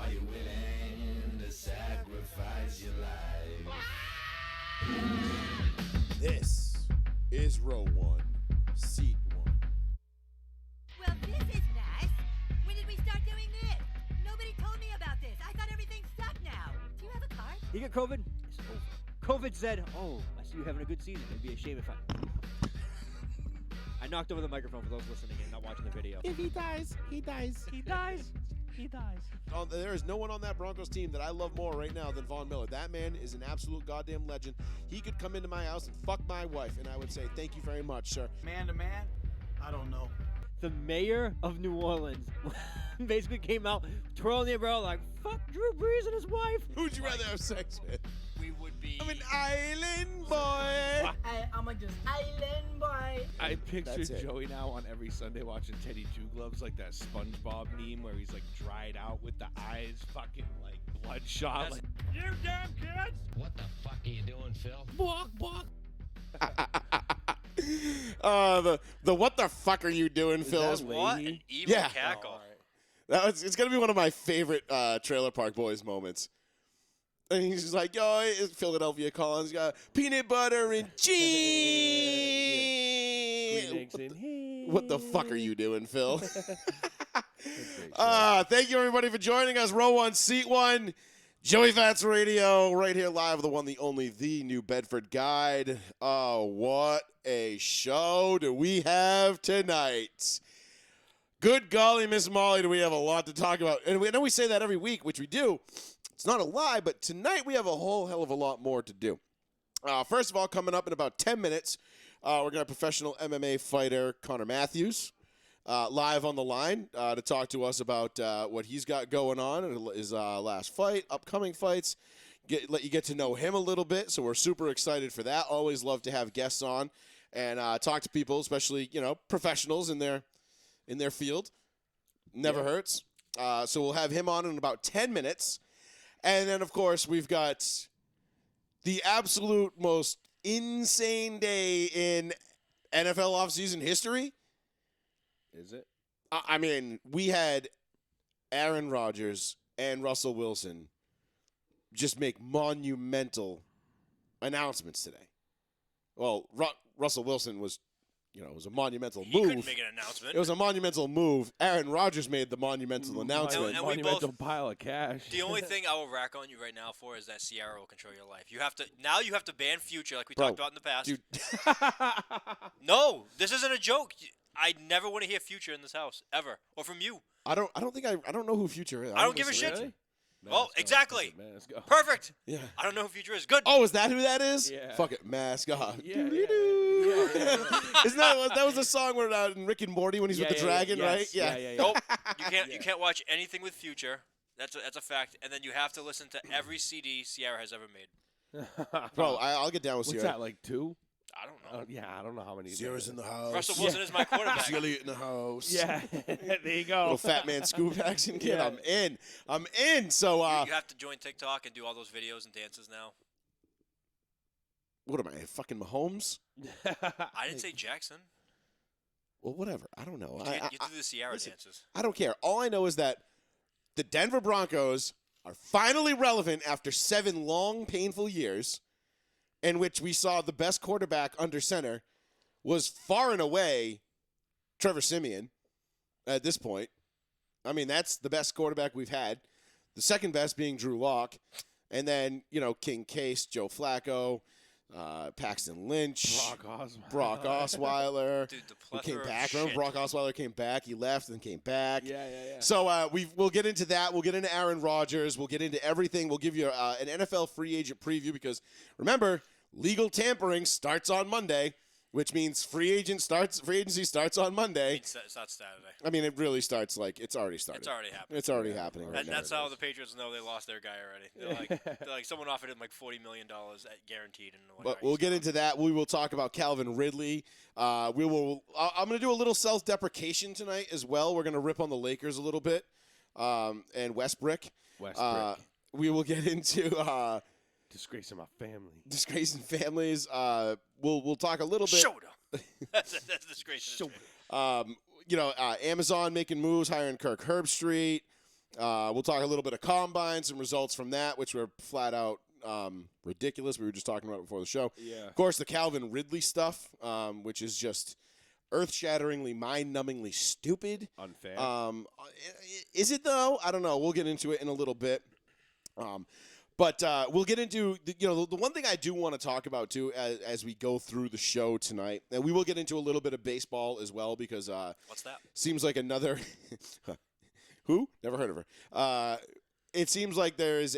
Are you willing to sacrifice your life? This is row 1, seat 1. Well, this is nice. When did we start doing this? Nobody told me about this. I thought everything sucked now. Do you have a card? You get COVID? It's over. COVID said, oh, I see you having a good season. It'd be a shame if I knocked over the microphone for those listening and not watching the video. If he dies, he dies. He dies. He dies. Oh, there is no one on that Broncos team that I love more right now than Von Miller. That man is an absolute goddamn legend. He could come into my house and fuck my wife, and I would say, thank you very much, sir. Man to man, I don't know. The mayor of New Orleans basically came out twirling the umbrella like, fuck Drew Brees and his wife. Who'd you rather have sex with? We would be. I'm an island boy. I'm a just island boy. I picture That's it. Joey now on every Sunday watching Teddy Two Gloves, like that SpongeBob meme where he's like dried out with the eyes fucking like bloodshot. Like, you damn kids! What the fuck are you doing, Phil? Walk, walk. The what the fuck are you doing, Is Phil? that is- What Lady? an evil Yeah. cackle. It's gonna be one of my favorite Trailer Park Boys moments. And he's just like, yo, it's Philadelphia Collins got peanut butter and cheese. Green eggs and ham. What the fuck are you doing, Phil? Great show. Thank you, everybody, for joining us. Row 1, seat 1, Joey Fats Radio, right here live, the one, the only, the New Bedford Guide. Oh, what a show do we have tonight. Good golly, Miss Molly, do we have a lot to talk about. And I know we say that every week, which we do. It's not a lie, but tonight we have a whole hell of a lot more to do. First of all, coming up in about 10 minutes, we're going to have professional MMA fighter Connor Mathews live on the line to talk to us about what he's got going on in his last fight, upcoming fights, let you get to know him a little bit. So we're super excited for that. Always love to have guests on and talk to people, especially, professionals in their field. Never hurts. So we'll have him on in about 10 minutes. And then, of course, we've got the absolute most insane day in NFL offseason history. Is it? I mean, we had Aaron Rodgers and Russell Wilson just make monumental announcements today. Well, Russell Wilson was, it was a monumental He move. couldn't make an announcement. It was a monumental move. Aaron Rodgers made the monumental announcement. And we Monumental both- pile of cash. The only thing I will rack on you right now for is that Ciara will control your life. You have to ban Future like we talked about in the past. Dude, No, this isn't a joke. I never want to hear Future in this house ever, or from you. I don't know who Future is. I don't give a listen- shit. Really? Oh, Mask exactly. off. Mask off. Perfect. Yeah. I don't know who Future is. Good. Oh, is that who that is? Yeah. Fuck it, mask off. Yeah, yeah. Doo-doo-doo. Yeah. Isn't that was the song where in Rick and Morty when he's with the dragon, right? Yes. Yeah. Nope. You can't watch anything with Future. That's a fact. And then you have to listen to every CD Ciara has ever made. Bro, I'll get down with What's Sierra. that, like 2? I don't know. Yeah, I don't know how many. Sierra's in the house. Russell Wilson is my quarterback. Elliott in the house. Yeah, there you go. Little fat man scoop action kid. Yeah. I'm in. So You have to join TikTok and do all those videos and dances now. what am I, fucking Mahomes? I didn't say Jackson. Well, whatever. I don't know. You do the Ciara listen. dances. I don't care. All I know is that the Denver Broncos are finally relevant after 7 long, painful years in which we saw the best quarterback under center was far and away Trevor Siemian at this point. I mean, that's the best quarterback we've had. The second best being Drew Lock. And then, King Case, Joe Flacco, Paxton Lynch, Brock Osweiler. Dude, the Who came plethora of back. shit. Remember, Brock Osweiler came back. He left and came back. Yeah. So we'll get into that. We'll get into Aaron Rodgers. We'll get into everything. We'll give you an NFL free agent preview because, remember, legal tampering starts on Monday, which means free agency starts on Monday. It's not Saturday. I mean, it really starts it's already started. It's already happened. It's already happening right And now. that's how the Patriots know they lost their guy already. They're like someone offered him like $40 million guaranteed. And But we'll get into that. We will talk about Calvin Ridley. I'm going to do a little self-deprecation tonight as well. We're going to rip on the Lakers a little bit and Westbrook. We will get into Disgracing my family. disgracing families. We'll talk a little bit. Shoda. That's disgraceful. Amazon making moves, hiring Kirk Herbstreit. We'll talk a little bit of combine, some results from that, which were flat out ridiculous. We were just talking about it before the show. Yeah. Of course, the Calvin Ridley stuff, which is just earth-shatteringly, mind-numbingly stupid. Unfair. Is it, though? I don't know. We'll get into it in a little bit. But we'll get into, the one thing I do want to talk about, too, as we go through the show tonight, and we will get into a little bit of baseball as well, because What's that? seems like another who? Never heard of her. It seems like there is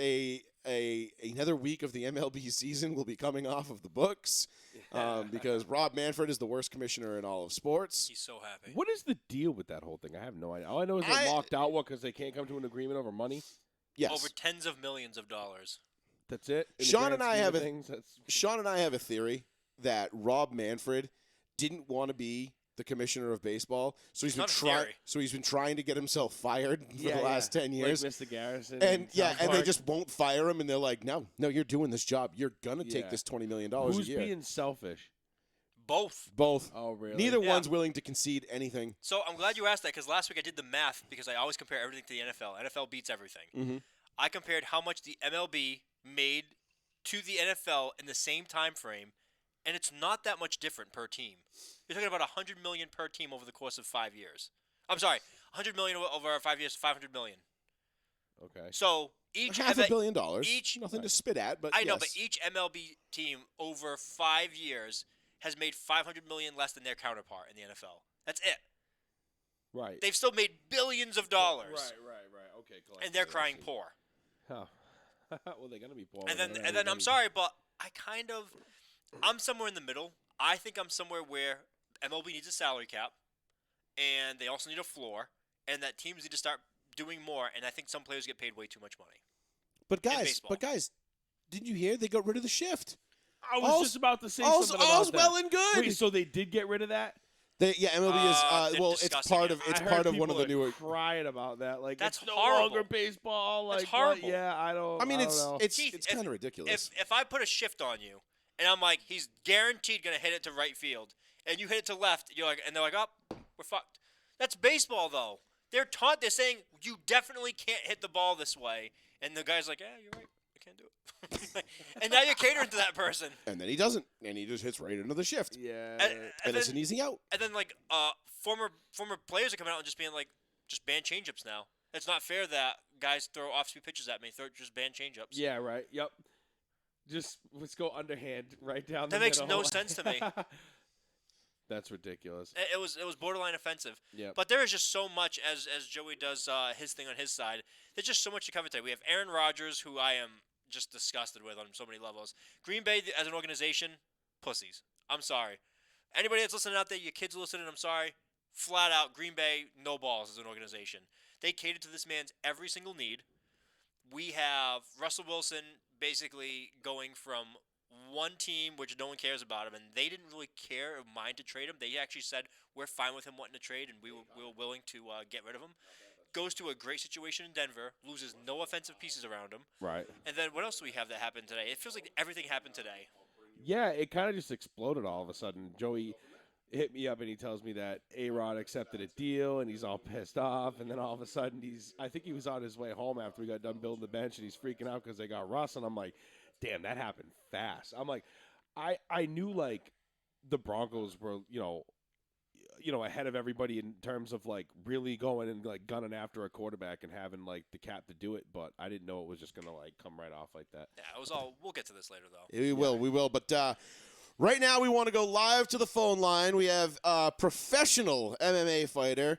another week of the MLB season will be coming off of the books because Rob Manfred is the worst commissioner in all of sports. He's so happy. What is the deal with that whole thing? I have no idea. All I know is they locked out because they can't come to an agreement over money. Yes. Over tens of millions of dollars. That's it. In the Sean grand and I scheme have of a things, that's- Sean and I have a theory that Rob Manfred didn't want to be the commissioner of baseball, so he's been not a trying. theory. So he's been trying to get himself fired for the last 10 Like years. Mr. Garrison. And in yeah, South and they Park. just won't fire him, and they're like, no, you're doing this job. You're gonna take Yeah. this $20 million Who's a year. being selfish? Both. Both. Oh, really? Neither Yeah. one's willing to concede anything. So I'm glad you asked that because last week I did the math because I always compare everything to the NFL. NFL beats everything. Mhm. I compared how much the MLB made to the NFL in the same time frame, and it's not that much different per team. You're talking about $100 million per team over the course of 5 years. I'm sorry, $100 million over 5 years, $500 million. Okay. So each $500 million. each- Nothing to spit at, but I know, yes. but each MLB team over 5 years has made $500 million less than their counterpart in the NFL. That's it. Right. They've still made billions of dollars, Right. Okay. and they're crying poor. Oh. Well, they're gonna be poor. And then I'm sorry, but I'm somewhere in the middle. I think I'm somewhere where MLB needs a salary cap, and they also need a floor, and that teams need to start doing more. And I think some players get paid way too much money. But baseball. guys, didn't you hear they got rid of the shift? I was just about to say all's, something all's about that. well and good. Wait, so they did get rid of that? MLB is they're well, it's discussing part it. of it's I heard part of one of people the newer. crying about that. Like That's it's no horrible. longer baseball. Like That's what? horrible. Yeah, I don't. I mean, don't know. it's Keith, kind of ridiculous. If I put a shift on you, and I'm like, he's guaranteed gonna hit it to right field, and you hit it to left, they're like, oh, we're fucked. That's baseball, though. They're saying you definitely can't hit the ball this way, and the guy's like, yeah, you're right, I can't do it. And now you're catering to that person. And then he doesn't, and he just hits right into the shift, yeah. and it's an easy out. And then former players are coming out and just being like, just ban changeups now. It's not fair that guys throw off-speed pitches at me. Just ban changeups. Yeah. Right. Yep. Just let's go underhand right down. That the makes middle. no sense to me. That's ridiculous. It was borderline offensive. Yep. But there is just so much as Joey does his thing on his side. There's just so much to cover today. We have Aaron Rodgers, who I am just disgusted with on so many levels. Green Bay as an organization, pussies. I'm sorry. Anybody that's listening out there, your kids are listening, I'm sorry. Flat out, Green Bay, no balls as an organization. They cater to this man's every single need. We have Russell Wilson basically going from one team, which no one cares about him, and they didn't really care or mind to trade him. They actually said, we're fine with him wanting to trade, and we were willing to get rid of him. Goes to a great situation in Denver, loses no offensive pieces around him. Right. And then what else do we have that happened today? It feels like everything happened today. Yeah, it kind of just exploded all of a sudden. Joey hit me up and he tells me that A-Rod accepted a deal and he's all pissed off. And then all of a sudden I think he was on his way home after we got done building the bench and he's freaking out because they got Russ. And I'm like, damn, that happened fast. I'm like, I knew like the Broncos were, ahead of everybody in terms of like really going and like gunning after a quarterback and having like the cap to do it. But I didn't know it was just going to like come right off like that. Yeah, it was all. We'll get to this later, though. We will. But right now, we want to go live to the phone line. We have a professional MMA fighter,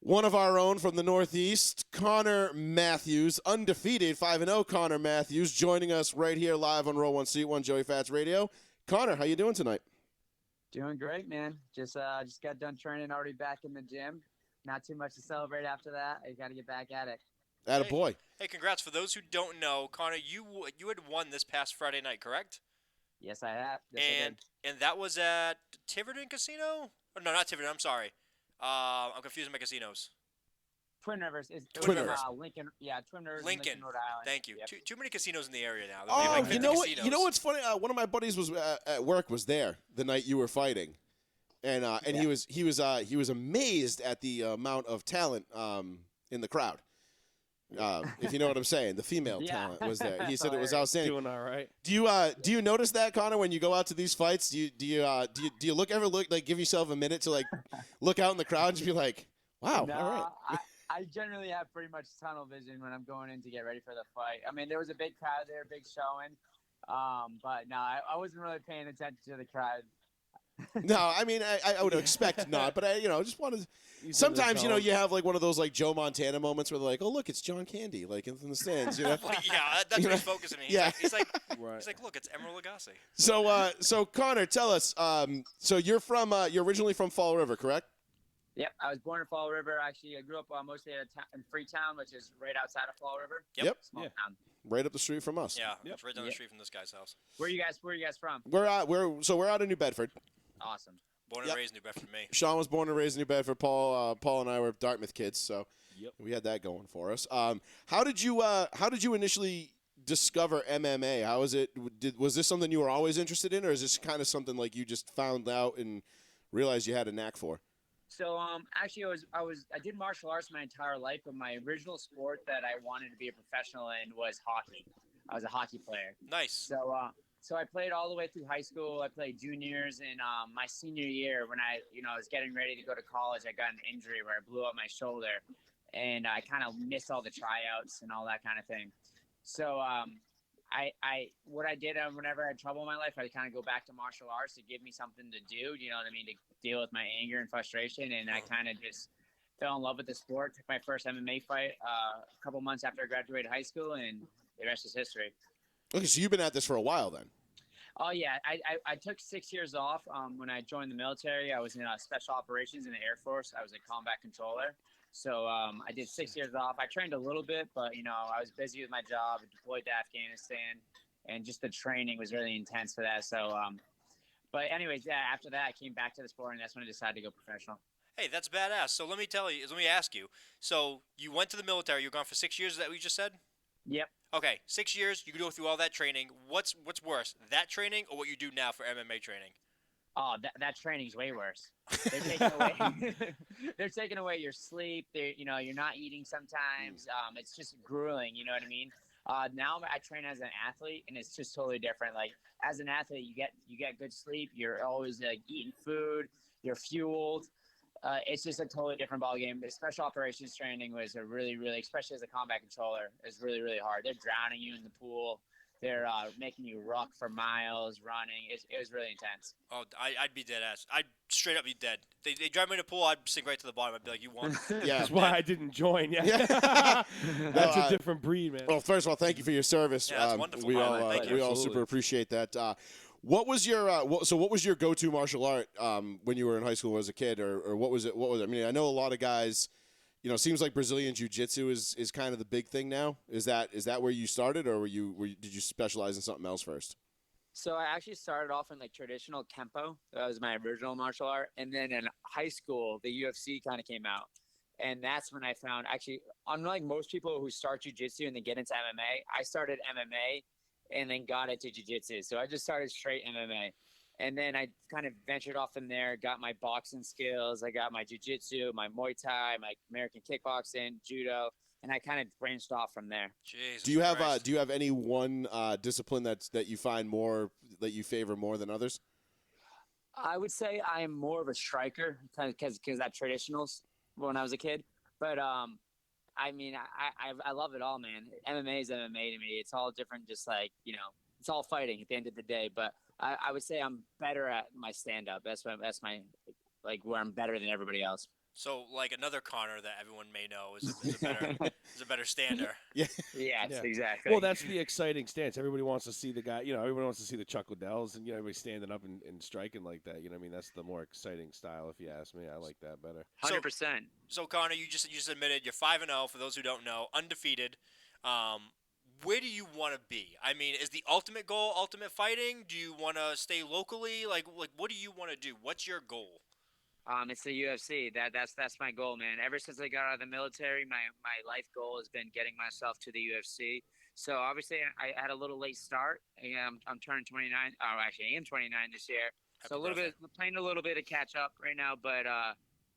one of our own from the Northeast, Connor Mathews, undefeated 5-0 Connor Mathews, joining us right here live on Row 1 Seat 1 Joey Fats Radio. Connor, how you doing tonight? Doing great, man. Just got done training, already back in the gym. Not too much to celebrate after that. I got to get back at it. Attaboy. Hey, congrats. For those who don't know, Connor, you had won this past Friday night, correct? Yes, I have. Yes, I did. And that was at Tiverton Casino? Oh, no, not Tiverton. I'm sorry. I'm confusing my casinos. Twin Rivers. Twin Rivers. Lincoln. Yeah, Twin Rivers. Lincoln. Rhode Island. Thank you. Yep. Too many casinos in the area now. Oh, Like 50 you know what? casinos. You know what's funny? One of my buddies was at work was there the night you were fighting, and he was amazed at the amount of talent in the crowd. If you know what I'm saying, the female Yeah. talent was there. He said it was outstanding. Doing all right. Do you notice that, Connor, when you go out to these fights? Do you ever look like give yourself a minute to like look out in the crowd and just be like, wow, No, all right. I generally have pretty much tunnel vision when I'm going in to get ready for the fight. I mean, there was a big crowd there, big showing. But no, I wasn't really paying attention to the crowd. No, I mean I would expect not, but I just wanted. Sometimes you have like one of those like Joe Montana moments where they're like, oh look, it's John Candy like in the stands, Well, yeah, that's what he's focusing on. He's like, Right. he's like, look, it's Emeril Lagasse. So Connor, tell us. So you're originally from Fall River, correct? Yep, I was born in Fall River. Actually, I grew up mostly in Freetown, which is right outside of Fall River. Yep. Small Yeah. town. Right up the street from us. Yeah, Yep. it's right down the street from this guy's house. Where are you guys from? We're out of New Bedford. Awesome. Born and raised in New Bedford, me. Sean was born and raised in New Bedford. Paul and I were Dartmouth kids, so Yep. we had that going for us. How did you initially discover MMA? How was it? Was this something you were always interested in, or is this kind of something like you just found out and realized you had a knack for? So actually, I did martial arts my entire life, but my original sport that I wanted to be a professional in was hockey. I was a hockey player. Nice. So I played all the way through high school. I played juniors, and my senior year, when I was getting ready to go to college, I got an injury where I blew up my shoulder, and I kind of missed all the tryouts and all that kind of thing. So what I did whenever I had trouble in my life, I kind of go back to martial arts to give me something to do. You know what I mean? To deal with my anger and frustration, and I kind of just fell in love with the sport. Took my first MMA fight a couple months after I graduated high school, and the rest is history. Okay, so you've been at this for a while then. Oh, yeah. I took 6 years off when I joined the military. I was in special operations in the Air Force. I was a combat controller. So I did 6 years off. I trained a little bit, but, I was busy with my job, deployed to Afghanistan, and just the training was really intense for that. So, but anyways, yeah, after that, I came back to the sport, and that's when I decided to go professional. Hey, that's badass. So let me ask you. So you went to the military. You were gone for 6 years. Is that what you just said? Yep. Okay, 6 years. You could go through all that training. What's worse, that training or what you do now for MMA training? Oh, that training's way worse. They're taking away. They're taking away your sleep. You're not eating sometimes. It's just grueling. You know what I mean? Now I train as an athlete, and it's just totally different. Like as an athlete, you get good sleep. You're always like eating food. You're fueled. It's just a totally different ballgame. The special operations training was a really, really, especially as a combat controller, is really, really hard. They're drowning you in the pool. They're making you ruck for miles, running. It was really intense. Oh, I'd be dead ass. I'd straight up be dead. They drive me in the pool. I'd sink right to the bottom. I'd be like, you won. Yeah. That's why I didn't join. Yeah. That's a different breed, man. Well, first of all, thank you for your service. Yeah, that's wonderful. We all Thank you. we all Absolutely. super appreciate that. What was your what was your go-to martial art when you were in high school as a kid, or what was it? What was it? I mean, I know a lot of guys. It seems like Brazilian Jiu-Jitsu is kind of the big thing now. Is that where you started, or did you specialize in something else first? So I actually started off in like traditional Kempo. That was my original martial art. And then in high school, the UFC kind of came out. And that's when I found, actually, unlike most people who start Jiu-Jitsu and then get into MMA, I started MMA and then got into Jiu-Jitsu. So I just started straight MMA. And then I kind of ventured off from there, got my boxing skills. I got my jiu-jitsu, my Muay Thai, my American kickboxing, judo, and I kind of branched off from there. Jesus Do you have Christ. any one discipline that you find more that you favor more than others? I would say I am more of a striker because that traditionals when I was a kid. But I mean, I love it all, man. MMA is MMA to me. It's all different, just like it's all fighting at the end of the day. But I would say I'm better at my stand-up. That's my like where I'm better than everybody else. So, like another Connor that everyone may know is a better stander. Yeah. Yes, Yeah. exactly. Well, that's the exciting stance. Everybody wants to see the guy. Everybody wants to see the Chuck Liddells, and everybody standing up and striking like that. I mean, that's the more exciting style, if you ask me. I like that better. 100%. So, Connor, you just admitted you're 5-0. For those who don't know, undefeated. Where do you want to be? I mean, is the ultimate goal ultimate fighting? Do you want to stay locally? Like, what do you want to do? What's your goal? It's the UFC. That's my goal, man. Ever since I got out of the military, my life goal has been getting myself to the UFC. So obviously, I had a little late start. I'm turning 29. Oh, actually, I am 29 this year. Happy So playing a little bit to catch up right now. But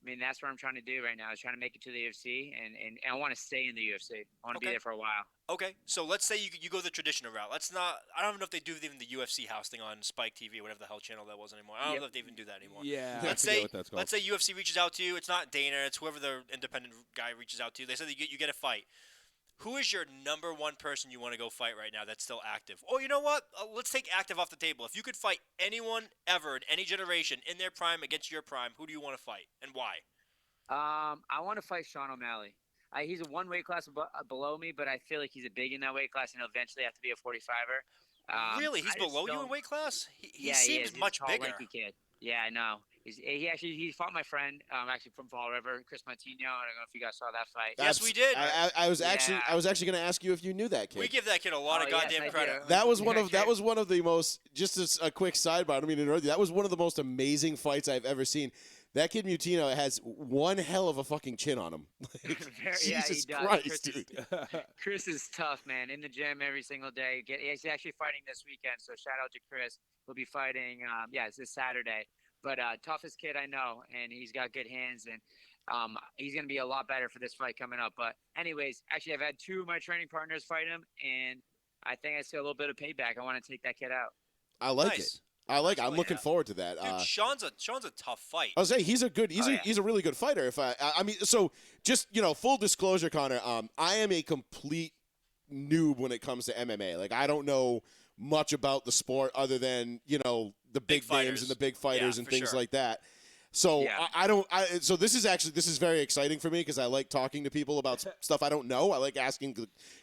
mean, that's what I'm trying to do right now. Is trying to make it to the UFC, and I want to stay in the UFC. I want to be there for a while. Okay, so let's say you go the traditional route. Let's not. I don't even know if they do even the UFC house thing on Spike TV, whatever the hell channel that was anymore. I don't know if they even do that anymore. Yeah, Let's I forget say what that's called. let's say UFC reaches out to you. It's not Dana. It's whoever the independent guy reaches out to you. They said that you get a fight. Who is your number one person you want to go fight right now that's still active? Oh, you know what? Let's take active off the table. If you could fight anyone ever in any generation in their prime against your prime, who do you want to fight and why? I want to fight Sean O'Malley. He's a one weight class below me, but I feel like he's a big in that weight class, and he'll eventually have to be a 45er. Really? He's below you in weight class? He Yeah, seems He's much a tall, bigger. lanky kid. Yeah, I know. He fought my friend, actually from Fall River, Chris Montino. I don't know if you guys saw that fight. Yes, we did. I was actually going to ask you if you knew that kid. We give that kid a lot of goddamn yes, I credit. do. That was one of the most, just as a quick sidebar, I don't mean to interrupt you, that was one of the most amazing fights I've ever seen. That kid Mutino has one hell of a fucking chin on him. Jesus he does. Christ, dude. Chris is tough, man. In the gym every single day. He's actually fighting this weekend, so shout out to Chris. He'll be fighting, it's this Saturday. But toughest kid I know, and he's got good hands, and he's going to be a lot better for this fight coming up. But anyways, actually, I've had two of my training partners fight him, and I think I see a little bit of payback. I want to take that kid out. I like it. Nice. I'm looking forward to that. Dude, Sean's a tough fight. I was saying he's a really good fighter. I mean, so just full disclosure, Connor, I am a complete noob when it comes to MMA. Like I don't know much about the sport other than the big names and the big fighters and things like that. So so this is very exciting for me because I like talking to people about stuff I don't know. I like asking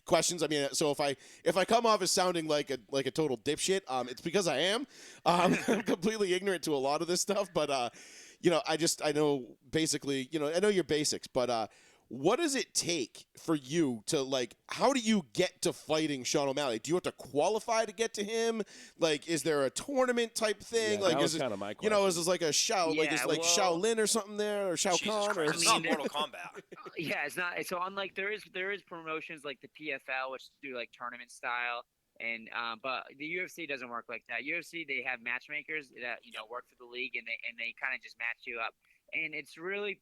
questions. I mean, so if I come off as sounding like a total dipshit, it's because I am. I'm completely ignorant to a lot of this stuff, but I know basically, I know your basics, but what does it take for you to how do you get to fighting Sean O'Malley? Do you have to qualify to get to him? Like, is there a tournament type thing? Yeah, that was kind of my question. Is this like a Shaolin or something there, or Shao Kahn? Or it's not Mortal Kombat. Yeah, it's not. So unlike there is promotions like the PFL, which do like tournament style, and but the UFC doesn't work like that. UFC, they have matchmakers that work for the league, and they kind of just match you up. And it's really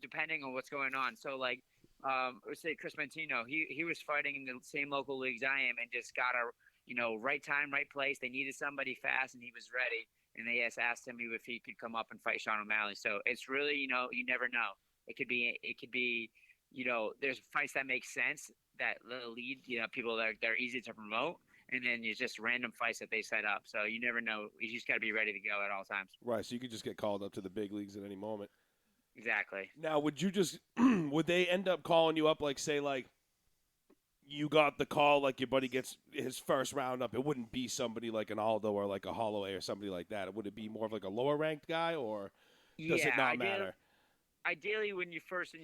depending on what's going on. So let's say Chris Montino, he was fighting in the same local leagues I am, and just got a right time, right place. They needed somebody fast, and he was ready. And they just asked him if he could come up and fight Sean O'Malley. So it's really you never know. It could be there's fights that make sense that lead people that are easy to promote. And then it's just random fights that they set up. So you never know. You just got to be ready to go at all times. Right, so you could just get called up to the big leagues at any moment. Exactly. Now, would they end up calling you up, you got the call, your buddy gets his first round up? It wouldn't be somebody like an Aldo or like a Holloway or somebody like that. Would it be more of a lower ranked guy, or does it not matter? Ideally, when you first, and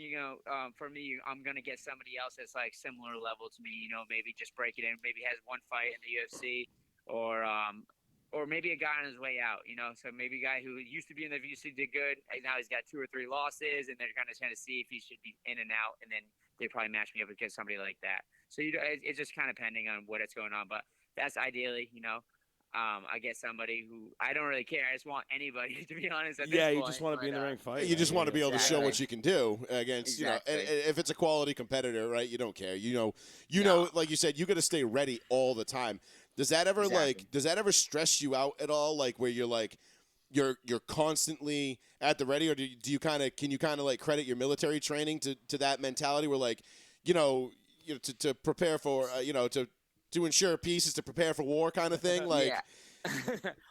for me, I'm gonna get somebody else that's similar level to me. Maybe just break it in. Maybe has one fight in the UFC, or maybe a guy on his way out. So maybe a guy who used to be in the UFC did good, and now he's got 2 or 3 losses, and they're kind of trying to see if he should be in and out, and then they probably match me up against somebody like that. So it's just kind of depending on what's going on, but that's ideally, I get somebody who I don't really care. I just want anybody, to be honest. At this point. You just want to be in the ring fight. You just want to be able to show what you can do against, Exactly. and if it's a quality competitor, right? You don't care. You No. know, like you said, you got to stay ready all the time. Does that ever Exactly. does that ever stress you out at all? Where you're constantly at the ready, or can you kind of credit your military training to that mentality where to prepare for to ensure peace is to prepare for war kind of thing? Yeah.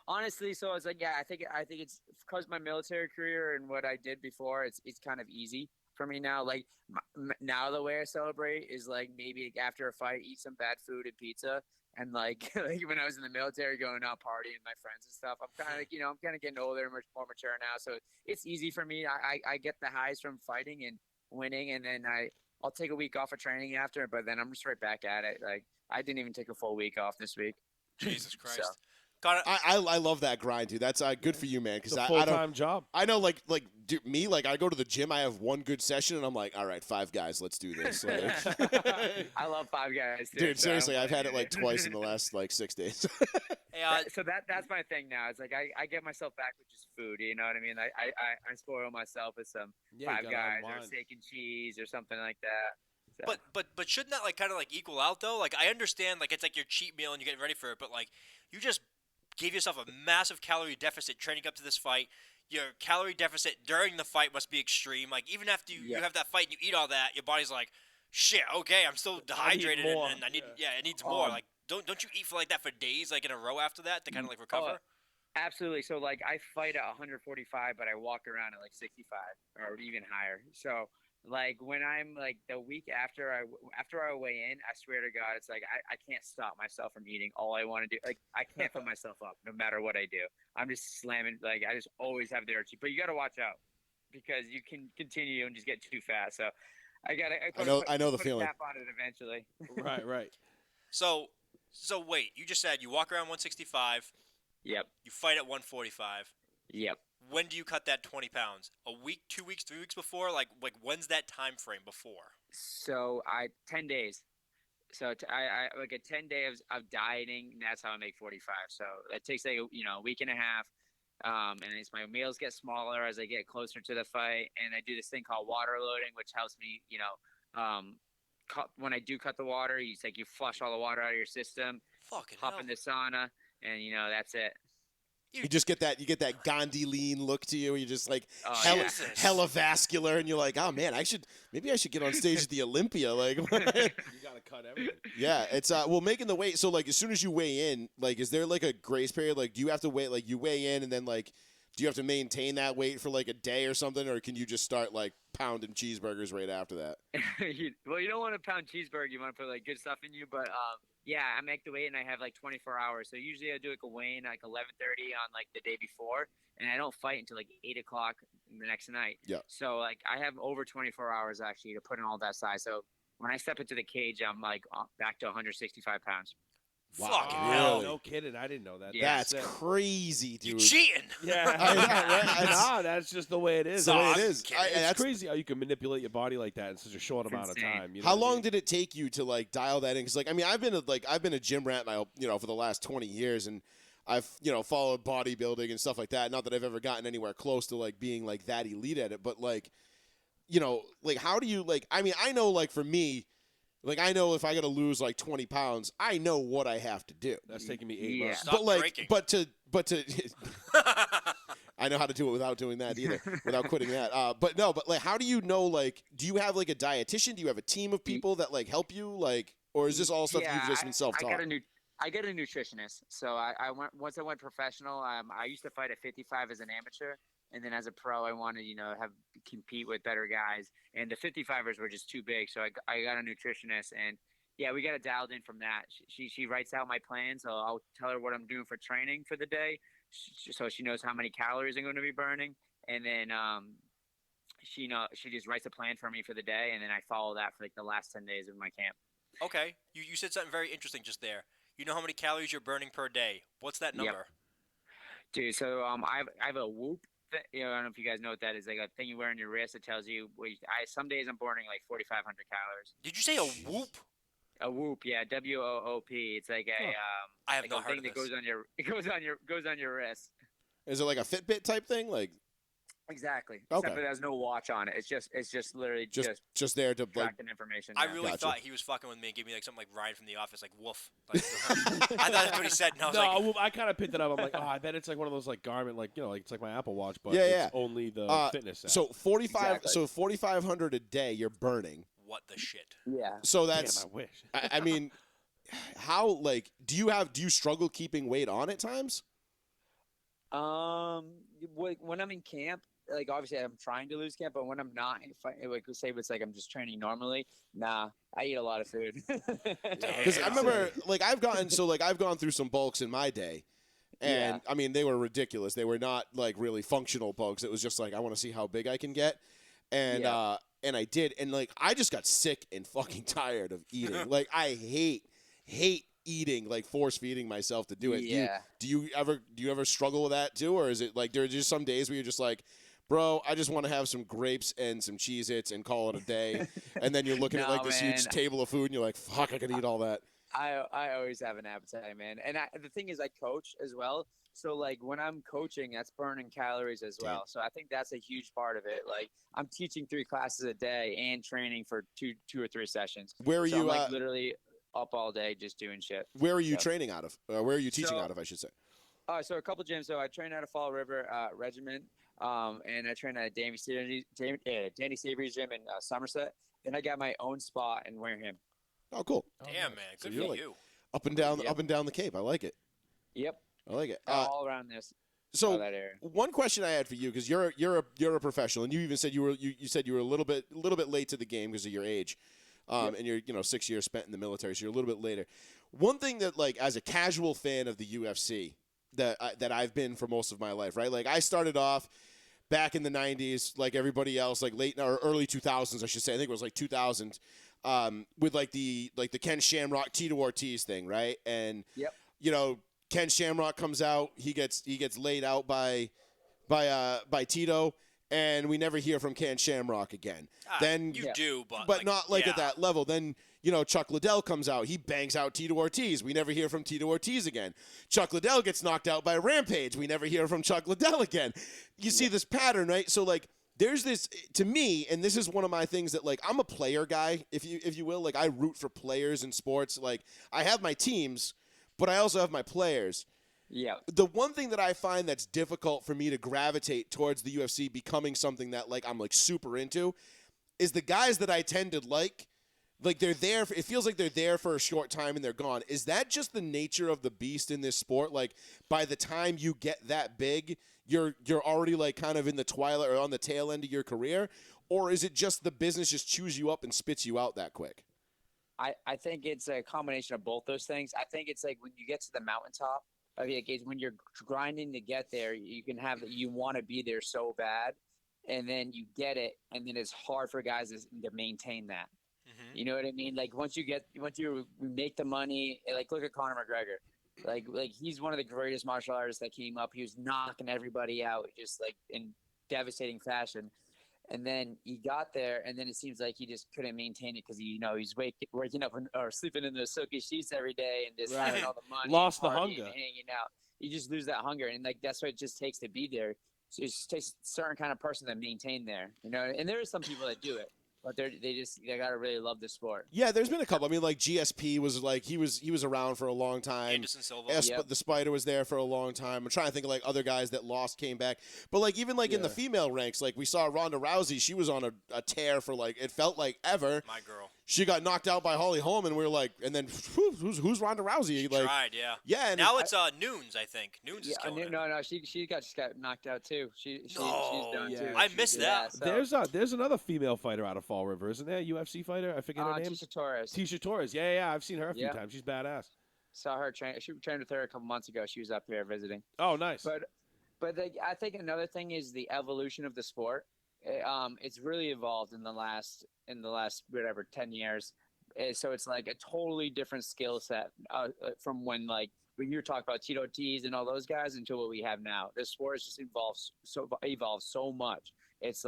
Honestly, so it's I think it's because my military career and what I did before, it's kind of easy for me now. Now the way I celebrate is maybe after a fight, eat some bad food and pizza. And when I was in the military, going out partying with my friends and stuff, I'm kind of I'm kind of getting older and more mature now. So it's easy for me. I get the highs from fighting and winning, and then I'll take a week off of training after, but then I'm just right back at it. I didn't even take a full week off this week. Jesus Christ. Got it. I love that grind, dude. That's good for you, man. It's Because a I full don't. time job. I know, like me, like I go to the gym. I have one good session, and I'm like, all right, 5 guys, let's do this. Like, I love Five Guys. Too, dude, so I don't seriously, I've had blame it like you. twice in the last like 6 days. Hey, So that's my thing now. It's like I get myself back with just food. You know what I mean? I spoil myself with some Yeah, you Five gotta Guys or unwind. steak and cheese or something like that. So. but shouldn't that like kind of like equal out though? Like I understand like it's like your cheat meal and you're getting ready for it, but like you just gave yourself a massive calorie deficit training up to this fight. Your calorie deficit during the fight must be extreme. Like even after you have that fight and you eat all that, your body's like, shit, okay, I'm still I need dehydrated more. and I need it needs more. Like don't you eat for like that for days, like in a row after that to kind of like recover? Absolutely. So like I fight at 145, but I walk around at like 65 or even higher. So like when I'm like the week after I weigh in, I swear to God, it's like I can't stop myself from eating. All I want to do, like I can't put myself up no matter what I do. I'm just slamming. Like I just always have the urge. But you got to watch out because you can continue and just get too fat. So I know the put a feeling. cap on it eventually. Right. So wait, you just said you walk around 165, Yep. you fight at 145. Yep. When do you cut that 20 pounds? A week, 2 weeks, 3 weeks before? Like when's that time frame before? So 10 days. So I like a 10 days of dieting, and that's how I make 45. So it takes like a week and a half. And as my meals get smaller as I get closer to the fight, and I do this thing called water loading, which helps me, when I do cut the water, it's like you flush all the water out of your system, Fucking hop hell. in the sauna, and that's it. You get that Gandhi lean look to you. You're just like Oh, hella, Jesus. hella vascular, and you're like, oh man, maybe I should get on stage at the Olympia. Like, You gotta cut everything. yeah, it's making the weight. So like as soon as you weigh in, like, is there like a grace period? Like, do you have to wait? Like, you weigh in, and then like, do you have to maintain that weight for like a day or something, or can you just start like pounding cheeseburgers right after that? Well, you don't want to pound cheeseburger. You want to put like good stuff in you, but yeah, I make the weight and I have like 24 hours. So usually I do like a weigh-in like 11:30 on like the day before, and I don't fight until like 8 o'clock the next night. Yeah. So like I have over 24 hours actually to put in all that size. So when I step into the cage, I'm like back to 165 pounds. Fucking Really? hell. No kidding. I didn't know that. Yeah. That's sick. crazy, You dude. cheating. Yeah. I know, right? Nah, that's just the way it is. That's the way it I'm is. kidding. I- It's that's- crazy how you can manipulate your body like that in such a short It's amount of insane. time. You know How what I long mean? did it take you to like dial that in? Because like I mean, I've been a gym rat for the last 20 years, and I've followed bodybuilding and stuff like that. Not that I've ever gotten anywhere close to like being like that elite at it, but like like how do you like? I mean, I know like for me, like I know if I got to lose like 20 pounds, I know what I have to do. That's taking me 8 Yeah. months. Stop but like, drinking. but to I know how to do it without doing that either, without quitting that. But like, how do you know? Like, do you have like a dietitian? Do you have a team of people that like help you? Like, or is this all stuff you've just been self-taught? I got a nutritionist. So once I went professional, I used to fight at 55 as an amateur, and then as a pro, I wanted compete with better guys, and the 55ers were just too big. So I got a nutritionist, and yeah, we got it dialed in from that. She writes out my plan, so I'll tell her what I'm doing for training for the day, so she knows how many calories I'm going to be burning, and then she just writes a plan for me for the day, and then I follow that for like the last 10 days of my camp. Okay. You said something very interesting just there. You know how many calories you're burning per day. What's that Yep. number? Dude, so I have a Whoop. I don't know if you guys know what that is. Like a thing you wear on your wrist. It tells you. Some days I'm burning like 4,500 calories. Did you say a whoop? A Whoop, yeah, WOOP. It's like a I have like not a heard thing of that this. goes on your wrist. Is it like a Fitbit type thing? Like, Exactly. Okay. Except it has no watch on it. It's just literally just there to like. tracking information. I yeah. really Gotcha. thought he was fucking with me and gave me like something like Ryan from The Office, like woof. Like, I thought that's what he said, and I was No, like, well, I kind of picked it up. I'm like, oh, I bet it's like one of those like Garmin, like like it's like my Apple Watch, but Yeah, it's yeah. only the fitness app. So 45. Exactly. So 4,500 a day you're burning. what the shit? Yeah. So Damn, that's. I wish. I mean, how like do you struggle keeping weight on at times? When I'm in camp, like obviously I'm trying to lose camp, but when I'm not, if it's like I'm just training normally, nah, I eat a lot of food. Because I remember, like, I've gone through some bulks in my day, and I mean, they were ridiculous. They were not like really functional bulks. It was just like I want to see how big I can get, and and I did, and like I just got sick and fucking tired of eating. Like I hate eating, like force feeding myself to do it. Yeah. Do you ever struggle with that too, or is it like there are just some days where you're just like, bro, I just want to have some grapes and some Cheez-Its and call it a day, and then you're looking at No, like this huge man. table of food and you're like, fuck, I could eat all that. I always have an appetite, man. And the thing is, I coach as well. So, like, when I'm coaching, that's burning calories as well. So I think that's a huge part of it. Like, I'm teaching 3 classes a day and training for two or three sessions. Where are So you? I'm, like, literally up all day just doing shit. Where are you So- training out of? Where are you teaching So- out of? I should say. So a couple gyms. So I train out of Fall River Regiment, and I train at Danny Savory's gym in Somerset. And I got my own spot in Wareham. Oh, cool. Damn, man. So Good you're for like- you. Up and down, Yep. up and down the Cape. I like it. Yep. I like it. All around this. So that area. one question I had for you, because you're a professional, and you even said you said you were a little bit late to the game because of your age, and you're 6 years spent in the military, so you're a little bit later. One thing that, like, as a casual fan of the UFC that I've been for most of my life, right? Like, I started off back in the 90s, like everybody else, like late or early 2000s, I should say. I think it was like 2000, with like the Ken Shamrock Tito Ortiz thing, right? And Yep. Ken Shamrock comes out, he gets laid out by Tito, and we never hear from Ken Shamrock again. Then You do, but but not like yeah. at that level. Then, Chuck Liddell comes out. He bangs out Tito Ortiz. We never hear from Tito Ortiz again. Chuck Liddell gets knocked out by Rampage. We never hear from Chuck Liddell again. You see this pattern, right? So, like, there's this, to me, and this is one of my things that, like, I'm a player guy, if you will. Like, I root for players in sports. Like, I have my teams, but I also have my players. Yeah. The one thing that I find that's difficult for me to gravitate towards the UFC becoming something that, like, I'm, like, super into is the guys that I tend to like they're there. It feels like they're there for a short time and they're gone. Is that just the nature of the beast in this sport? Like, by the time you get that big, you're already, like, kind of in the twilight or on the tail end of your career? Or is it just the business just chews you up and spits you out that quick? I think it's a combination of both those things. I think it's like when you get to the mountaintop, when you're grinding to get there, you can have that you want to be there so bad, and then you get it, and then it's hard for guys to maintain that. You know what I mean? Like once you make the money, like look at Conor McGregor. Like he's one of the greatest martial artists that came up. He was knocking everybody out just like in devastating fashion. And then he got there, and then it seems like he just couldn't maintain it because he's waking up or sleeping in the silky sheets every day and just having all the money, Lost the partying hunger. and hanging out. You just lose that hunger, and like that's what it just takes to be there. So it just takes a certain kind of person to maintain there, And there are some people that do it, but they gotta really love the sport. Yeah, there's been a couple. I mean, like GSP was like he was around for a long time. Anderson Silva. The Spider was there for a long time. I'm trying to think of like other guys that lost, came back. But like even like in the female ranks, like we saw Ronda Rousey, she was on a tear for like it felt like ever. My girl. She got knocked out by Holly Holm, and we were like, and then who's Ronda Rousey? She like, tried, yeah. Yeah, and now it's Noons, I think. Noons is killing it. No, she just got knocked out too. She's done too. I missed that. So. There's another female fighter out of Fall River, isn't there? UFC fighter. I forget her name. Tisha Torres. Tisha Torres. Yeah. I've seen her a few times. She's badass. Saw her train. She trained with her a couple months ago. She was up here visiting. Oh, nice. But I think another thing is the evolution of the sport. It's really evolved in the last whatever 10 years. So it's like a totally different skill set from when you talk about Tito Ortiz and all those guys until what we have now. The sport has just evolved so much. It's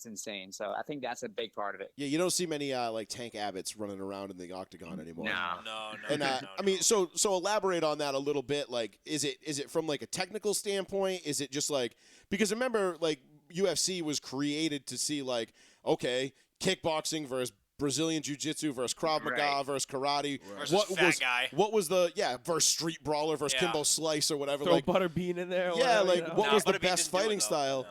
insane. So I think that's a big part of it. Yeah, you don't see many like Tank Abbotts running around in the octagon anymore. No. And I mean, so elaborate on that a little bit. Like, is it from like a technical standpoint? Is it just like because remember like UFC was created to see like okay, kickboxing versus Brazilian Jiu-Jitsu versus Krav Maga versus karate. Versus fat guy. What was the versus Street Brawler versus Kimbo Slice or whatever? Throw Butterbean in there. Yeah, whatever, what was the best fighting style? No.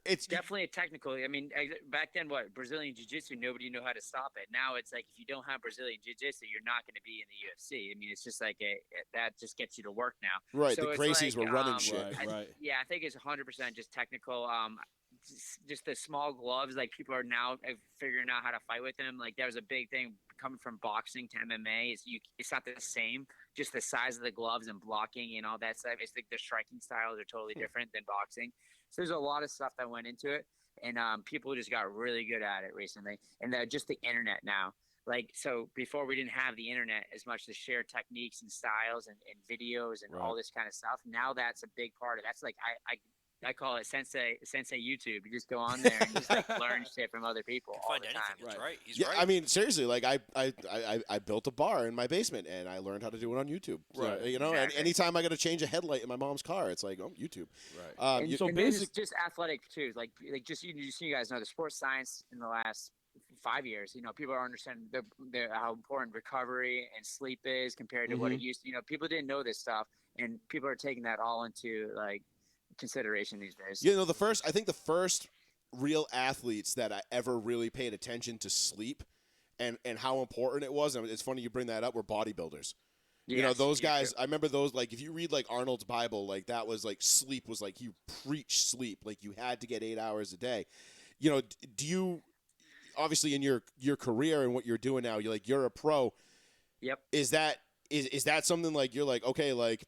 It's definitely a technical. I mean, back then, Brazilian Jiu-Jitsu, nobody knew how to stop it. Now it's like if you don't have Brazilian Jiu-Jitsu, you're not going to be in the UFC. I mean, it's just like that just gets you to work now. Right, so the Gracies were running shit. Right. Yeah, I think it's 100% just technical. Just the small gloves, like people are now figuring out how to fight with them. Like there was a big thing coming from boxing to MMA. It's not the same. Just the size of the gloves and blocking and all that stuff. It's like the striking styles are totally different than boxing. So there's a lot of stuff that went into it, and people just got really good at it recently. And just the internet now. like, so before we didn't have the internet as much to share techniques and styles and videos and all this kind of stuff. Now that's a big part of it. That's like, I call it sensei YouTube. You just go on there and just like learn shit from other people all Find the anything. time. That's right. He's Yeah, right. I mean, seriously, like I built a bar in my basement and I learned how to do it on YouTube. Right. So, you know, and anytime I got to change a headlight in my mom's car, it's like, oh, YouTube. Right. And, so and then it's basic. just athletic too. Like just you guys know the sports science in the last 5 years. You know, people are understanding how important recovery and sleep is compared to what it used to. You know, people didn't know this stuff, and people are taking that all into like consideration these days. You know, I think the first real athletes that I ever really paid attention to sleep and how important it was, and it's funny you bring that up, were bodybuilders. You know, those guys, I remember those, like, if you read, like, Arnold's Bible, like, that was, like, sleep was, like, he preached sleep. Like, you had to get 8 hours a day. You know, do you, obviously in your career and what you're doing now, you're a pro. Yep. Is that something, like, you're like, okay, like,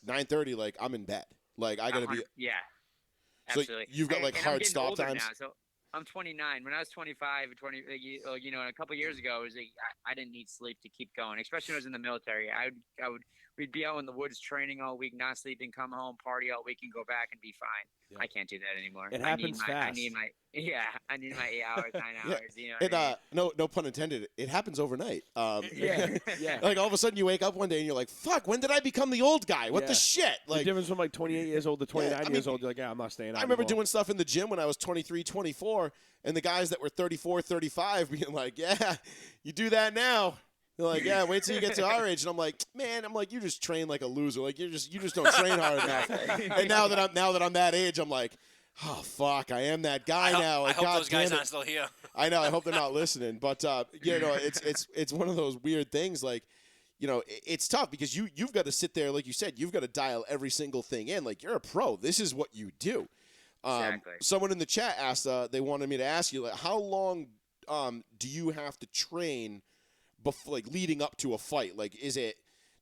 9:30, like, I'm in bed. Like, I got to be. Yeah. So Absolutely. you've got, like, and hard I'm getting stop older times? now, so I'm 29. When I was 25, 20, you know, a couple years ago, it was like, I didn't need sleep to keep going, especially when I was in the military. We'd be out in the woods training all week, not sleeping, come home, party all week, and go back and be fine. Yeah. I can't do that anymore. It happens fast. I need my 8 hours, 9 hours. You know what I mean? No pun intended. It happens overnight. Yeah. Like all of a sudden you wake up one day and you're like, "Fuck! When did I become the old guy? What the shit?" Like the difference from like 28 years old to 29 years old. You're like, yeah, I'm not staying out. I remember anymore. doing stuff in the gym when I was 23, 24, and the guys that were 34, 35 being like, "Yeah, you do that now." They're like, "Yeah, wait till you get to our age." And I'm like, "Man, you just train like a loser. Like you just don't train hard enough." And now that I'm that age, I'm like, "Oh fuck, I am that guy now." Like, I hope God those guys damn it. aren't still here. I know. I hope they're not listening. But you know, it's one of those weird things. Like, you know, it's tough because you've got to sit there, like you said, you've got to dial every single thing in. Like, you're a pro. This is what you do. Exactly. Someone in the chat asked. They wanted me to ask you, like, how long do you have to train before, like, leading up to a fight? Like, is it?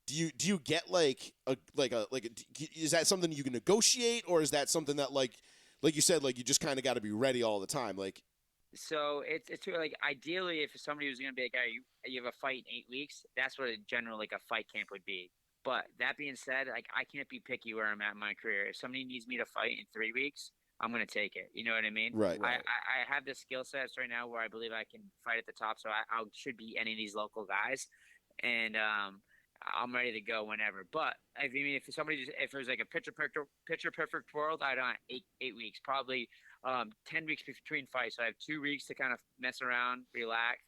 Do you get is that something you can negotiate, or is that something that like you said, like, you just kind of got to be ready all the time? Like, so it's like, ideally, if somebody was going to be like, you have a fight in 8 weeks, that's what a general, like, a fight camp would be. But that being said, like, I can't be picky where I'm at in my career. If somebody needs me to fight in 3 weeks, I'm going to take it. You know what I mean? Right. I have the skill sets right now where I believe I can fight at the top. So I should beat any of these local guys. And I'm ready to go whenever. But I mean, if it was like a picture perfect world, I'd on 8 weeks, probably 10 weeks between fights. So I have 2 weeks to kind of mess around, relax,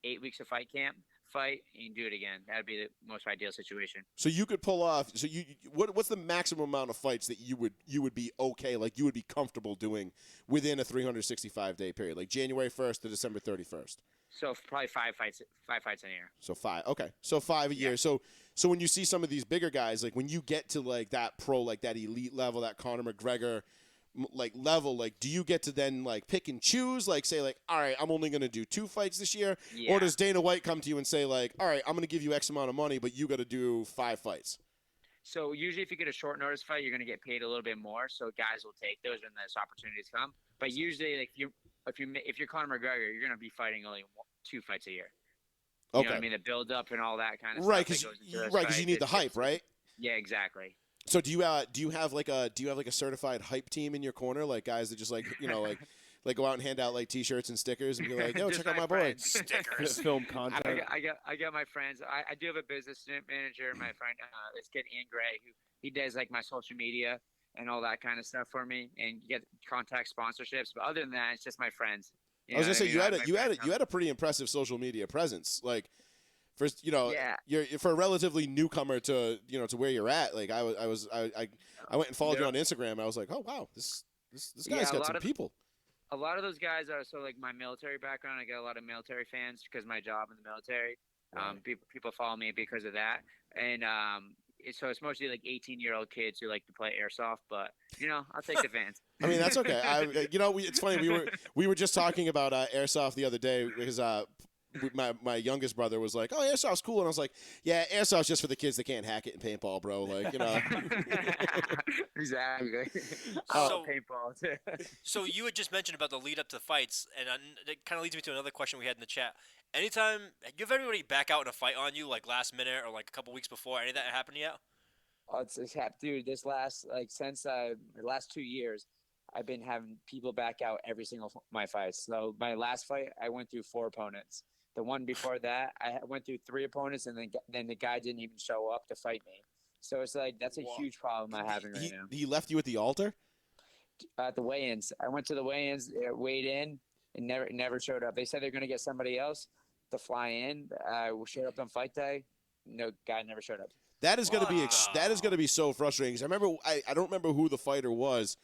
8 weeks of fight camp, fight, and do it again. That'd be the most ideal situation. so you could pull off. So what's the maximum amount of fights that you would be okay, like you would be comfortable doing within a 365-day period, like January 1st to December 31st? So probably 5 fights in a year. So 5. Okay. So 5 a year. So when you see some of these bigger guys, like when you get to like that pro, like that elite level, that Conor McGregor like level, like, do you get to then like pick and choose, like say like, all right, I'm only going to do 2 fights this year? Yeah. Or does Dana White come to you and say like, all right, I'm going to give you X amount of money, but you got to do 5 fights? So usually if you get a short notice fight, you're going to get paid a little bit more. So guys will take those when those opportunities come. But usually, like, if you're Conor McGregor, you're going to be fighting only 2 fights a year. You know what I mean? The build up and all that kind of right, stuff. Because you need the hype, right? Yeah, exactly. So do you have like a certified hype team in your corner, like guys that just like, you know, like go out and hand out like T-shirts and stickers and be like, yo, check out my boy. Stickers. Film content. I got my friends. I do have a business manager, my friend. Let's get Ian Gray, who he does like my social media and all that kind of stuff for me, and get contact sponsorships. But other than that, it's just my friends. I was gonna say you had a pretty impressive social media presence, like. First, you know, you're for a relatively newcomer to where you're at. Like I went and followed you on Instagram. And I was like, oh wow, this guy's got some people. A lot of those guys are like my military background. I got a lot of military fans because of my job in the military. Right. People follow me because of that, and so it's mostly like 18-year-old kids who like to play airsoft. But I'll take the fans. I mean, that's okay. It's funny. We were just talking about airsoft the other day because my youngest brother was like, "Oh, airsoft's cool," and I was like, "Yeah, airsoft's just for the kids that can't hack it in paintball, bro." Like, Exactly. Paintball too. So you had just mentioned about the lead up to fights, and it kind of leads me to another question we had in the chat. Anytime you have anybody back out in a fight on you like last minute or like a couple weeks before, any of that happened yet? Oh, it's dude. This last since the last 2 years, I've been having people back out every single my fights. So my last fight, I went through 4 opponents. The one before that, I went through 3 opponents, and then the guy didn't even show up to fight me. So it's like that's a huge problem I'm having right now. He left you at the altar? At the weigh-ins, I went to the weigh-ins, weighed in, and never showed up. They said they're gonna get somebody else to fly in. I showed up on fight day. No guy never showed up. That is going to be that is going to be so frustrating. 'Cause I remember I don't remember who the fighter was,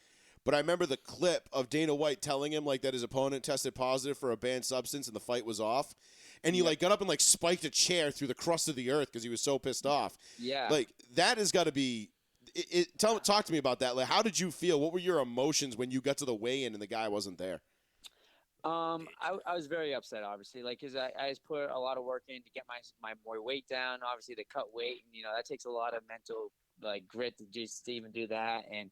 but I remember the clip of Dana White telling him like that his opponent tested positive for a banned substance and the fight was off, and he like got up and like spiked a chair through the crust of the earth because he was so pissed off. Yeah, like that has got to be. Talk to me about that. Like, how did you feel? What were your emotions when you got to the weigh-in and the guy wasn't there? I was very upset, obviously, like, because I just put a lot of work in to get my weight down, obviously, to cut weight, and, that takes a lot of mental, like, grit to just even do that, and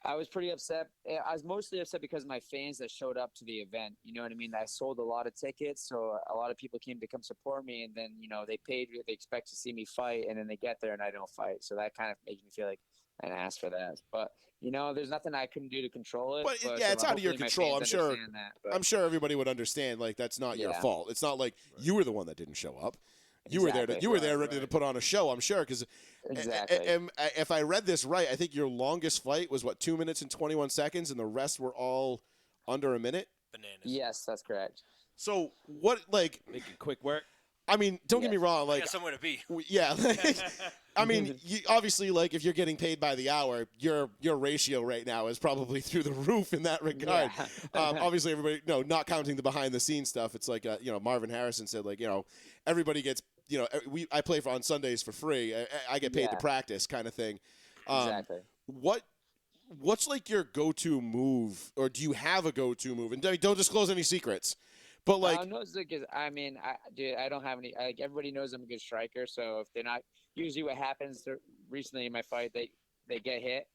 I was pretty upset. I was mostly upset because of my fans that showed up to the event, you know what I mean? I sold a lot of tickets, so a lot of people came to come support me, and then, they paid, they expect to see me fight, and then they get there and I don't fight, so that kind of made me feel like an ass for that, but there's nothing I couldn't do to control it. But so it's out of your hopefully my control. fans I'm sure. understand that, I'm sure everybody would understand. Like that's not your Yeah. fault. It's not like you were the one that didn't show up. You were there. You were there ready to put on a show. I'm sure because Exactly. if I read this right, I think your longest fight was 2 minutes and 21 seconds, and the rest were all under a minute. Bananas. Yes, that's correct. So what like Making quick work. I mean, don't get me wrong. I Like got somewhere to be. yeah, I mean, obviously, like if you're getting paid by the hour, your ratio right now is probably through the roof in that regard. Yeah. Obviously, everybody, not counting the behind the scenes stuff. It's like Marvin Harrison said, like everybody gets, I play on Sundays for free. I get paid to Yeah. practice, kind of thing. Exactly. What's like your go-to move, or do you have a go-to move? And don't disclose any secrets. But like, no, because dude, I don't have any. Like everybody knows I'm a good striker, so if they're not, usually what happens recently in my fight, they get hit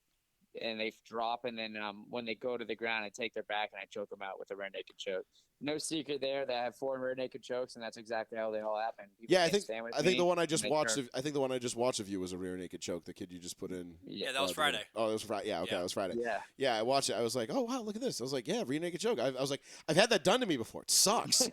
and they drop, and then when they go to the ground, I take their back and I choke them out with a rear naked choke. No secret there that I have 4 rear naked chokes, and that's exactly how they all happen. People yeah, I can't think stand with I think me, the one I just and they watched. turn. I think the one I just watched of you was a rear naked choke. The kid you just put in. Yeah, that was Friday. Oh, it was Friday. Yeah, okay, Yeah. that was Friday. Yeah. Yeah, I watched it. I was like, oh wow, look at this. I was like, yeah, rear naked choke. I was like, I've had that done to me before. It sucks.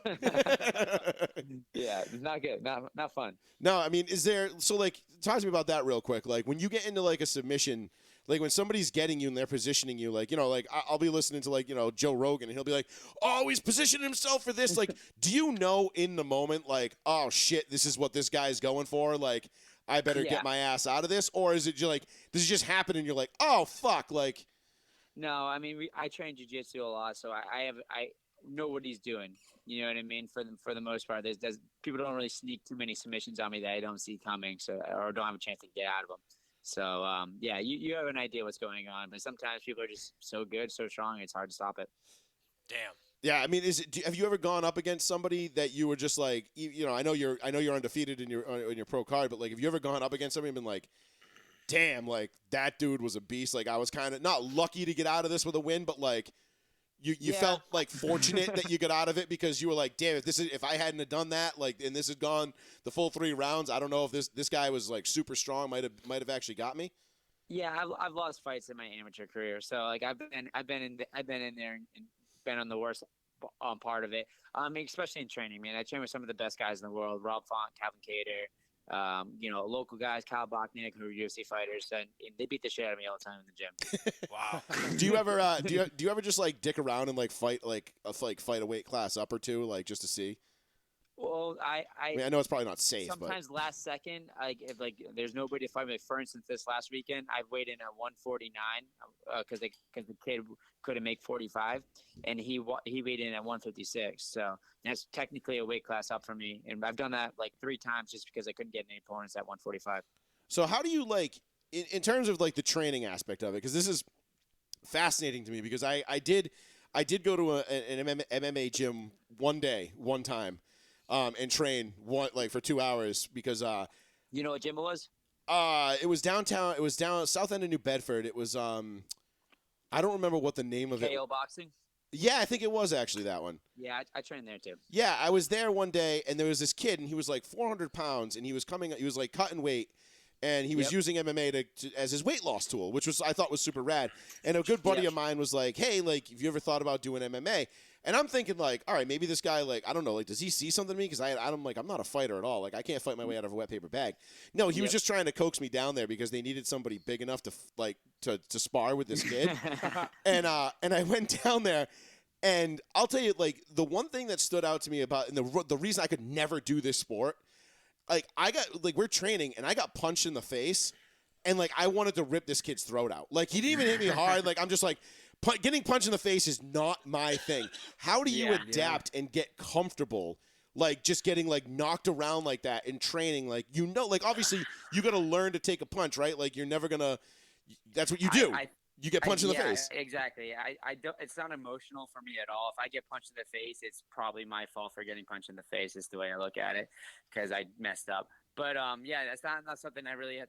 Yeah, it's not good. Not fun. No, I mean, is there like talk to me about that real quick. Like when you get into like a submission, like when somebody's getting you and they're positioning you, like like I'll be listening to like Joe Rogan and he'll be like, oh, he's positioning himself for this. Like, do you know in the moment like, oh shit, this is what this guy's going for? Like, I better Yeah. get my ass out of this, or is it just like does it just happen and you're like, oh fuck, like. No, I mean I train jiu-jitsu a lot, so I know what he's doing. You know what I mean? For the most part, there's people don't really sneak too many submissions on me that I don't see coming, so or don't have a chance to get out of them. So yeah, you have an idea what's going on, but sometimes people are just so good, so strong, it's hard to stop it. Damn. Yeah, I mean, have you ever gone up against somebody that you were just like, I know you're undefeated in your pro card, but like, have you ever gone up against somebody and been like, damn, like that dude was a beast. Like I was kind of not lucky to get out of this with a win, but like you Yeah. felt like fortunate that you got out of it because you were like, damn, if I hadn't have done that, like, and this had gone the full 3 rounds, I don't know if this guy was like super strong, might have actually got me. Yeah, I've lost fights in my amateur career, so like I've been in there and been on the worst part of it. I mean, especially in training, man. I train with some of the best guys in the world: Rob Font, Calvin Cater. Local guys, Kyle Bachnick, who are UFC fighters, and they beat the shit out of me all the time in the gym. Wow. Do you ever do you ever just like dick around and like fight fight a weight class up or two, like just to see? Well, I mean, I know it's probably not safe, sometimes last second, if there's nobody to fight me. For instance, this last weekend, I weighed in at 149 because the kid couldn't make 45, and he weighed in at 156. So that's technically a weight class up for me, and I've done that like 3 times just because I couldn't get any opponents at 145. So how do you like in terms of like the training aspect of it? Because this is fascinating to me because I did go to an MMA gym one time. And train for 2 hours because you know what gym it was? It was downtown. It was down south end of New Bedford. It was I don't remember what the name of it. KO Boxing. Yeah, I think it was actually that one. Yeah, I trained there too. Yeah, I was there one day, and there was this kid, and he was like 400 pounds, and he was like cutting weight, and he was Yep. using MMA as his weight loss tool, which I thought was super rad. And a good buddy of mine was like, "Hey, like, have you ever thought about doing MMA?" And I'm thinking like, all right, maybe this guy, like, I don't know, like, does he see something in me? Because I'm like, I'm not a fighter at all. Like, I can't fight my way out of a wet paper bag. No, he was just trying to coax me down there because they needed somebody big enough to spar with this kid. and I went down there. And I'll tell you, like, the one thing that stood out to me about, and the reason I could never do this sport, like, we're training, and I got punched in the face, and, like, I wanted to rip this kid's throat out. Like, he didn't even hit me hard. Like, I'm just like, getting punched in the face is not my thing. How do you adapt and get comfortable, like, just getting, like, knocked around like that in training? Like, like, obviously, you got to learn to take a punch, right? Like, you're never going to – that's what you do. You get punched in the face. Exactly. I don't. It's not emotional for me at all. If I get punched in the face, it's probably my fault for getting punched in the face. Is the way I look at it, because I messed up. But yeah, that's not something I really.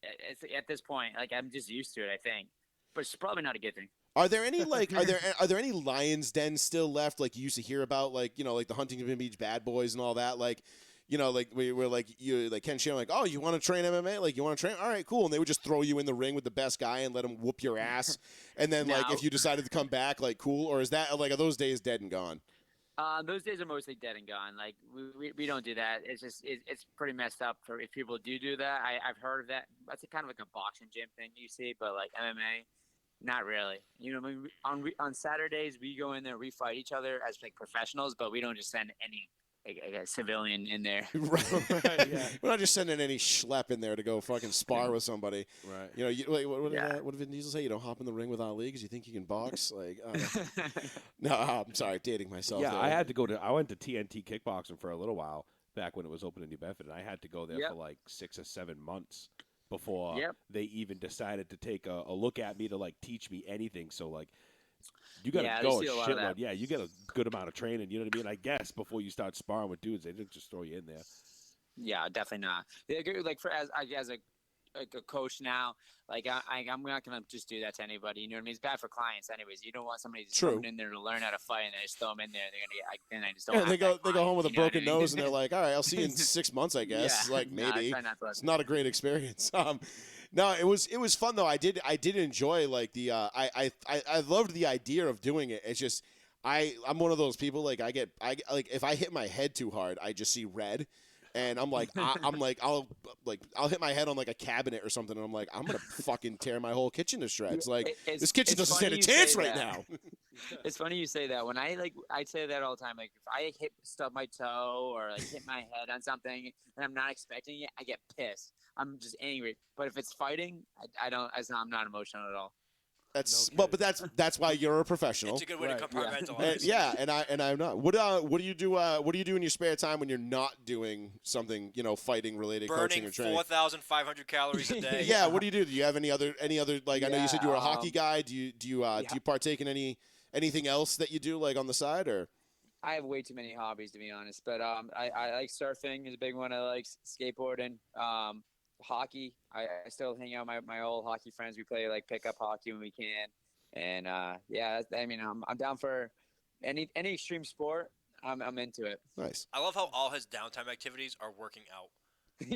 It's at this point, like, I'm just used to it, I think. But it's probably not a good thing. Are there any like are there any Lions dens still left? Like, you used to hear about, like, you know, like the Huntington Beach Bad Boys and all that, like. You know, like, we were like, Ken Shannon, like, oh, you want to train MMA? Like, you want to train? All right, cool. And they would just throw you in the ring with the best guy and let him whoop your ass. And then, like, if you decided to come back, like, cool. Or is that, like, are those days dead and gone? Those days are mostly dead and gone. Like, we don't do that. It's just it's pretty messed up for if people do that. I've heard of that. That's kind of like a boxing gym thing you see, but like MMA, not really. You know, on Saturdays we go in there, we fight each other as like professionals, but we don't just send any. A civilian in there. Right. Yeah. We're not just sending any schlep in there to go fucking spar with somebody. Right. You know, what did Vin Diesel say? You don't hop in the ring with Ali because you think you can box? Like, no, I'm sorry, dating myself. Yeah, there. I went to TNT kickboxing for a little while back when it was open in New Bedford, and I had to go there for like 6 or 7 months before they even decided to take a look at me to, like, teach me anything. So, like, you got to go a shitload. Yeah, you get a good amount of training. You know what I mean? I guess before you start sparring with dudes, they didn't just throw you in there. Yeah, definitely not. Like, as a coach now, like, I'm not gonna just do that to anybody. You know what I mean? It's bad for clients, anyways. You don't want somebody just coming in there to learn how to fight and then just throw them in there. They're gonna get, and I just don't. They go home with a broken nose and they're like, all right, I'll see you in 6 months, I guess. Yeah. Like, maybe it's not a great experience. No, it was fun though. I did enjoy, like, the I loved the idea of doing it. It's just I'm one of those people, like, I like, if I hit my head too hard, I just see red. And I'm like, I'll hit my head on, like, a cabinet or something, and I'm like, I'm gonna fucking tear my whole kitchen to shreds. Like, this kitchen doesn't stand a chance right now. It's funny you say that. When I say that all the time. Like, if I stub my toe or, like, hit my head on something and I'm not expecting it, I get pissed. I'm just angry. But if it's fighting, I'm not emotional at all. But that's why you're a professional. It's a good way to compartmentalize. Yeah, and I'm not. What do you do? What do you do in your spare time when you're not doing something, you know, fighting related, coaching or training? Burning 4,500 calories a day. Yeah. What do you do? Do you have any other like? I know you said you were a hockey guy. Do you partake in anything else that you do, like, on the side, or? I have way too many hobbies, to be honest. But I like surfing is a big one. I like skateboarding. Hockey. I still hang out with my old hockey friends. We play, like, pickup hockey when we can. And I mean, I'm down for any extreme sport. I'm into it. Nice. I love how all his downtime activities are working out.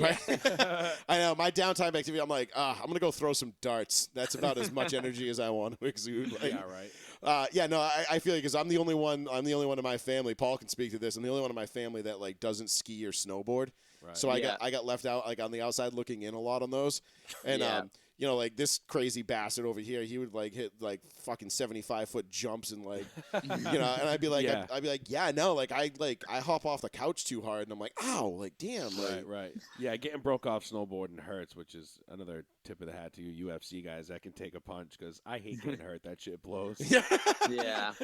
Right? I know, my downtime activity, I'm like, I'm gonna go throw some darts. That's about as much energy as I want to exude. Like, yeah, right. I feel like, because I'm the only one in my family. Paul can speak to this. I'm the only one in my family that, like, doesn't ski or snowboard. Right. So I got left out, like, on the outside looking in a lot on those. And you know, like, this crazy bastard over here, he would, like, hit, like, fucking 75-foot jumps and, like, you know, and I'd be like, I hop off the couch too hard, and I'm like, ow, like, damn. Like, right. Yeah, getting broke off snowboarding hurts, which is another tip of the hat to you UFC guys that can take a punch, because I hate getting hurt. That shit blows. Yeah.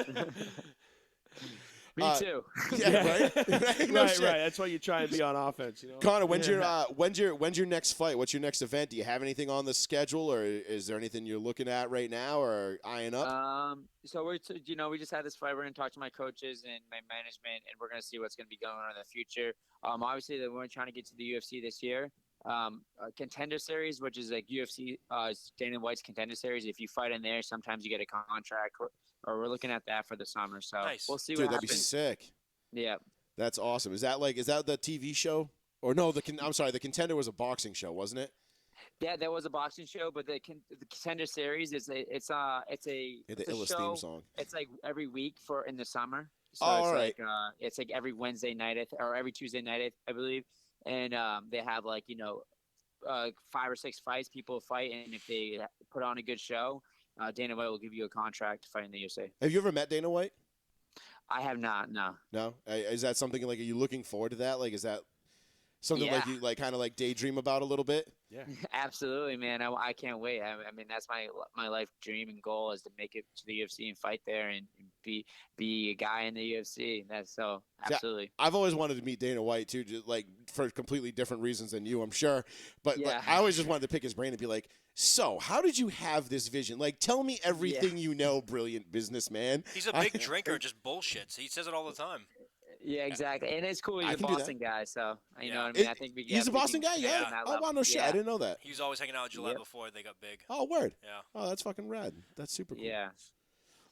Me too. Yeah, right. Right. That's why you try and be on offense. You know, Connor, when's your next fight? What's your next event? Do you have anything on the schedule, or is there anything you're looking at right now or eyeing up? So we just had this fight. We're gonna talk to my coaches and my management, and we're gonna see what's gonna be going on in the future. Obviously, we're trying to get to the UFC this year. Contender Series, which is like UFC, Dana White's Contender Series. If you fight in there, sometimes you get a contract, or we're looking at that for the summer. So Nice. we'll see Dude, what that'd be happens. sick. Yeah. That's awesome. Is that the TV show? Or no, I'm sorry, the Contender was a boxing show, wasn't it? Yeah, there was a boxing show, but the Contender Series is it's a The a Illis show. theme song. It's like every week for in the summer. So Oh, it's all right. like it's like every Wednesday night or every Tuesday night, I believe. And they have like 5 or 6 fights. People fight, and if they put on a good show, Dana White will give you a contract to fight in the USA. Have you ever met Dana White? I have not. No. No? Is that something like, are you looking forward to that? Like, is that something like Yeah. you like kind of like daydream about a little bit? Yeah. Absolutely, man. I can't wait. I mean, that's my life dream and goal is to make it to the UFC and fight there and be a guy in the UFC. That's so absolutely. I've always wanted to meet Dana White too, just like for completely different reasons than you, I'm sure. But Yeah. I always just wanted to pick his brain and be like, so how did you have this vision? Like, tell me everything you know, brilliant businessman. He's a big drinker, just bullshits. He says it all the time. Yeah, exactly. And it's cool. I He's a can do that. Boston guy, so you Yeah. know what I mean. I think He's a Boston guy, yeah. on that Oh, level. wow, no shit. I Yeah. didn't know that. He was always hanging out with Gillette Yep. before they got big. Oh, word. Yeah. Oh, that's fucking rad. That's super cool. Yeah.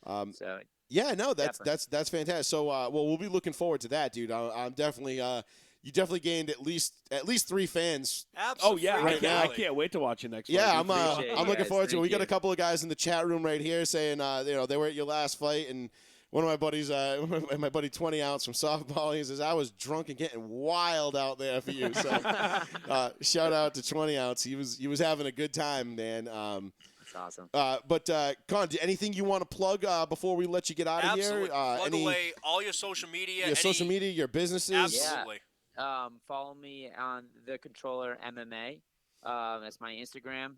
So Yeah, no, that's Definitely. that's fantastic. So, well, we'll be looking forward to that, dude. I'm definitely. You definitely gained at least 3 fans. Oh Absolutely. yeah, Right now. I can't wait to watch you next. Yeah, fight. Appreciate I'm you looking guys. forward to it. Thank We got you. a couple of guys in the chat room right here saying, they were at your last fight, and one of my buddies, my buddy 20 ounce from softball, he says I was drunk and getting wild out there for you. So, shout out to 20 ounce. He was having a good time, man. that's awesome. But Con, anything you want to plug before we let you get out of Absolutely. here? Plug away all your social media. Your social media, your businesses. Absolutely. Follow me on The Controller MMA. That's my Instagram.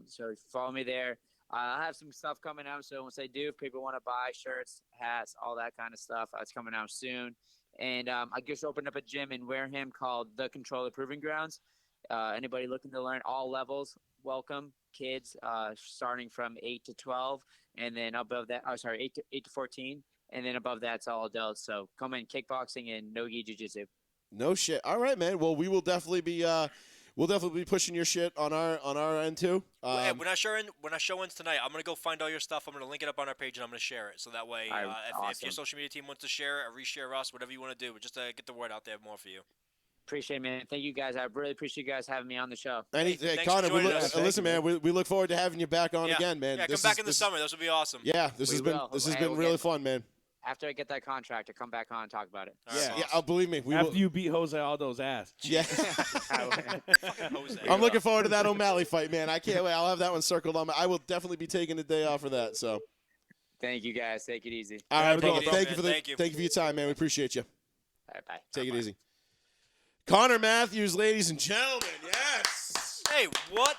So follow me there. I have some stuff coming out. So once I do, if people want to buy shirts, hats, all that kind of stuff, it's coming out soon. And I just opened up a gym in Wareham called The Controller Proving Grounds. Anybody looking to learn all levels, welcome. Kids, starting from 8 to 12, and then above that, 8 to 14, and then above that's all adults. So come in kickboxing and no-gi jiu-jitsu. No shit. All right, man. Well, we will definitely be pushing your shit on our end too. Hey, when I show ends tonight, I'm gonna go find all your stuff. I'm gonna link it up on our page and I'm gonna share it. So that way, All right, if your awesome. social media team wants to share it or reshare us, whatever you want to do, but just to get the word out there more for you. Appreciate it, man. Thank you guys. I really appreciate you guys having me on the show. Hey, thanks for Connor, joining us. listen, man. We look forward to having you back on Yeah. again, man. Yeah, This come back is- in the this- summer. This would be awesome. Yeah, this We has been will. this has Hey, been we'll really get- fun, man. After I get that contract, to come back on and talk about it. All right, Yeah. Yeah, boss. believe me, we After will. you beat Jose Aldo's ass. Yeah, Fucking Jose. I'm looking forward to that O'Malley fight, man. I can't wait. I'll have that one circled on. I will definitely be taking a day off for that. So, Thank you guys. Take it easy. all right, Take bro. it easy, Thank man. you for the Thank you. thank you for your time, man. We appreciate you. All right, bye. Take it easy. Connor Mathews, ladies and gentlemen. Yes. Hey, what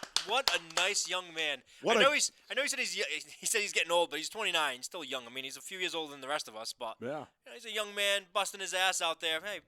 a nice young man. What I a- know he said he said he's getting old, but he's 29, he's still young. I mean, he's a few years older than the rest of us, but Yeah. you know, he's a young man busting his ass out there. Hey,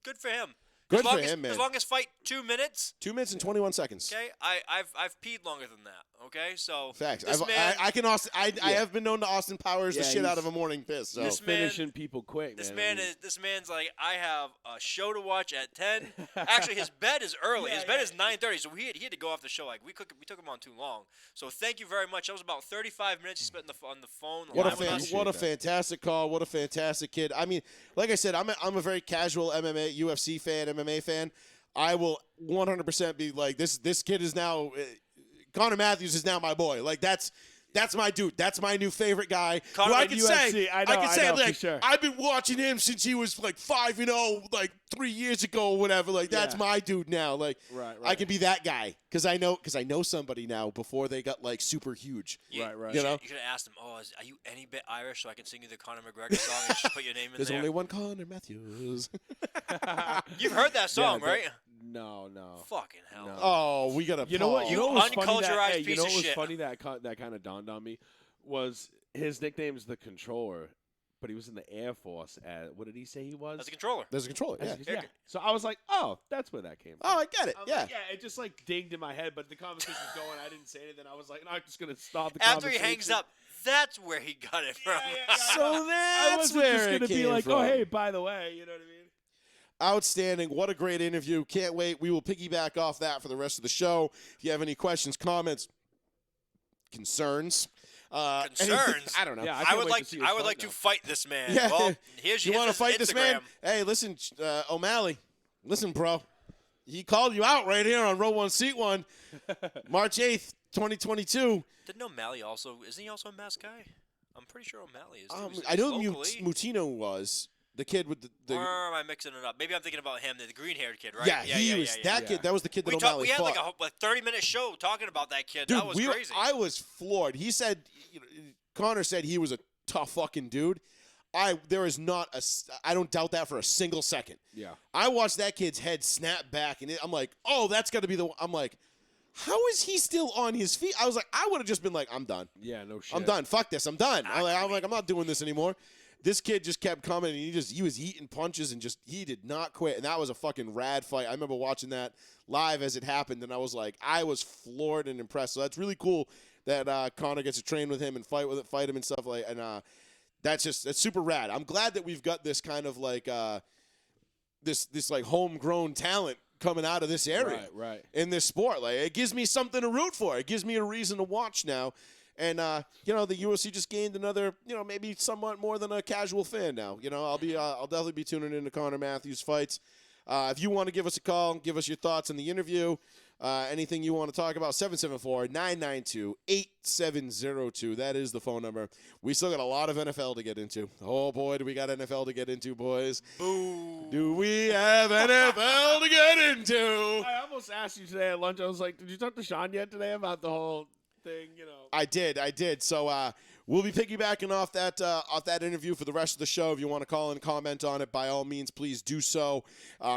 good for him. Good as long for as, him, man. As long as fight 2 minutes. 2 minutes and 21 seconds. Okay, I've peed longer than that. Okay, so Facts. This I man, I have been known to Austin Powers the Yeah, shit out he's- of a morning piss. So. This man- Finishing people quick, this man. man is this man's like, I have a show to watch at 10. Actually, his bed is early. His bed is 9:30, so he had to go off the show. Like we took him on too long. So thank you very much. That was about 35 minutes he spent on the phone. What a live with us. what a that. fantastic call! What a fantastic kid! I mean, like I said, I'm a very casual MMA UFC fan, MMA fan. I will 100% be like this kid is now Connor Mathews is now my boy. Like that's my dude. That's my new favorite guy. Connor Who I in can UFC, say I know, can say for like sure. I've been watching him since he was like 5-0, like 3 years ago or whatever. Like that's Yeah. my dude now. Like Right, I can be that guy because I know somebody now before they got like super huge. Right, right. You know? You should have asked him, are you any bit Irish so I can sing you the Conor McGregor song and just put your name in There's there? only one Connor Matthews. You've heard that song, Yeah, right? No. Fucking hell. No. Oh, we got to You know what? You know what was funny uncultured that, hey, piece you know of what was shit. funny that kind of dawned on me was his nickname's the Controller, but he was in the Air Force. What did he say he was? As a controller. There's a controller. Yeah. Yeah. So I was like, oh, that's where that came from. Oh, I get it. I was Yeah. like, yeah, it just like dinged in my head, but the conversation was going. I didn't say anything. I was like, no, I'm just gonna stop the After he conversation. hangs up, that's where he got it from. Yeah, yeah, yeah. So I that's wasn't where just it gonna be came like, from. oh, hey, by the way, you know what I mean? Outstanding. What a great interview. Can't wait. We will piggyback off that for the rest of the show. If you have any questions, comments, concerns. Concerns? I don't know. Yeah, I can't would wait like to see to, his I would fight like now. to fight this man. Yeah. Well, here's You want to fight this man? Hey, listen, O'Malley. Listen, bro. He called you out right here on Row 1, Seat 1, March 8th, 2022. Didn't O'Malley also? Isn't he also a mask guy? I'm pretty sure O'Malley is. He was I know locally. Mutino was the kid with the Or am I mixing it up? Maybe I'm thinking about him, the green-haired kid, right? yeah, he was that kid. That was the kid that O'Malley We had fought. like a 30-minute show talking about that kid. Dude, that was crazy. I was floored. He said, Connor said he was a tough fucking dude. There is not I don't doubt that for a single second. Yeah. I watched that kid's head snap back, and I'm like, oh, that's got to be the one. I'm like, how is he still on his feet? I was like, I would have just been like, I'm done. Yeah, no shit. I'm done. Fuck this. I'm done. I'm like, I'm not doing this anymore. This kid just kept coming, and he was eating punches, and he did not quit. And that was a fucking rad fight. I remember watching that live as it happened, and I was like, I was floored and impressed. So that's really cool that Connor gets to train with him and fight him and stuff like. And that's super rad. I'm glad that we've got this kind of like this like homegrown talent coming out of this area, Right. in this sport. Like, it gives me something to root for. It gives me a reason to watch now. And the UFC just gained another, maybe somewhat more than a casual fan now. I'll definitely be tuning into Connor Mathews fights. If you want to give us a call, give us your thoughts on the interview, anything you want to talk about, 774-992-8702. That is the phone number. We still got a lot of NFL to get into. Oh, boy, do we got NFL to get into, boys. Boo. Do we have NFL to get into? I almost asked you today at lunch. I was like, did you talk to Sean yet today about the whole thing? I did. So we'll be piggybacking off that interview for the rest of the show. If you want to call and comment on it, by all means, please do so.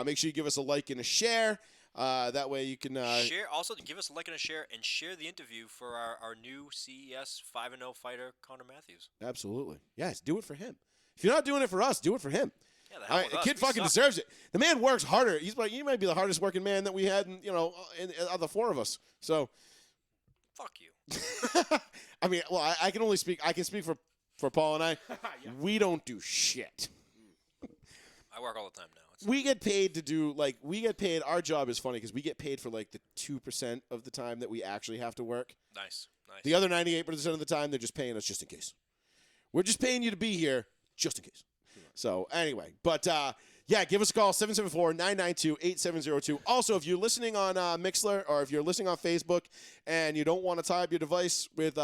Make sure you give us a like and a share. That way you can share. Also, give us a like and a share, and share the interview for our new CES 5-0 fighter, Connor Mathews. Absolutely. Yes, do it for him. If you're not doing it for us, do it for him. Yeah, the hell with the us. kid We fucking suck. deserves it. The man works harder. He might be the hardest working man that we had, of the four of us. So, Fuck you. I mean, well, I can only speak. I can speak for Paul and I. Yeah. We don't do shit. I work all the time now. We get paid to do our job is funny because we get paid for like the 2% of the time that we actually have to work. Nice. The other 98% of the time, they're just paying us just in case. We're just paying you to be here just in case. So anyway, but give us a call, 774-992-8702. Also, if you're listening on Mixler or if you're listening on Facebook and you don't want to tie up your device with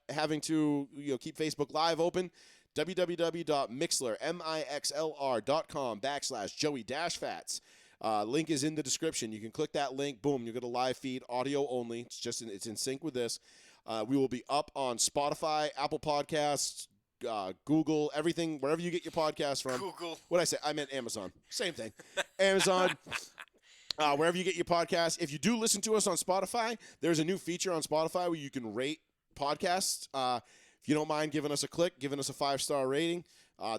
having to keep Facebook Live open, www.mixlr.com/Joey-Fats. Link is in the description. You can click that link. Boom, you get a live feed, audio only. It's in sync with this. We will be up on Spotify, Apple Podcasts, Google, everything, wherever you get your podcasts from. Google. What did I say? I meant Amazon. Same thing. Amazon. Wherever you get your podcasts. If you do listen to us on Spotify, there's a new feature on Spotify where you can rate podcasts. If you don't mind giving us a click, giving us a 5-star rating,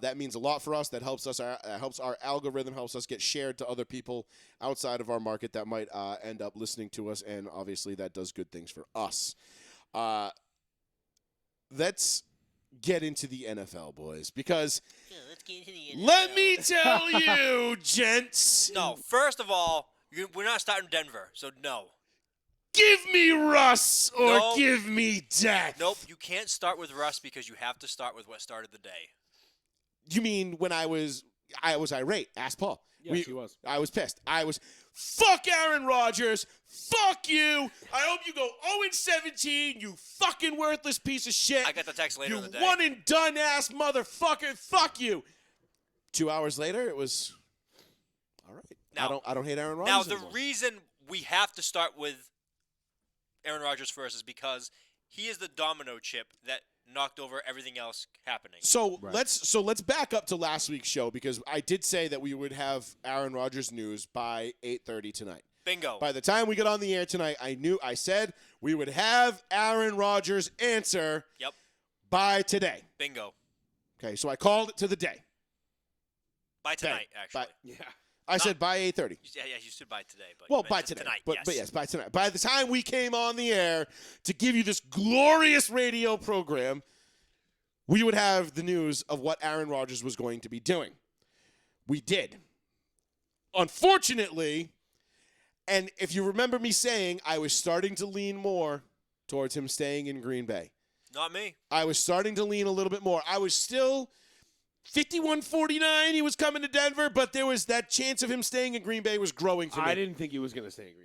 that means a lot for us. That helps us. Helps our algorithm, helps us get shared to other people outside of our market that might end up listening to us, and obviously that does good things for us. Let's get into the NFL, boys, because Let's get into the let me tell you, gents. No, first of all, we're not starting Denver, so no. Give me Russ or No. give me death. Nope, you can't start with Russ because you have to start with what started the day. You mean when I was irate? Ask Paul. Yes, he was. I was pissed. Fuck Aaron Rodgers. Fuck you. I hope you go 0-17, you fucking worthless piece of shit. I got the text later You in the day. one and done ass motherfucker. Fuck you. 2 hours later, it was all right. Now- I don't hate Aaron Rodgers Now, the anymore. reason we have to start with Aaron Rodgers first is because he is the domino chip that knocked over everything else happening. So Right. let's back up to last week's show because I did say that we would have Aaron Rodgers news by 8:30 tonight. Bingo. By the time we get on the air tonight, I said we would have Aaron Rodgers' answer Yep. by today. Bingo. Okay, so I called it to the day. By tonight, actually. Yeah. I said by 8:30. Yeah, you said by today. But Well, you meant by just today. Tonight, But yes, by tonight. By the time we came on the air to give you this glorious radio program, we would have the news of what Aaron Rodgers was going to be doing. We did. unfortunately, and if you remember me saying, I was starting to lean more towards him staying in Green Bay. Not me. I was starting to lean a little bit more. I was still 51-49. He was coming to Denver, but there was that chance of him staying in Green Bay was growing for me. I didn't think he was going to stay in Green Bay.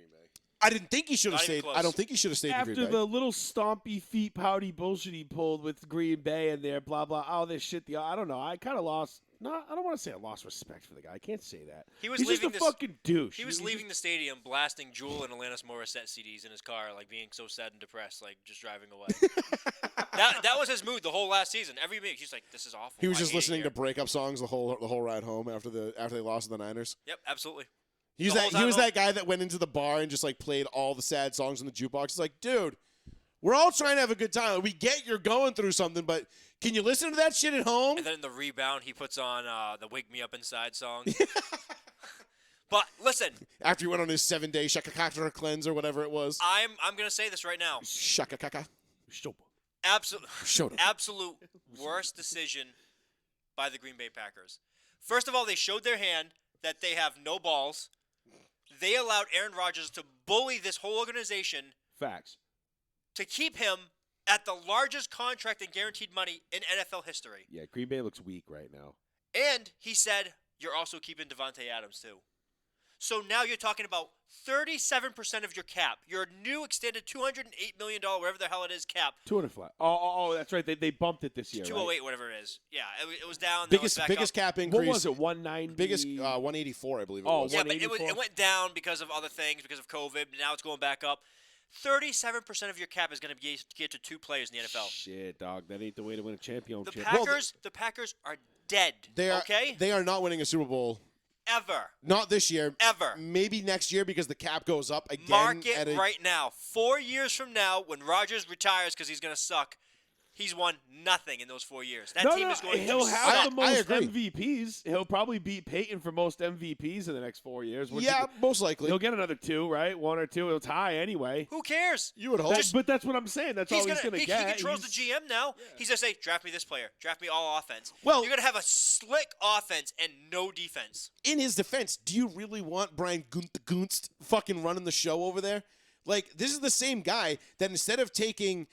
I didn't think he should have Not even stayed. close. I don't think he should have stayed in Green After Bay. the little stompy feet, pouty bullshit he pulled with Green Bay and their blah, blah, all this shit. I don't know. I kind of lost. No, I don't want to say I lost respect for the guy. I can't say that. He was He's leaving just a fucking douche. He was leaving the stadium blasting Jewel and Alanis Morissette CDs in his car, like being so sad and depressed, like just driving away. that was his mood the whole last season. Every week he's like, "This is awful." He was I just hate it listening here." to breakup songs the whole ride home after they lost to the Niners. Yep, absolutely. He was The whole time home. that guy that went into the bar and just like played all the sad songs in the jukebox. He's like, dude, we're all trying to have a good time. We get you're going through something, but can you listen to that shit at home? And then in the rebound, he puts on the "Wake Me Up Inside" song. But listen, After he went on his 7-day shakakaka cleanse or whatever it was. I'm gonna say this right now. Shakakaka. Absolute worst decision by the Green Bay Packers. First of all, they showed their hand that they have no balls. They allowed Aaron Rodgers to bully this whole organization Facts. to keep him at the largest contract and guaranteed money in NFL history. Yeah, Green Bay looks weak right now. And he said, you're also keeping Devontae Adams too. So now you're talking about 37% of your cap, your new extended $208 million, whatever the hell it is, cap. 200 flat. Oh, that's right. They bumped it this year. 208, whatever it is. Yeah, it was down. Then it was back Biggest up. cap Right? increase. What was it? 190. Biggest 184, I believe it Oh, was. Yeah, but it 184? went down because of other things, because of COVID. Now it's going back up. 37% of your cap is going to get to 2 players in the NFL. Shit, dog. That ain't the way to win a championship. The Packers are dead. They are, okay? They are not winning a Super Bowl. Ever. Not this year. Ever. Maybe next year because the cap goes up again. Mark it right now. 4 years from now, when Rodgers retires because he's going to suck, he's won nothing in those 4 years. That team is going he'll to have suck. the most agree. MVPs. He'll probably beat Peyton for most MVPs in the next 4 years. Yeah, most likely. He'll get another 2, right? 1 or 2. He'll tie anyway. Who cares? You would hope. But that's what I'm saying. That's all he's going to he get. controls the GM now. He's going to say, draft me this player. Draft me all offense. Well- you're going to have a slick offense and no defense. In his defense, do you really want Brian Gunst fucking running the show over there? Like, this is the same guy that instead of taking,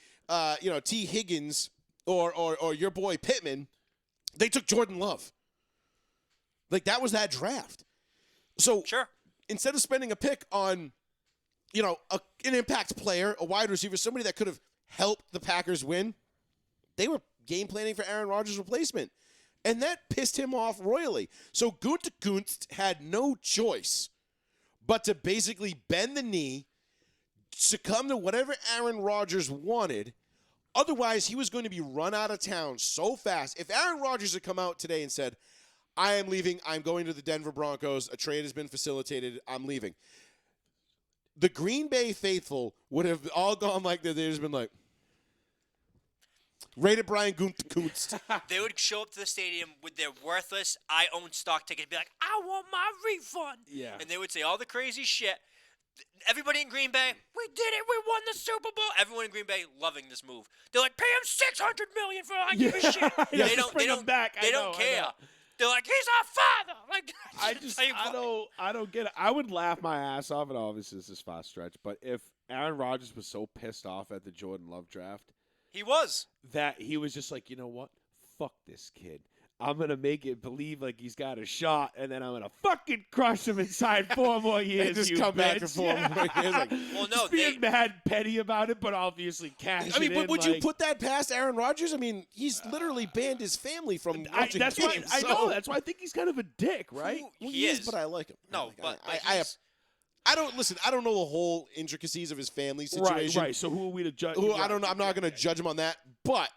T. Higgins or your boy Pittman, they took Jordan Love. Like, that was that draft. So Sure. instead of spending a pick on, an impact player, a wide receiver, somebody that could have helped the Packers win, they were game planning for Aaron Rodgers' replacement. And that pissed him off royally. So Gunst had no choice but to basically bend the knee, succumb to whatever Aaron Rodgers wanted. Otherwise, he was going to be run out of town so fast. If Aaron Rodgers had come out today and said, I am leaving, I'm going to the Denver Broncos, a trade has been facilitated, I'm leaving, the Green Bay faithful would have all gone like this. They'd just been like, rated Brian Gunst. They would show up to the stadium with their worthless I own stock ticket and be like, I want my refund. Yeah. And they would say all the crazy shit. Everybody in Green Bay, we did it. We won the Super Bowl. Everyone in Green Bay loving this move. They're like, pay him $600 million for I give a shit. Yeah, They just don't. bring They him don't. back. They I don't know, I care. know. They're like, he's our father. Like, I don't get it. I would laugh my ass off, and obviously this is fast stretch, but if Aaron Rodgers was so pissed off at the Jordan Love draft He was. that he was just like, you know what? Fuck this kid. I'm going to make it believe like he's got a shot, and then I'm going to fucking crush him inside 4 more years. And just you come back bitch. for 4 more years. Like, Well, no, Just being mad petty about it, but obviously cash I mean, it but in, would you like- put that past Aaron Rodgers? I mean, he's literally banned his family from watching that's why games. I so- know. That's why I think he's kind of a dick, right? Who- Well, he is. but I like him. No, I like him. but I he's- don't listen. I don't know the whole intricacies of his family situation. Right. So who are we to judge? I don't know. I'm not going to judge him on that. But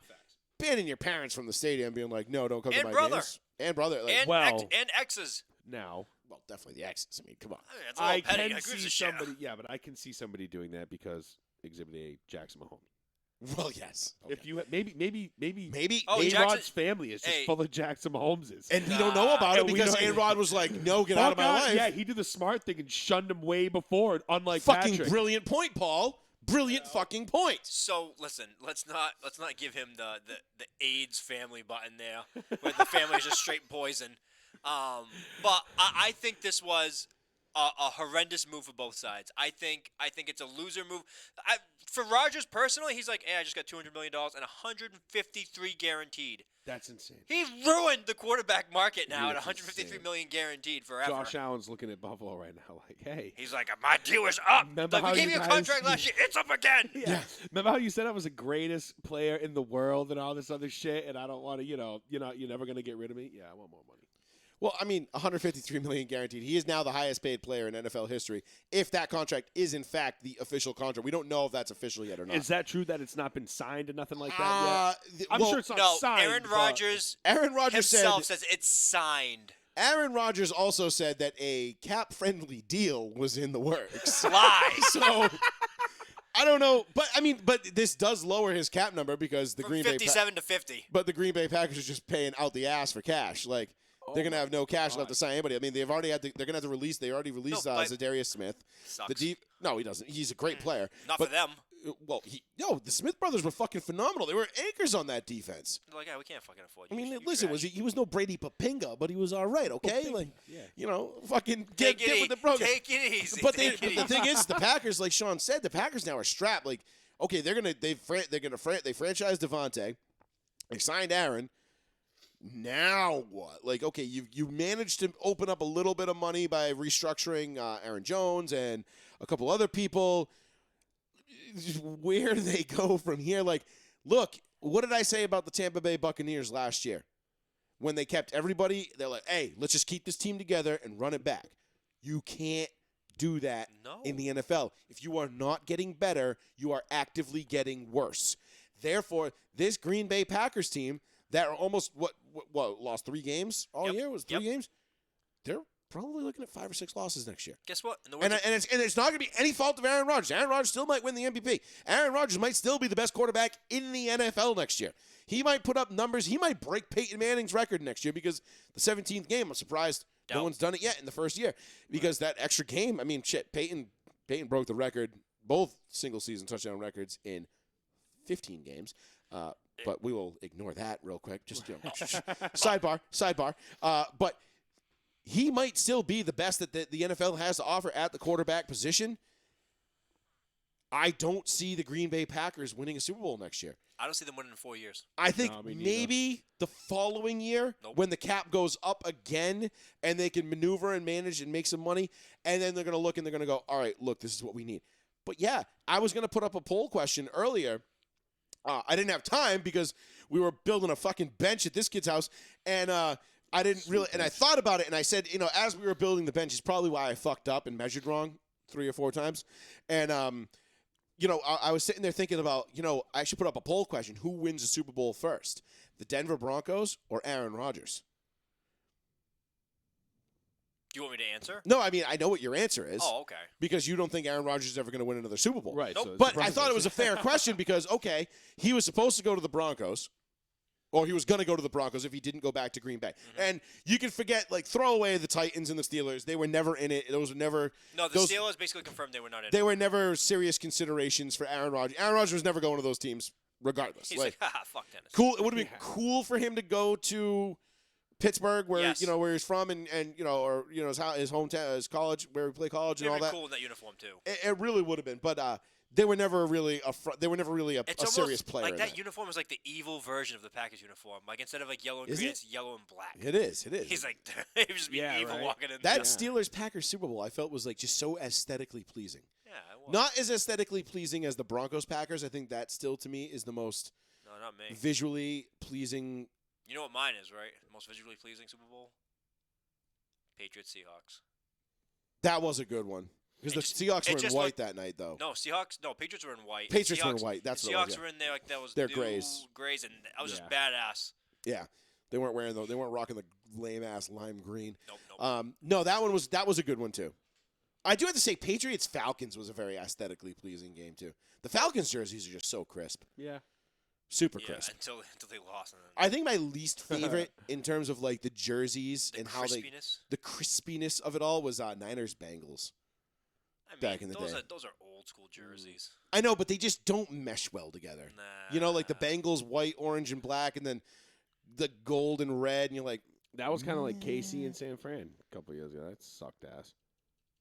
banning your parents from the stadium, being like, no, don't come to And my brother. games, and brother, like, And, well- and exes. Now. well, definitely the exes. I mean, come on. I mean, it's a little I petty. can Like, who's see a shit? somebody. Yeah, but I can see somebody doing that because Exhibit A, Jackson Mahomes. Well, yes. Okay. If you maybe Oh, A-Rod's Jackson- family is just Hey. full of Jackson Mahomeses. and we don't know about it and we because don't- A-Rod was like, no, get out of my Fuck life. Yeah, he did the smart thing and shunned him way before. Unlike Fucking Patrick. brilliant point, Paul. Brilliant fucking point. So listen, let's not give him the AIDS family button there, where the family is just straight poison. But I think this was a horrendous move for both sides. I think it's a loser move. For Rodgers personally, he's like, hey, I just got $200 million and 153 guaranteed. That's insane. He ruined the quarterback market now at That's 153 insane. million guaranteed forever. Josh Allen's looking at Buffalo right now like, hey. He's like, my deal is up. Remember Like, how we gave you you a guys- contract last year. It's up again. Yeah. Remember how you said I was the greatest player in the world and all this other shit, and I don't want to, you're never going to get rid of me? Yeah, I want more money. Well, I mean, 153 million guaranteed. He is now the highest paid player in NFL history. If that contract is in fact the official contract, we don't know if that's official yet or not. Is that true that it's not been signed or nothing like that yet? I'm well, sure it's not No, signed. Aaron but- Rodgers said. himself says it's signed. Aaron Rodgers also said that a cap-friendly deal was in the works. Lies. So I don't know, but this does lower his cap number because the From Green Bay 57 to 50. but the Green Bay Packers are just paying out the ass for cash. Like they're gonna have no cash left to sign anybody. I mean, they've already had they're gonna have to release. They already released but- Zadarius Smith. Sucks. No, he doesn't. He's a great player. Not but, for them. Well, the Smith brothers were fucking phenomenal. They were anchors on that defense. They're like, yeah, we can't fucking afford I you. mean, You listen, trash. he was no Brady Papinga, but he was all right. Okay, like fucking Take get it with the program. Take it easy. But Take it the thing easy. is, the Packers, like Sean said, the Packers now are strapped. Like, okay, they franchised Devontae, they signed Aaron. Now what? Like, okay, you managed to open up a little bit of money by restructuring Aaron Jones and a couple other people. Where do they go from here? Like, look, what did I say about the Tampa Bay Buccaneers last year? When they kept everybody, they're like, hey, let's just keep this team together and run it back. You can't do that in the NFL. If you are not getting better, you are actively getting worse. Therefore, this Green Bay Packers team that are almost lost 3 games all year? Was 3 games? They're probably looking at 5 or 6 losses next year. Guess what? And it's not going to be any fault of Aaron Rodgers. Aaron Rodgers still might win the MVP. Aaron Rodgers might still be the best quarterback in the NFL next year. He might put up numbers. He might break Peyton Manning's record next year because the 17th game, I'm surprised no one's done it yet in the first year. Because that extra game, I mean, shit, Peyton broke the record, both single-season touchdown records in 15 games. But we will ignore that real quick. Just sidebar. But he might still be the best that the NFL has to offer at the quarterback position. I don't see the Green Bay Packers winning a Super Bowl next year. I don't see them winning in 4 years. I think No, me neither. maybe the following year when the cap goes up again and they can maneuver and manage and make some money, and then they're going to look and they're going to go, all right, look, this is what we need. But, yeah, I was going to put up a poll question earlier. I didn't have time because we were building a fucking bench at this kid's house, and I didn't really – and I thought about it, and I said, as we were building the bench, it's probably why I fucked up and measured wrong 3 or 4 times. And, I was sitting there thinking about, I should put up a poll question. Who wins the Super Bowl first, the Denver Broncos or Aaron Rodgers? Do you want me to answer? No, I mean, I know what your answer is. Oh, okay. Because you don't think Aaron Rodgers is ever going to win another Super Bowl. Right. Nope. So it's But the I thought it was a fair question because, okay, he was supposed to go to the Broncos, or he was going to go to the Broncos if he didn't go back to Green Bay. Mm-hmm. And you can forget, throw away the Titans and the Steelers. They were never in it. Those were never. No, the Steelers basically confirmed they were not in They it. were never serious considerations for Aaron Rodgers. Aaron Rodgers was never going to those teams, regardless. He's like, haha, fuck Dennis. Cool. It would have been cool for him to go to Pittsburgh, where Yes. where he's from, and his hometown, his college, where he played college and They'd all been that. cool in that uniform, too. It really would have been, but they were never really a It's almost serious player. like in that uniform is like the evil version of the Packers uniform. Like instead of yellow and Is green, it? it's yellow and black. It is. He's like, he was just being Yeah, evil right. walking in That there. Steelers Packers Super Bowl, I felt was just so aesthetically pleasing. Yeah, it was. Not as aesthetically pleasing as the Broncos Packers. I think that still to me is the most No, not me. visually pleasing. You know what mine is, right? The most visually pleasing Super Bowl? Patriots Seahawks. That was a good one because the Seahawks were in white looked- that night, though. No, Seahawks. No, Patriots were in white. Patriots were in Seahawks- white. That's the what it was, Seahawks yeah. were in there like that was They're new grays. and that was just Yeah. badass. Yeah, they weren't wearing those. They weren't rocking the lame ass lime green. Nope. No, that was a good one too. I do have to say, Patriots Falcons was a very aesthetically pleasing game too. The Falcons jerseys are just so crisp, Yeah. super Yeah, crisp. until they lost. And then I think my least favorite in terms of the jerseys the and how crispiness. the crispiness of it all was Niners Bengals. I mean, back in the those day. those are old school jerseys. I know, but they just don't mesh well together. Nah. Like the Bengals white, orange, and black, and then the gold and red, and you're like, That was kind of like Casey and San Fran a couple years ago. That sucked ass.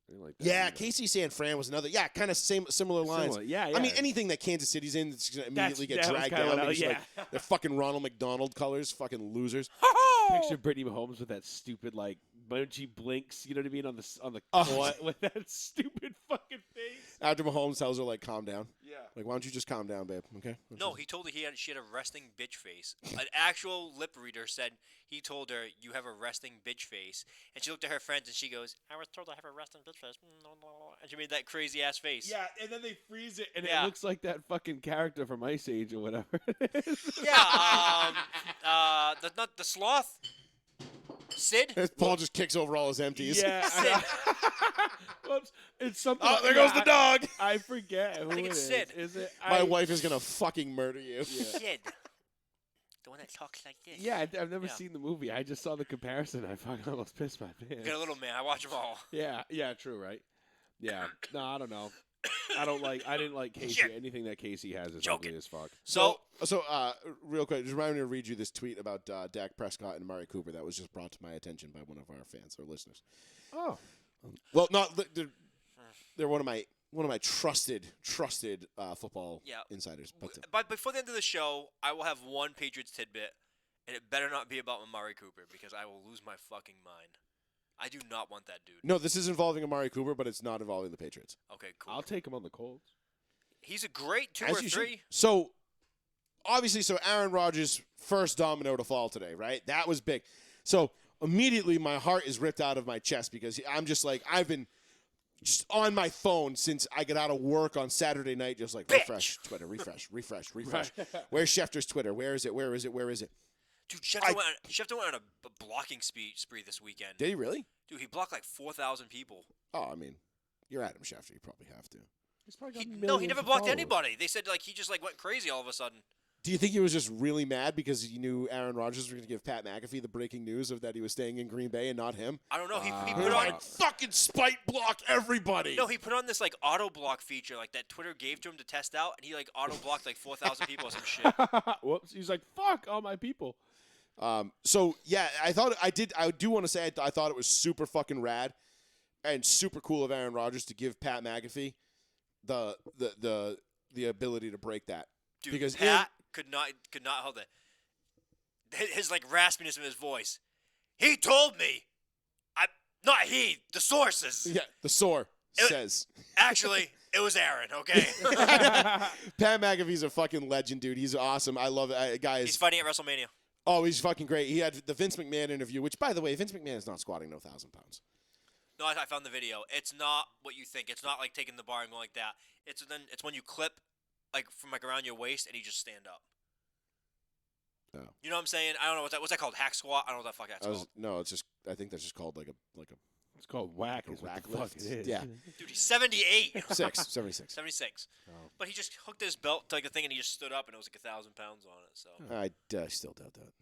I didn't like that Yeah, either. Casey San Fran was another. Yeah, kind of similar lines. Similar. Yeah, I mean, yeah. anything that Kansas City's in, it's gonna immediately get that was dragged kinda down. what I- because, yeah. like, they're fucking Ronald McDonald colors, fucking losers. Picture Brittany Mahomes with that stupid like emoji blinks. You know what I mean on the Oh. court with that stupid fucking face. After Mahomes tells her, like, calm down. Yeah. Like, why don't you just calm down, babe? Okay. No, he told her she had a resting bitch face. An actual lip reader said he told her you have a resting bitch face, and she looked at her friends and she goes, "I was told I have a resting bitch face," and she made that crazy ass face. Yeah, and then they freeze it, and Yeah. it looks like that fucking character from Ice Age or whatever. Yeah. Not the sloth. Sid. Paul just kicks over all his empties. Yeah. Whoops. It's something. Oh, there goes the dog. I forget who think it it's is. Sid. Is it? My wife is gonna fucking murder you. Sid. The one that talks like this. Yeah, I've never Yeah. seen the movie. I just saw the comparison. I fucking almost pissed my pants. Got a little man. I watch them all. Yeah, true, right? Yeah. No, I don't know. I didn't like Casey. Shit. Anything that Casey has is Joking. ugly as fuck. So Real quick, just remind me to read you this tweet about Dak Prescott and Amari Cooper that was just brought to my attention by one of our fans or listeners. Oh. Well, they're one of my trusted football Yeah. insiders. But But before the end of the show, I will have one Patriots tidbit, and it better not be about Amari Cooper because I will lose my fucking mind. I do not want that dude. no, this is involving Amari Cooper, but it's not involving the Patriots. Okay, cool. I'll take him on the Colts. He's a great two As or you should. three. So, obviously, Aaron Rodgers' first domino to fall today, right? That was big. So, immediately my heart is ripped out of my chest because I'm just like, I've been just on my phone since I got out of work on Saturday night, just like, refresh Twitter, refresh. Where's Schefter's Twitter? Where is it? Dude, Schefter went on a blocking spree this weekend. Did he really? Dude, he blocked like 4,000 people. Oh, I mean, you're Adam Schefter. You probably have to. He's probably got No, he millions never of blocked followers. anybody. They said like he just like went crazy all of a sudden. Do you think he was just really mad because he knew Aaron Rodgers was going to give Pat McAfee the breaking news of that he was staying in Green Bay and not him? I don't know. He He put was on like, fucking spite block everybody. no, he put on this like auto block feature like that Twitter gave to him to test out, and he like auto blocked like 4,000 people or some shit. Whoops. He's like, fuck all my people. So yeah, I do want to say I thought it was super fucking rad and super cool of Aaron Rodgers to give Pat McAfee the ability to break that. Dude, Because Pat could not hold it. His like raspiness in his voice. He told me. The sources. Yeah, the sore It- says. Actually, it was Aaron. Okay. Pat McAfee's a fucking legend, dude. He's awesome. I love it. Guys. He's fighting at WrestleMania. Oh, he's fucking great. He had the Vince McMahon interview, which, by the way, Vince McMahon is not squatting no 1,000 pounds. No, I found the video. It's not what you think. It's not like taking the bar and going like that. It's when you clip like from like around your waist and you just stand up. Oh. You know what I'm saying? I don't know what's that called? Hack squat? I don't know what the fuck that's called. No, it's just. I think that's just called like a It's called whack. Like Is a what rack the fuck lift. it is. Yeah. Dude, he's 78. 76. 76. Oh. But he just hooked his belt to like a thing and he just stood up and it was like 1,000 pounds on it. So I still doubt that.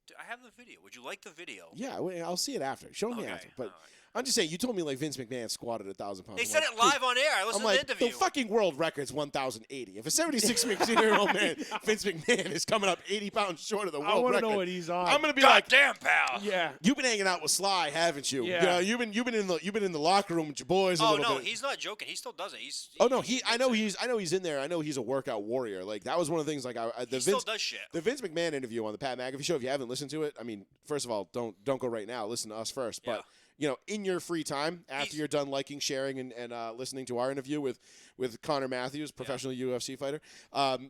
Dude, I have the video. Would you like the video? Yeah, I'll see it after. Show me Okay, after. But all right. I'm just saying, you told me like Vince McMahon squatted 1,000 pounds. They I'm said like, it live on air. I listened I'm like, to the interview. the fucking world record's 1,080. If a 76-year-old man, Vince McMahon, is coming up 80 pounds short of the I world want to record, know what he's on. I'm gonna be God like, damn, pal. yeah. you've been hanging out with Sly, haven't you? Yeah. You know, you've been in the locker room with your boys a Oh little no, bit. he's not joking. He still does it. Oh no, I know he's in there. I know he's a workout warrior. Like that was one of the things. Like He still does shit. the Vince McMahon interview on the Pat McAfee show. If you haven't listened to it, I mean, first of all, don't go right now. Listen to us first. Yeah. But you know, in your free time after you're done liking, sharing, and listening to our interview with Connor Mathews, professional UFC fighter,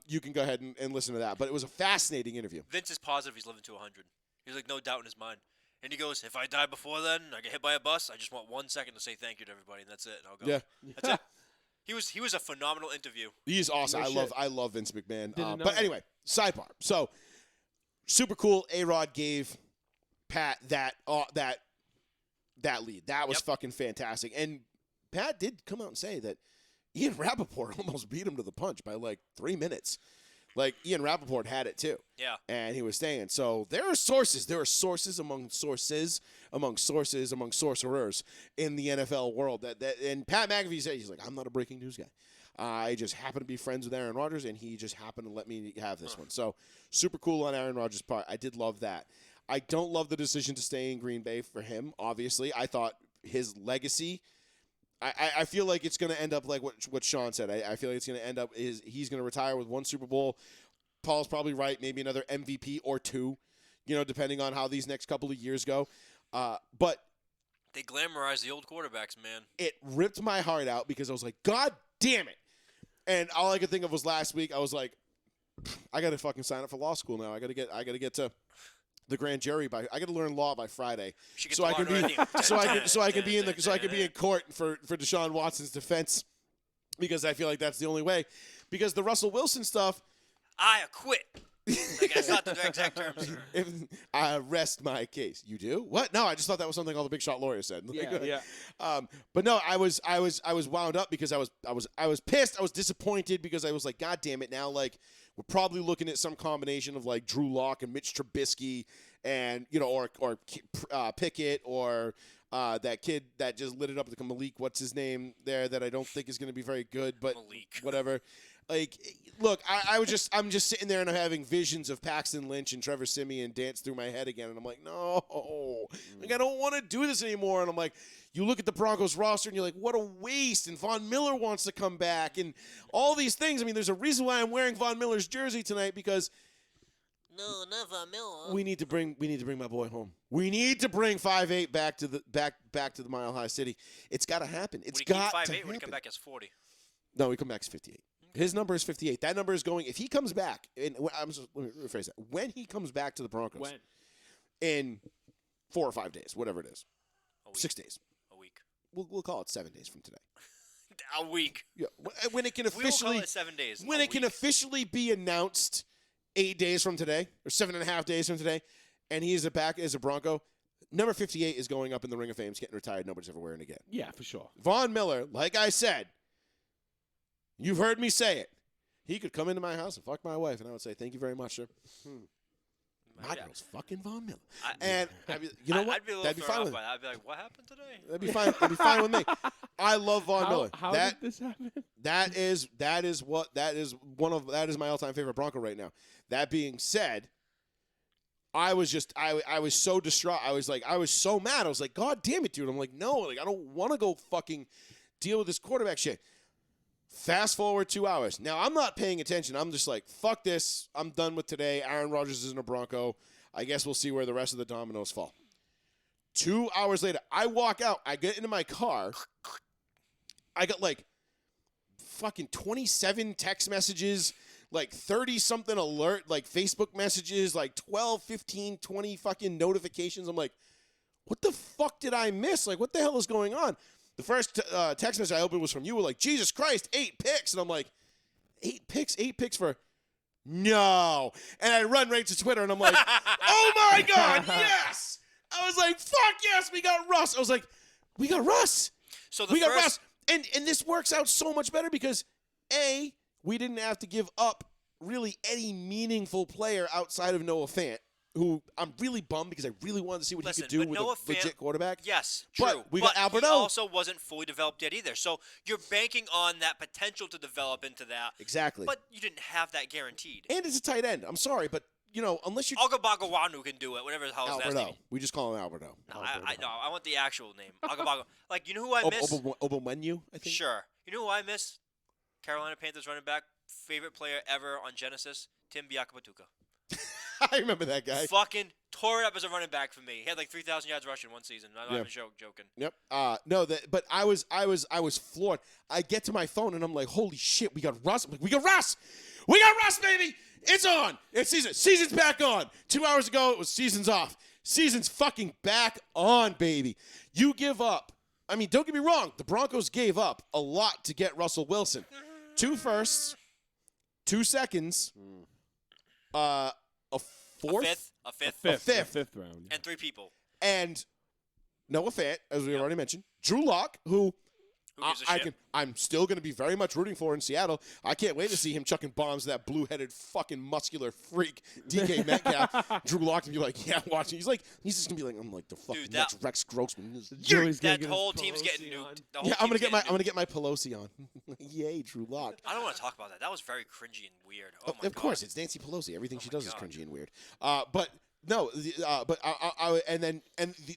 you can go ahead and listen to that. But it was a fascinating interview. Vince is positive he's living to 100. He's like no doubt in his mind. And he goes, if I die before then, I get hit by a bus, I just want 1 second to say thank you to everybody, and that's it. And I'll go. Yeah. That's it. He was a phenomenal interview. He's awesome. No I shit. love Vince McMahon. Didn't know But that. anyway, sidebar. So super cool. A-Rod gave Pat that lead. That was Yep. fucking fantastic. And Pat did come out and say that Ian Rappaport almost beat him to the punch by like 3 minutes. Like Ian Rappaport had it too. Yeah. And he was staying. So there are sources. There are sources among sources among sources among sorcerers in the NFL world. And Pat McAfee said, he's like, I'm not a breaking news guy. I just happen to be friends with Aaron Rodgers, and he just happened to let me have this one. So super cool on Aaron Rodgers' part. I did love that. I don't love the decision to stay in Green Bay for him, obviously. I thought his legacy. I feel like it's going to end up like what Sean said. I feel like it's going to end up he's going to retire with 1 Super Bowl. Paul's probably right. Maybe another MVP or 2, depending on how these next couple of years go. But they glamorize the old quarterbacks, man. it ripped my heart out because I was like, God damn it. And all I could think of was last week. I was like, I got to fucking sign up for law school now. I got to get to the grand jury I got to learn law by Friday, so I can be in court for Deshaun Watson's defense, because I feel like that's the only way. Because the Russell Wilson stuff, I acquit. Like, that's not the exact terms. If I rest my case. You do? What? No, I just thought that was something all the big shot lawyers said. Yeah. But no, I was wound up because I was pissed. I was disappointed because I was like, God damn it! Now, like, we're probably looking at some combination of like Drew Lock and Mitch Trubisky, and or Pickett, or that kid that just lit it up with Malik. What's his name there? That I don't think is going to be very good, but Malik. Whatever. Like, look, I'm just sitting there and I'm having visions of Paxton Lynch and Trevor Siemian dance through my head again, and I'm like, no, like, I don't want to do this anymore. And I'm like, you look at the Broncos roster and you're like, what a waste. And Von Miller wants to come back, and all these things. I mean, there's a reason why I'm wearing Von Miller's jersey tonight, because no, not Von Miller. we need to bring my boy home. We need to bring 5'8" back to the Mile High City. It's got to happen. It's got to happen. Would he come back as 40? No, he come back as 58. His number is 58. That number is going. If he comes back, and let me rephrase that. When he comes back to the Broncos, in 4 or 5 days, whatever it is, 6 days, a week. We'll call it 7 days from today. A week. Yeah, when it can We'll officially call it 7 days. when it can officially be announced 8 days from today, or 7.5 days from today, and he is back as a Bronco. Number 58 is going up in the Ring of Fame. He's getting retired. Nobody's ever wearing it again. Yeah, for sure. Von Miller, like I said. You've heard me say it. He could come into my house and fuck my wife, and I would say, thank you very much, sir. My girl's fucking Von Miller. You know what? I'd be a little That'd be fine thrown with off me. by that. I'd be like, what happened today? That'd be fine. That'd be fine with me. I love Von Miller. How did this happen? That is my all-time favorite Bronco right now. That being said, I was so distraught. I was so mad. I was like, God damn it, dude. I'm like, no, like, I don't want to go fucking deal with this quarterback shit. Fast forward 2 hours. Now, I'm not paying attention. I'm just like, fuck this. I'm done with today. Aaron Rodgers isn't a Bronco. I guess we'll see where the rest of the dominoes fall. 2 hours later, I walk out. I get into my car. I got like fucking 27 text messages, like 30-something alert, like Facebook messages, like 12, 15, 20 fucking notifications. I'm like, what the fuck did I miss? Like, what the hell is going on? The first text message I opened was from you. We're like, Jesus Christ, 8 picks. And I'm like, 8 picks? 8 picks for no. And I run right to Twitter, and I'm like, oh, my God, yes. I was like, fuck yes, we got Russ. I was like, we got Russ. So we got Russ. And this works out so much better because, A, we didn't have to give up really any meaningful player outside of Noah Fant, who I'm really bummed because I really wanted to see what he could do with Noah a legit quarterback. Yes, true. But we got Alberto. He also wasn't fully developed yet either. So you're banking on that potential to develop into that. Exactly. But you didn't have that guaranteed. And it's a tight end. I'm sorry, but, unless you... Agabagawanu can do it, whatever the hell his last Alberto. name. We just call him Alberto. No, I want the actual name. Agabago. Like, you know who I miss? Obomenu, I think. Sure. You know who I miss? Carolina Panthers running back, favorite player ever on Genesis, Tim Biakabatuka. I remember that guy. Fucking tore it up as a running back for me. He had like 3,000 yards rushing one season. I'm not even joking. Yep. But I was floored. I get to my phone and I'm like, holy shit, we got Russ. I'm like, we got Russ. We got Russ, baby. It's on. It's season. Season's back on. 2 hours ago, it was season's off. Season's fucking back on, baby. You give up. I mean, don't get me wrong. The Broncos gave up a lot to get Russell Wilson. 2 firsts, 2 seconds, a fourth? A fifth round. and 3 people. And Noah Fant, as we already mentioned. Drew Lock, who gives a shit? I'm still going to be very much rooting for in Seattle. I can't wait to see him chucking bombs to that blue-headed fucking muscular freak DK Metcalf. Drew Lock to be like, yeah, watching. He's just going to be like, I'm like the fucking next Rex Grossman. That whole team's getting nuked. Yeah, I'm gonna get my Pelosi on. Yay, Drew Lock. I don't want to talk about that. Oh my of God. course, it's Nancy Pelosi. Everything she does is cringy and weird. But No, but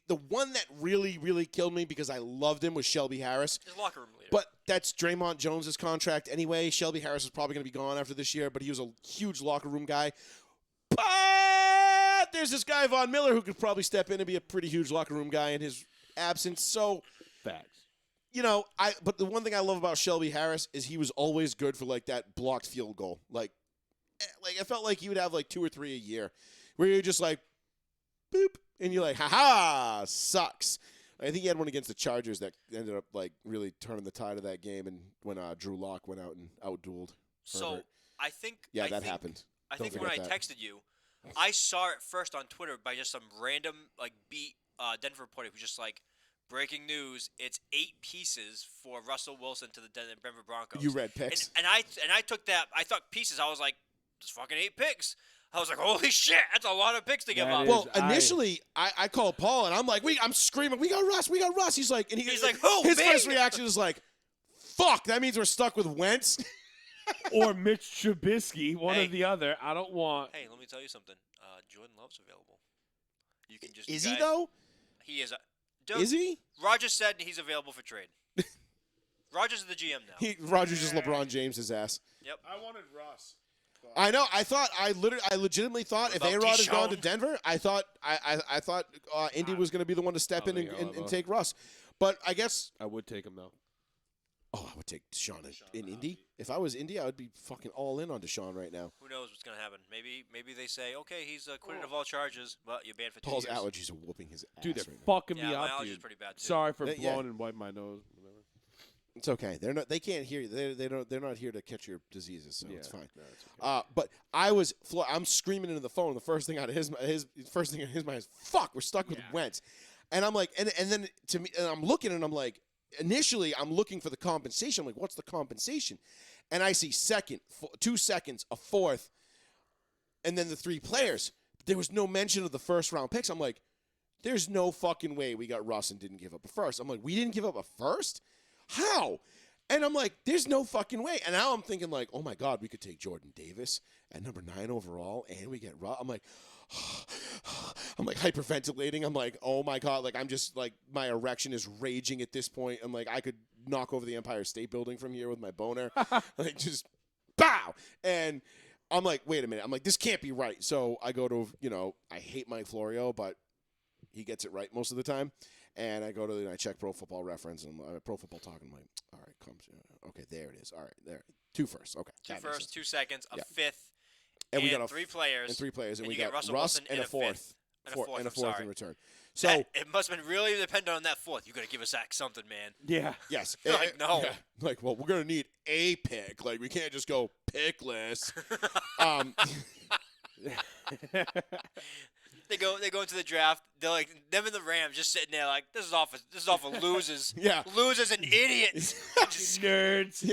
the one that really killed me because I loved him was Shelby Harris. His locker room leader. But that's Draymond Jones's contract anyway. Shelby Harris is probably going to be gone after this year, but he was a huge locker room guy. But there's this guy Von Miller who could probably step in and be a pretty huge locker room guy in his absence. So Facts. But the one thing I love about Shelby Harris is he was always good for like that blocked field goal. Like I felt like he would have like 2 or 3 a year where you're just like, boop, and you're like, ha-ha, sucks. I think he had one against the Chargers that ended up like really turning the tide of that game, and when Drew Lock went out and outdueled So Herbert. I think happened. I Don't think when I forget that. texted you, I saw it first on Twitter by just some random like beat Denver reporter who just like breaking news. It's 8 pieces for Russell Wilson to the Denver Broncos. You read picks. And I took that. I thought pieces. I was like, just fucking 8 picks. I was like, holy shit, that's a lot of picks to give That up. is- Well, initially, I called Paul, and I'm like, I'm screaming, we got Russ. He's like, He's like, who, his me? first reaction is like, fuck, that means we're stuck with Wentz. Or Mitch Trubisky, one Hey. or the other. I don't want. Hey, let me tell you something. Jordan Love's available. You can just Is you he, guys- though? He is. Dude, Is he? Rogers said he's available for trade. Rogers is the GM now. Rogers just LeBron James his ass. Yep. I wanted Russ. I know. I legitimately thought if What about A-Rod had gone to Deshaun? Denver, I thought Indy was going to be the one to step in think I'll and go. take Russ. But I guess, I would take him though. I would take Deshaun in Indy. If I was Indy, I would be fucking all in on Deshaun right now. Who knows what's gonna happen? Maybe they say, okay, he's acquitted of all charges, but you're banned for 2 Paul's years. allergies are whooping his ass Dude, they're right now. fucking Yeah, me my up, allergies dude. pretty bad too. Sorry for Yeah. blowing and wiping my nose. Whatever. It's okay. They can't hear you. They're not here to catch your diseases, so it's fine. No, it's okay. But I'm screaming into the phone. The first thing out of his mind is, "Fuck, we're stuck with Wentz," and I'm like, and then to me, and I'm looking and I'm like, initially I'm looking for the compensation. I'm like, what's the compensation? And I see 2 seconds, a fourth, and then the 3 players. There was no mention of the first round picks. I'm like, there's no fucking way we got Russ and didn't give up a first. I'm like, we didn't give up a first? How? And I'm like, there's no fucking way. And now I'm thinking like, oh my God, we could take Jordan Davis at number 9 overall and we get Russ. I'm like hyperventilating. I'm like, oh my God. Like, I'm just like, my erection is raging at this point. I'm like, I could knock over the Empire State Building from here with my boner. Like, just bow. And I'm like, wait a minute. I'm like, this can't be right. So I go to, I hate Mike Florio, but he gets it right most of the time. And I go to and I check Pro Football Reference and Pro Football Talk. And I'm like, all right, okay, there it is. All right, there, 2 firsts. Okay, 2 that makes firsts, sense. 2 seconds, a Yeah. fifth, And we got 3 players. and 3 players, and and we you get got Russell Russ Wilson and and a fourth, and a fourth, I'm in sorry. return. So It must have been really dependent on that fourth. You got to give us that something, man. Yeah. yes, Like, no. yeah. Like, well, we're gonna need a pick. Like, we can't just go pickless. They go into the draft. They're like them and the Rams just sitting there like this is off of losers. Yeah. Losers and idiots. Just- Nerds.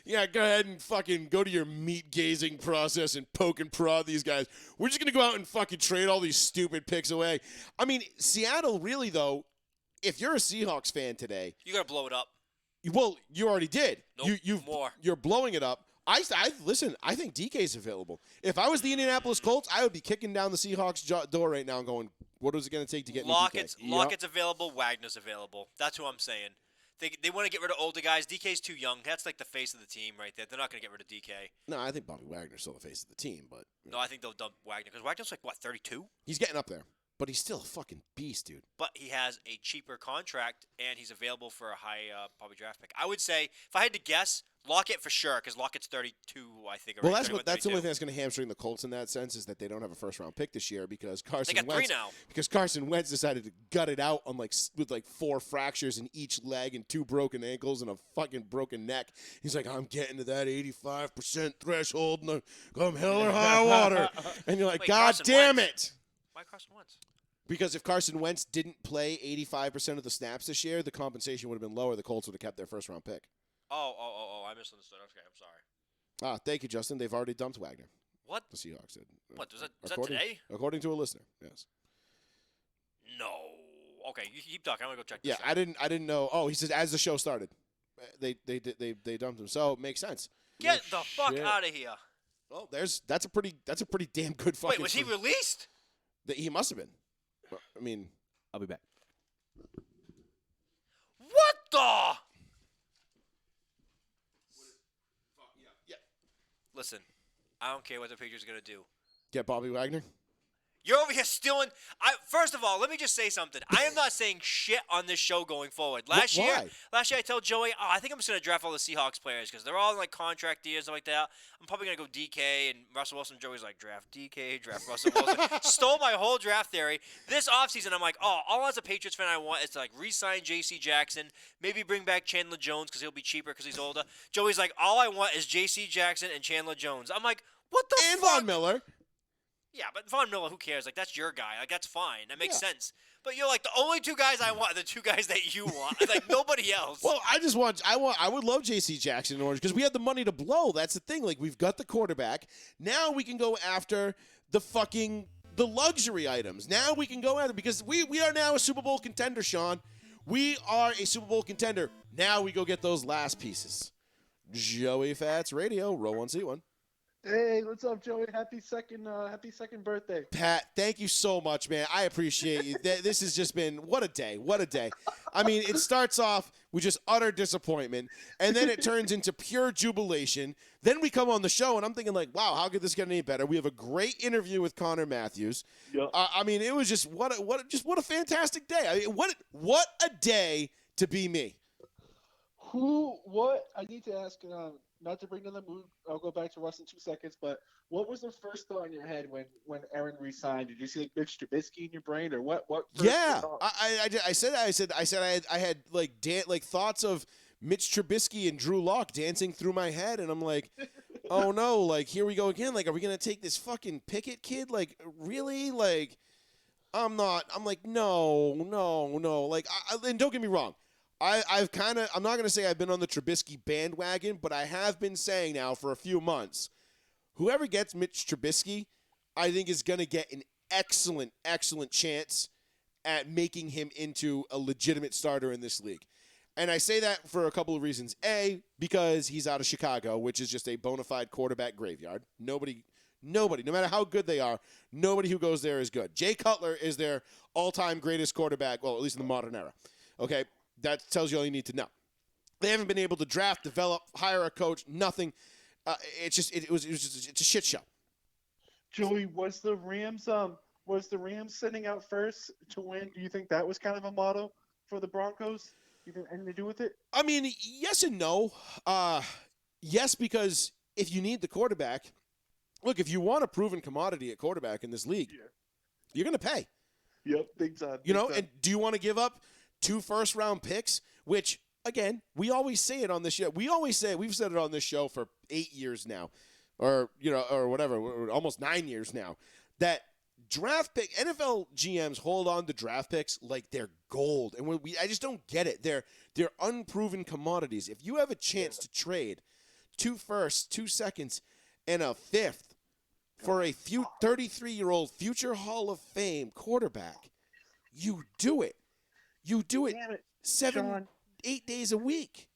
Yeah. Go ahead and fucking go to your meat gazing process and poke and prod these guys. We're just gonna go out and fucking trade all these stupid picks away. I mean, Seattle really though. If you're a Seahawks fan today, you got to blow it up. well, you already did. Nope, more. You're blowing it up. Listen. I think DK's available. If I was the Indianapolis Colts, I would be kicking down the Seahawks door right now, and going, "What is it going to take to get me DK?" Lockett's available. Wagner's available. That's who I'm saying. They want to get rid of older guys. DK's too young. That's like the face of the team right there. They're not going to get rid of DK. No, I think Bobby Wagner's still the face of the team, but No, I think they'll dump Wagner because Wagner's like what 32, he's getting up there. But he's still a fucking beast, dude. but he has a cheaper contract and he's available for a high probably draft pick. I would say if I had to guess, Lockett for sure because Lockett's 32, I think. Well, already, that's the only 31, thing that's going to hamstring the Colts in that sense is that they don't have a first round pick this year because Carson They got Wentz 3 now. because Carson Wentz decided to gut it out on with 4 fractures in each leg and 2 broken ankles and a fucking broken neck. He's like, I'm getting to that 85% threshold and come hell or high water. And you're like, Wait, God Carson damn Wentz. it. Why Carson Wentz? Because if Carson Wentz didn't play 85% of the snaps this year, the compensation would have been lower. The Colts would have kept their first round pick. Oh, I misunderstood. Okay, I'm sorry. Thank you, Justin. They've already dumped Wagner. What? The Seahawks did. What, was that today? According to a listener, yes. No. Okay, you keep talking. I'm gonna go check this Yeah, out. I didn't know. Oh, he says as the show started, they dumped him. So it makes sense. Get the fuck shit. out of here. Well, that's a pretty damn good fucking. Wait, was he released? He must have been. I mean, I'll be back. What the? yeah. Listen, I don't care what the Patriots are going to do. Get Bobby Wagner. You're over here stealing. First of all, let me just say something. I am not saying shit on this show going forward. Last year I told Joey, I think I'm just gonna draft all the Seahawks players because they're all in like contract years and stuff like that. I'm probably gonna go DK and Russell Wilson. Joey's like, draft DK, draft Russell Wilson. Stole my whole draft theory. This offseason, I'm like, all as a Patriots fan I want is to like re-sign J.C. Jackson, maybe bring back Chandler Jones because he'll be cheaper because he's older. Joey's like, all I want is J.C. Jackson and Chandler Jones. I'm like, what the fuck? And Von Miller. Yeah, but Von Miller, who cares? Like, that's your guy. Like, that's fine. That makes sense. But you're like, the only two guys I want are the two guys that you want. Like, nobody else. Well, I would love J.C. Jackson in Orange because we had the money to blow. That's the thing. Like, we've got the quarterback. Now we can go after the luxury items. Now we can go after because we are now a Super Bowl contender, Sean. We are a Super Bowl contender. Now we go get those last pieces. Joey Fats Radio, row 1C1. Hey, what's up, Joey? Happy second birthday. Pat, thank you so much, man. I appreciate you. This has just been, what a day. What a day. I mean, it starts off with just utter disappointment, and then it turns into pure jubilation. Then we come on the show, and I'm thinking like, wow, how could this get any better? We have a great interview with Connor Mathews. Yep. I mean, it was just what a fantastic day. I mean, what a day to be me. I need to ask, not to bring down the mood, I'll go back to Russ in 2 seconds, but what was the first thought in your head when Aaron resigned? Did you see like Mitch Trubisky in your brain, or what? Yeah, I said I had like thoughts of Mitch Trubisky and Drew Lock dancing through my head, and I'm like, oh no, like here we go again. Like, are we gonna take this fucking Pickett kid? Like, really? Like, I'm like, no. Like, and don't get me wrong. I'm not going to say I've been on the Trubisky bandwagon, but I have been saying now for a few months, whoever gets Mitch Trubisky, I think is going to get an excellent, excellent chance at making him into a legitimate starter in this league. And I say that for a couple of reasons. A, because he's out of Chicago, which is just a bona fide quarterback graveyard. Nobody, no matter how good they are, nobody who goes there is good. Jay Cutler is their all-time greatest quarterback, well, at least in the modern era. Okay? That tells you all you need to know. They haven't been able to draft, develop, hire a coach, nothing. It's a shit show. Joey, was the Rams sending out first to win? Do you think that was kind of a motto for the Broncos? You think anything to do with it? I mean, yes and no. Yes, because if you need the quarterback, look, if you want a proven commodity at quarterback in this league, you're going to pay. Yep, big time. And do you want to give up 2 first-round picks, which, again, we always say it on this show. We've said it on this show for 8 years now, or whatever, almost 9 years now, that draft pick, NFL GMs hold on to draft picks like they're gold. And I just don't get it. They're unproven commodities. If you have a chance to trade 2 firsts, 2 seconds, and a 5th for a 33-year-old future Hall of Fame quarterback, you do it. You do it 7-8 days a week.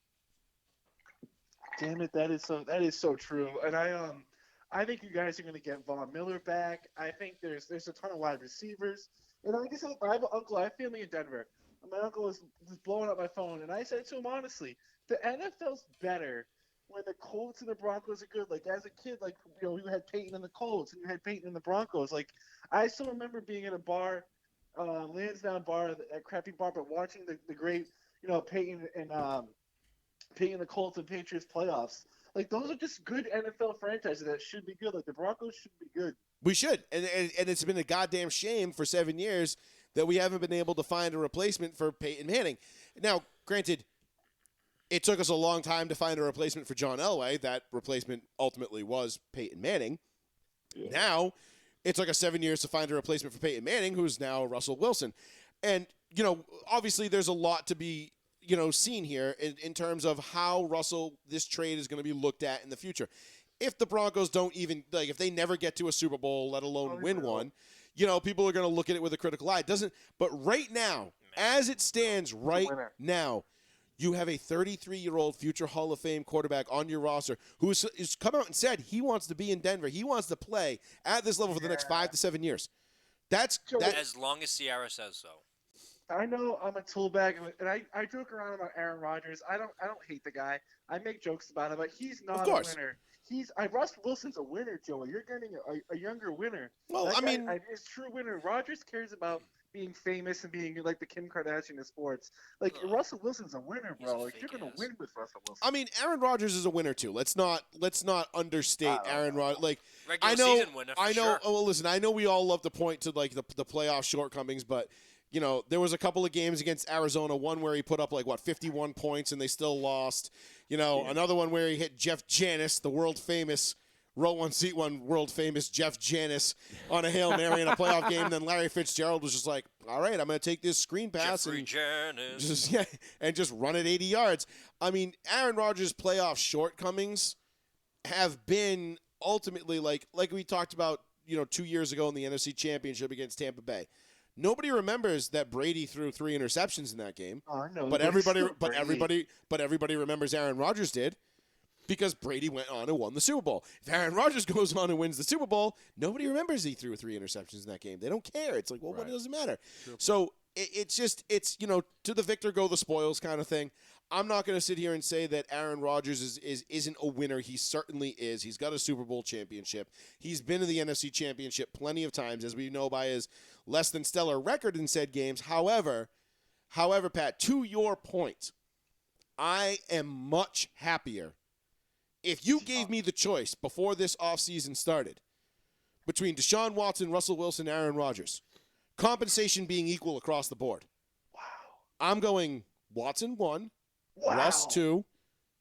Damn it, that is so true. And I think you guys are going to get Von Miller back. I think there's a ton of wide receivers. And like I said, I have an uncle. I have family in Denver. And my uncle was blowing up my phone, and I said to him honestly, the NFL's better when the Colts and the Broncos are good. Like as a kid, like you had Peyton and the Colts, and you had Peyton and the Broncos. Like I still remember being in a bar. Lansdowne bar, that crappy bar, but watching the great, Peyton and the Colts and Patriots playoffs. Like those are just good NFL franchises that should be good. Like the Broncos should be good. We should, and it's been a goddamn shame for 7 years that we haven't been able to find a replacement for Peyton Manning. Now, granted, it took us a long time to find a replacement for John Elway. That replacement ultimately was Peyton Manning. Yeah. Now, it took us 7 years to find a replacement for Peyton Manning, who's now Russell Wilson. And, obviously there's a lot to be, seen here in terms of how this trade is going to be looked at in the future. If the Broncos don't even, if they never get to a Super Bowl, let alone win one, people are going to look at it with a critical eye. But right now, as it stands right now, you have a 33-year-old future Hall of Fame quarterback on your roster who has come out and said he wants to be in Denver. He wants to play at this level for the next 5 to 7 years. That's that. As long as Sierra says so. I know I'm a toolbag, and I joke around about Aaron Rodgers. I don't hate the guy. I make jokes about him, but he's not a course. winner. Russ Wilson's a winner, Joey. You're getting a younger winner. Well, That I guy, mean, is true winner. Rodgers cares about being famous and being like the Kim Kardashian of sports. Like Russell Wilson's a winner, He's bro. a Like you're fake gonna ass. win with Russell Wilson. I mean, Aaron Rodgers is a winner too. Let's not understate Aaron Rodgers. Like Regular I know, season winner for I know. sure. Oh, well, listen, I know we all love to point to like the playoff shortcomings, but you know there was a couple of games against Arizona. One where he put up like 51 points and they still lost. You know, another one where he hit Jeff Janis, the world famous. Row one, seat one, world famous Jeff Janis on a Hail Mary in a playoff game. And then Larry Fitzgerald was just like, all right, I'm going to take this screen pass Jeffrey and Janis. just run it 80 yards. I mean, Aaron Rodgers' playoff shortcomings have been ultimately like we talked about, 2 years ago in the NFC Championship against Tampa Bay. Nobody remembers that Brady threw 3 interceptions in that game. Oh, I know. But everybody remembers Aaron Rodgers did. Because Brady went on and won the Super Bowl. If Aaron Rodgers goes on and wins the Super Bowl, nobody remembers he threw 3 interceptions in that game. They don't care. It's like, well, what does it matter? Sure. So it's to the victor go the spoils kind of thing. I'm not going to sit here and say that Aaron Rodgers isn't a winner. He certainly is. He's got a Super Bowl championship. He's been in the NFC Championship plenty of times, as we know by his less than stellar record in said games. However, Pat, to your point, I am much happier. If you gave me the choice before this offseason started between Deshaun Watson, Russell Wilson, Aaron Rodgers, compensation being equal across the board, I'm going Watson 1, Russ 2,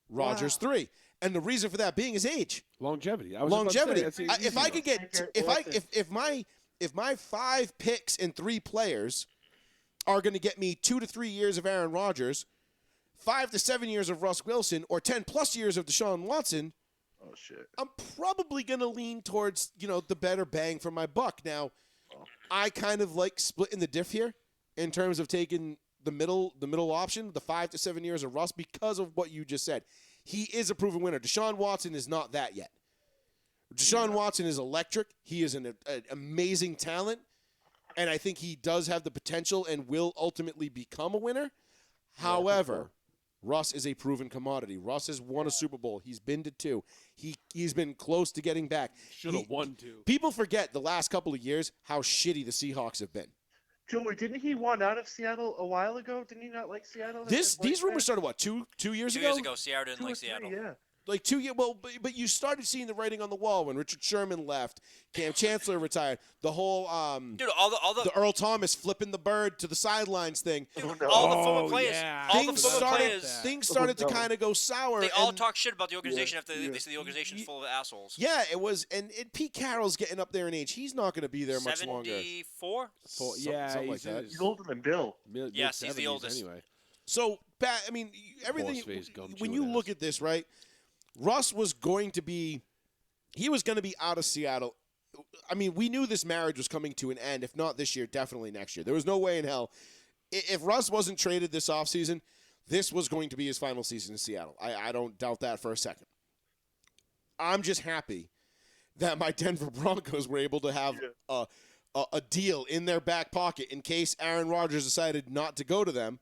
Rodgers 3. And the reason for that being is age. Longevity. Longevity. If I could get if my 5 picks and 3 players are going to get me 2 to 3 years of Aaron Rodgers, 5 to 7 years of Russ Wilson, or 10 plus years of Deshaun Watson, oh shit, I'm probably going to lean towards, the better bang for my buck. Now, I kind of like splitting the diff here in terms of taking the middle option, the 5 to 7 years of Russ, because of what you just said. He is a proven winner. Deshaun Watson is not that yet. Deshaun Watson is electric. He is an amazing talent, and I think he does have the potential and will ultimately become a winner. However, Russ is a proven commodity. Russ has won a Super Bowl. He's been to 2. He's been close to getting back. Should have won 2. People forget the last couple of years how shitty the Seahawks have been. Joey, didn't he want out of Seattle a while ago? Didn't he not like Seattle? These rumors started, what, 2 years 2 ago? years ago, Sierra didn't like Seattle. Yeah. Like 2 years, well, but you started seeing the writing on the wall when Richard Sherman left, Cam Chancellor retired, the whole Dude, all the the Earl Thomas flipping the bird to the sidelines thing. all the former players, things started to kind of go sour. They all talk shit about the organization after they say the organization's full of assholes. Yeah, it was, and Pete Carroll's getting up there in age. He's not going to be there much longer. 74? Something like that. He's older than Bill. Yes, he's the oldest. Anyway. So, Pat, I mean, everything. When you look at this, right? Russ was going to be out of Seattle. I mean, we knew this marriage was coming to an end, if not this year, definitely next year. There was no way in hell. If Russ wasn't traded this offseason, this was going to be his final season in Seattle. I don't doubt that for a second. I'm just happy that my Denver Broncos were able to have a deal in their back pocket in case Aaron Rodgers decided not to go to them,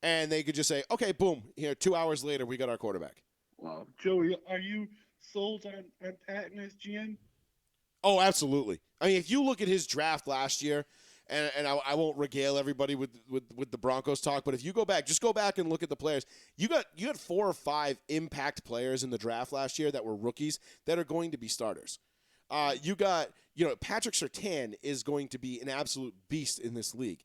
and they could just say, okay, boom, here, 2 hours later, we got our quarterback. Wow. Joey, are you sold on Patton as GM? Oh, absolutely. I mean, if you look at his draft last year, and I won't regale everybody with the Broncos talk, but if you go back and look at the players. You got 4 or 5 impact players in the draft last year that were rookies that are going to be starters. You got, Patrick Surtain is going to be an absolute beast in this league.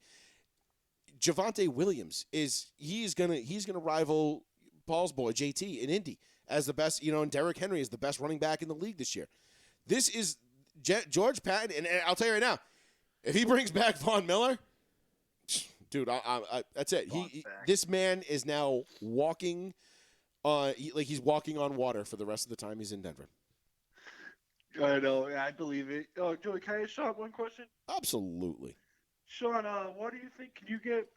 Javonte Williams he's gonna rival Paul's boy JT in Indy as the best, and Derrick Henry is the best running back in the league this year. This is George Patton, and I'll tell you right now, if he brings back Von Miller, dude, that's it. This man is now walking, he's walking on water for the rest of the time he's in Denver. I know, I believe it. Oh, Joey, can I ask Sean one question? Absolutely. Sean, what do you think? Can you get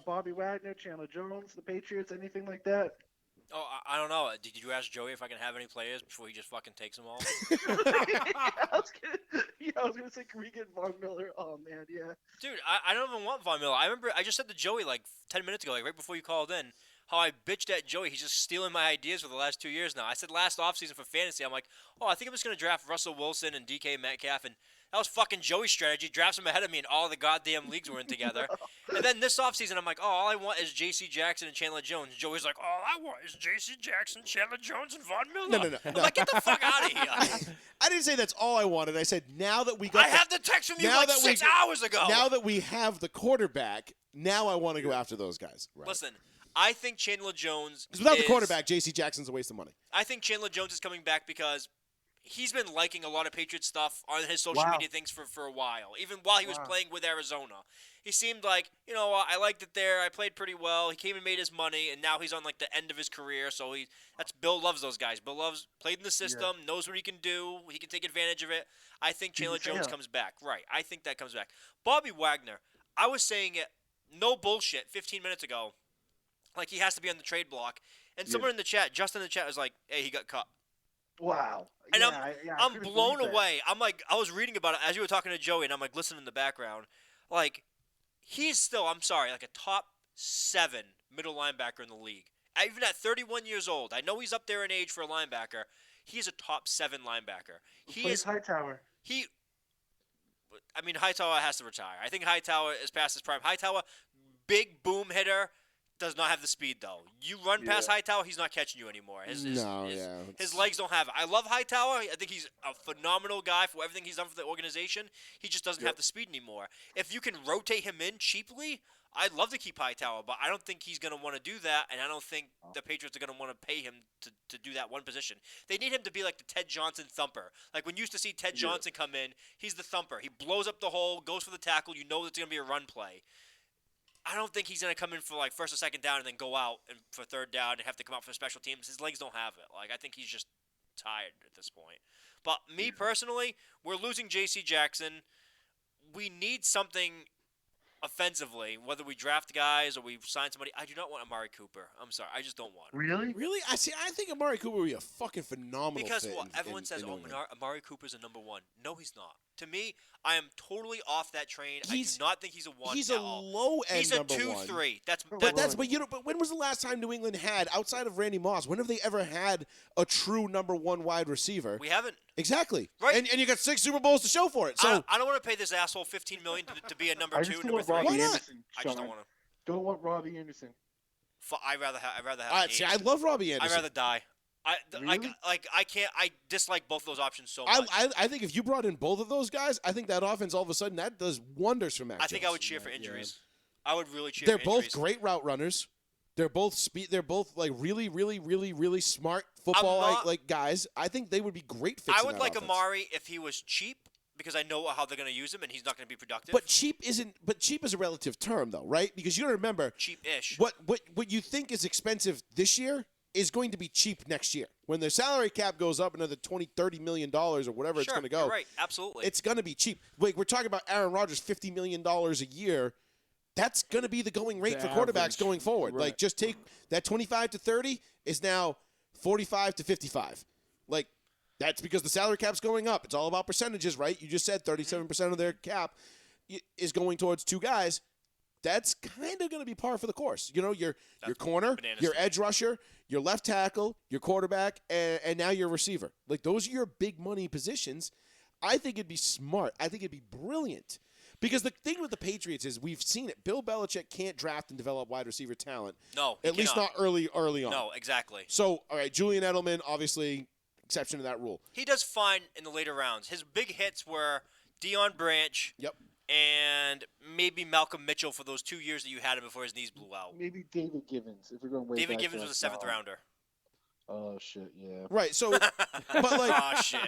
Bobby Wagner, Chandler Jones, the Patriots, anything like that? Oh, I don't know. Did you ask Joey if I can have any players before he just fucking takes them all? I was gonna say, can we get Von Miller? Oh man, yeah. Dude, I don't even want Von Miller. I remember I just said to Joey like 10 minutes ago, like right before you called in, how I bitched at Joey. He's just stealing my ideas for the last 2 years now. I said last offseason for fantasy, I'm like, oh, I think I'm just going to draft Russell Wilson and DK Metcalf. And that was fucking Joey's strategy. Drafts him ahead of me and all the goddamn leagues were in together. And then this offseason, I'm like, oh, all I want is J.C. Jackson and Chandler Jones. Joey's like, all I want is J.C. Jackson, Chandler Jones, and Von Miller. No. I'm like, get the fuck out of here. I didn't say that's all I wanted. I said now that we got. I have the text from you like 6 hours ago. Now that we have the quarterback, now I want to go after those guys. Right. Listen, I think Chandler Jones. Because without the quarterback, J.C. Jackson's a waste of money. I think Chandler Jones is coming back because he's been liking a lot of Patriots stuff on his social media things for a while, even while he was playing with Arizona. He seemed like, you know, I liked it there. I played pretty well. He came and made his money, and now he's on like the end of his career. So Bill loves those guys. Bill loves played in the system, knows what he can do. He can take advantage of it. I think Chandler Jones comes back. Right. I think that comes back. Bobby Wagner, I was saying it, no bullshit, 15 minutes ago. Like, he has to be on the trade block. And someone in the chat, Justin in the chat, was like, hey, he got cut. Wow. And I'm blown away. I'm like, I was reading about it as you were talking to Joey, and I'm like listening in the background. Like, he's still, I'm sorry, like a top 7 middle linebacker in the league. Even at 31 years old, I know he's up there in age for a linebacker. He's a top 7 linebacker. He is Hightower. Hightower has to retire. I think Hightower is past his prime. Hightower, big boom hitter. Does not have the speed, though. You run past Hightower, he's not catching you anymore. His legs don't have it. I love Hightower. I think he's a phenomenal guy for everything he's done for the organization. He just doesn't have the speed anymore. If you can rotate him in cheaply, I'd love to keep Hightower, but I don't think he's going to want to do that, and I don't think the Patriots are going to want to pay him to do that one position. They need him to be like the Ted Johnson thumper. Like when you used to see Ted Johnson come in, he's the thumper. He blows up the hole, goes for the tackle. You know it's going to be a run play. I don't think he's going to come in for like first or second down and then go out and for third down and have to come out for special teams. His legs don't have it. Like I think he's just tired at this point. But me personally, we're losing J.C. Jackson. We need something offensively, whether we draft guys or we sign somebody. I do not want Amari Cooper. I'm sorry. I just don't want him. Really? Really? I think Amari Cooper would be a fucking phenomenal Because fit everyone says, New England. Amari Cooper's a number 1. No, he's not. To me, I am totally off that train. I do not think he's a 1. He's a low end He's a number 2-3. But when was the last time New England had, outside of Randy Moss, when have they ever had a true number 1 wide receiver? We haven't. Exactly. Right. And you got 6 Super Bowls to show for it. So I don't want to pay this asshole $15 million to be a number 2, number 3. Why not? I just don't want to. Don't want Robbie Anderson. I'd rather have. See, I love Robbie Anderson. I'd rather die. Really? I dislike both those options so much. I think if you brought in both of those guys, I think that offense all of a sudden that does wonders for Mac I think I Jones. would cheer for injuries. I would really cheer. They're for both injuries. great route runners. They're both speed. They're both like really, really, really, really smart football like guys. I think they would be great fits. I would in that like offense. Amari if he was cheap because I know how they're going to use him and he's not going to be productive. But cheap isn't. But cheap is a relative term, though, right? Because you got to remember, cheap-ish. What you think is expensive this year is going to be cheap next year. When their salary cap goes up another $20-30 million or whatever it's going to go. You're right, absolutely. It's going to be cheap. Like we're talking about Aaron Rodgers, $50 million a year. That's going to be the going rate for quarterbacks going forward. Right. Like just take that 25 to 30 is now 45 to 55. Like that's because the salary cap's going up. It's all about percentages, right? You just said 37% of their cap is going towards 2 guys. That's kind of going to be par for the course. You know, your corner, your edge rusher, your left tackle, your quarterback, and now your receiver. Like, those are your big money positions. I think it'd be smart. I think it'd be brilliant. Because the thing with the Patriots is we've seen it. Bill Belichick can't draft and develop wide receiver talent. No, at least not early on. No, exactly. So, all right, Julian Edelman, obviously, exception to that rule. He does fine in the later rounds. His big hits were Deion Branch. Yep. And maybe Malcolm Mitchell for those 2 years that you had him before his knees blew out. Maybe David Givens, if we're going way David back Givens was a 7th rounder. Oh shit, yeah. Right. So, but like, oh shit.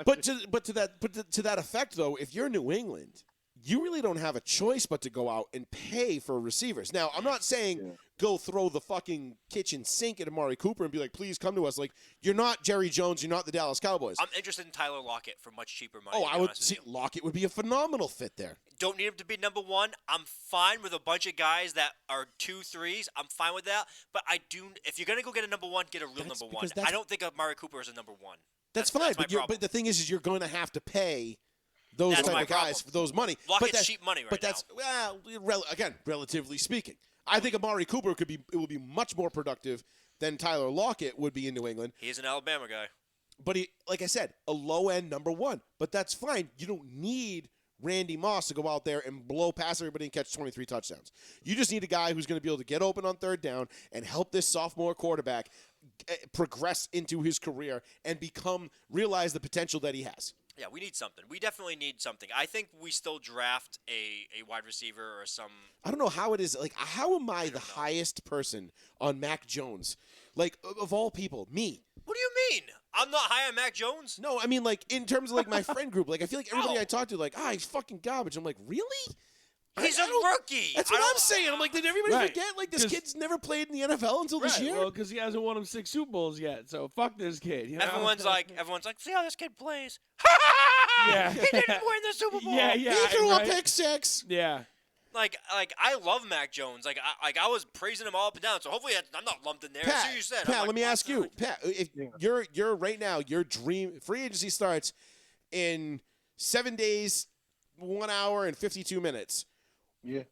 But to that effect though, if you're New England, you really don't have a choice but to go out and pay for receivers. Now, I'm not saying go throw the fucking kitchen sink at Amari Cooper and be like, please come to us. Like, you're not Jerry Jones. You're not the Dallas Cowboys. I'm interested in Tyler Lockett for much cheaper money. Oh, I would see Lockett would be a phenomenal fit there. Don't need him to be number one. I'm fine with a bunch of guys that are 2-3s. I'm fine with that. But I do. If you're gonna go get a number one, get a real number one. I don't think Amari Cooper is a number one. That's fine. But the thing is you're going to have to pay those type of guys for those money. Lockett's cheap money but that's again, relatively speaking. I think Amari Cooper would be much more productive than Tyler Lockett would be in New England. He's an Alabama guy. But he, like I said, a low end number one. But that's fine. You don't need Randy Moss to go out there and blow past everybody and catch 23 touchdowns. You just need a guy who's going to be able to get open on third down and help this sophomore quarterback progress into his career and realize the potential that he has. Yeah, we need something. We definitely need something. I think we still draft a wide receiver or some. I don't know how it is. Like, how am I the highest person on Mac Jones? Like, of all people, me. What do you mean? I'm not high on Mac Jones? No, I mean, like, in terms of, like, my friend group. Like, I feel like everybody I talk to, like, he's fucking garbage. I'm like, really? He's a rookie. That's what I'm saying. I'm like, did everybody forget? Like, this kid's never played in the NFL until this year? Well, because he hasn't won him 6 Super Bowls yet. So fuck this kid. You know? Everyone's like, see how this kid plays. Yeah. He didn't win the Super Bowl. Yeah. He threw a pick six. Yeah. Like I love Mac Jones. Like I was praising him all up and down. So hopefully I'm not lumped in there. Pat, As you said, Pat, let me ask you, Pat. If you're right now, your dream free agency starts in 7 days, 1 hour and 52 minutes. Yeah.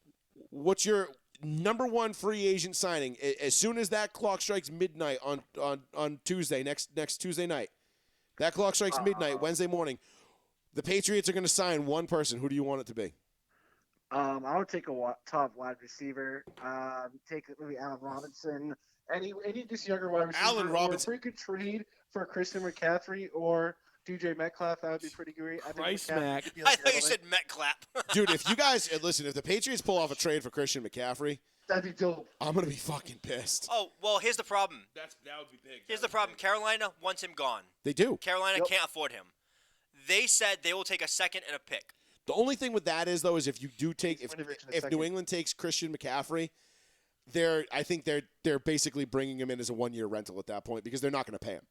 What's your number one free agent signing? As soon as that clock strikes midnight on Tuesday, next Tuesday night, that clock strikes midnight Wednesday morning. The Patriots are going to sign one person. Who do you want it to be? I would take a top wide receiver. Take maybe Allen Robinson. Any just younger wide receiver. Allen Robinson. Or if we could trade for Christian McCaffrey or DJ Metcalf, that would be pretty great. I thought you said Metcalf. Dude, if you guys listen, if the Patriots pull off a trade for Christian McCaffrey, that'd be dope. I'm gonna be fucking pissed. Oh well, here's the problem. That would be big. Here's the problem. Carolina wants him gone. They do. Carolina can't afford him. They said they will take a second and a pick. The only thing with that is, though, is if you do take if New England takes Christian McCaffrey, I think they're basically bringing him in as a 1-year rental at that point because they're not going to pay him.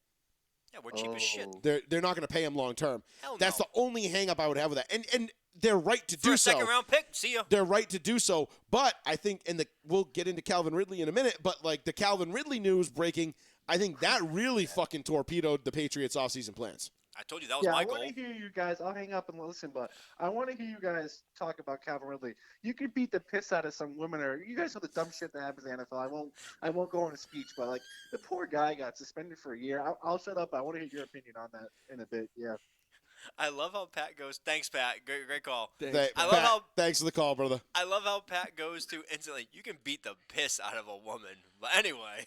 Yeah, we're cheap as shit. They're not going to pay him long term. That's no. the only hang up I would have with that. And they're right to do so. For a second round pick, see ya. They're right to do so. But I think we'll get into Calvin Ridley in a minute, but like the Calvin Ridley news breaking, I think that really fucking torpedoed the Patriots offseason plans. I told you that was my goal. I want to hear you guys. I'll hang up and listen, but I want to hear you guys talk about Calvin Ridley. You could beat the piss out of some women, or you guys know the dumb shit that happens in the NFL. I won't go on a speech, but like the poor guy got suspended for a year. I'll shut up. I want to hear your opinion on that in a bit. Yeah. I love how Pat goes. Thanks, Pat. Great call. Thanks for the call, brother. I love how Pat goes to instantly. You can beat the piss out of a woman, but anyway.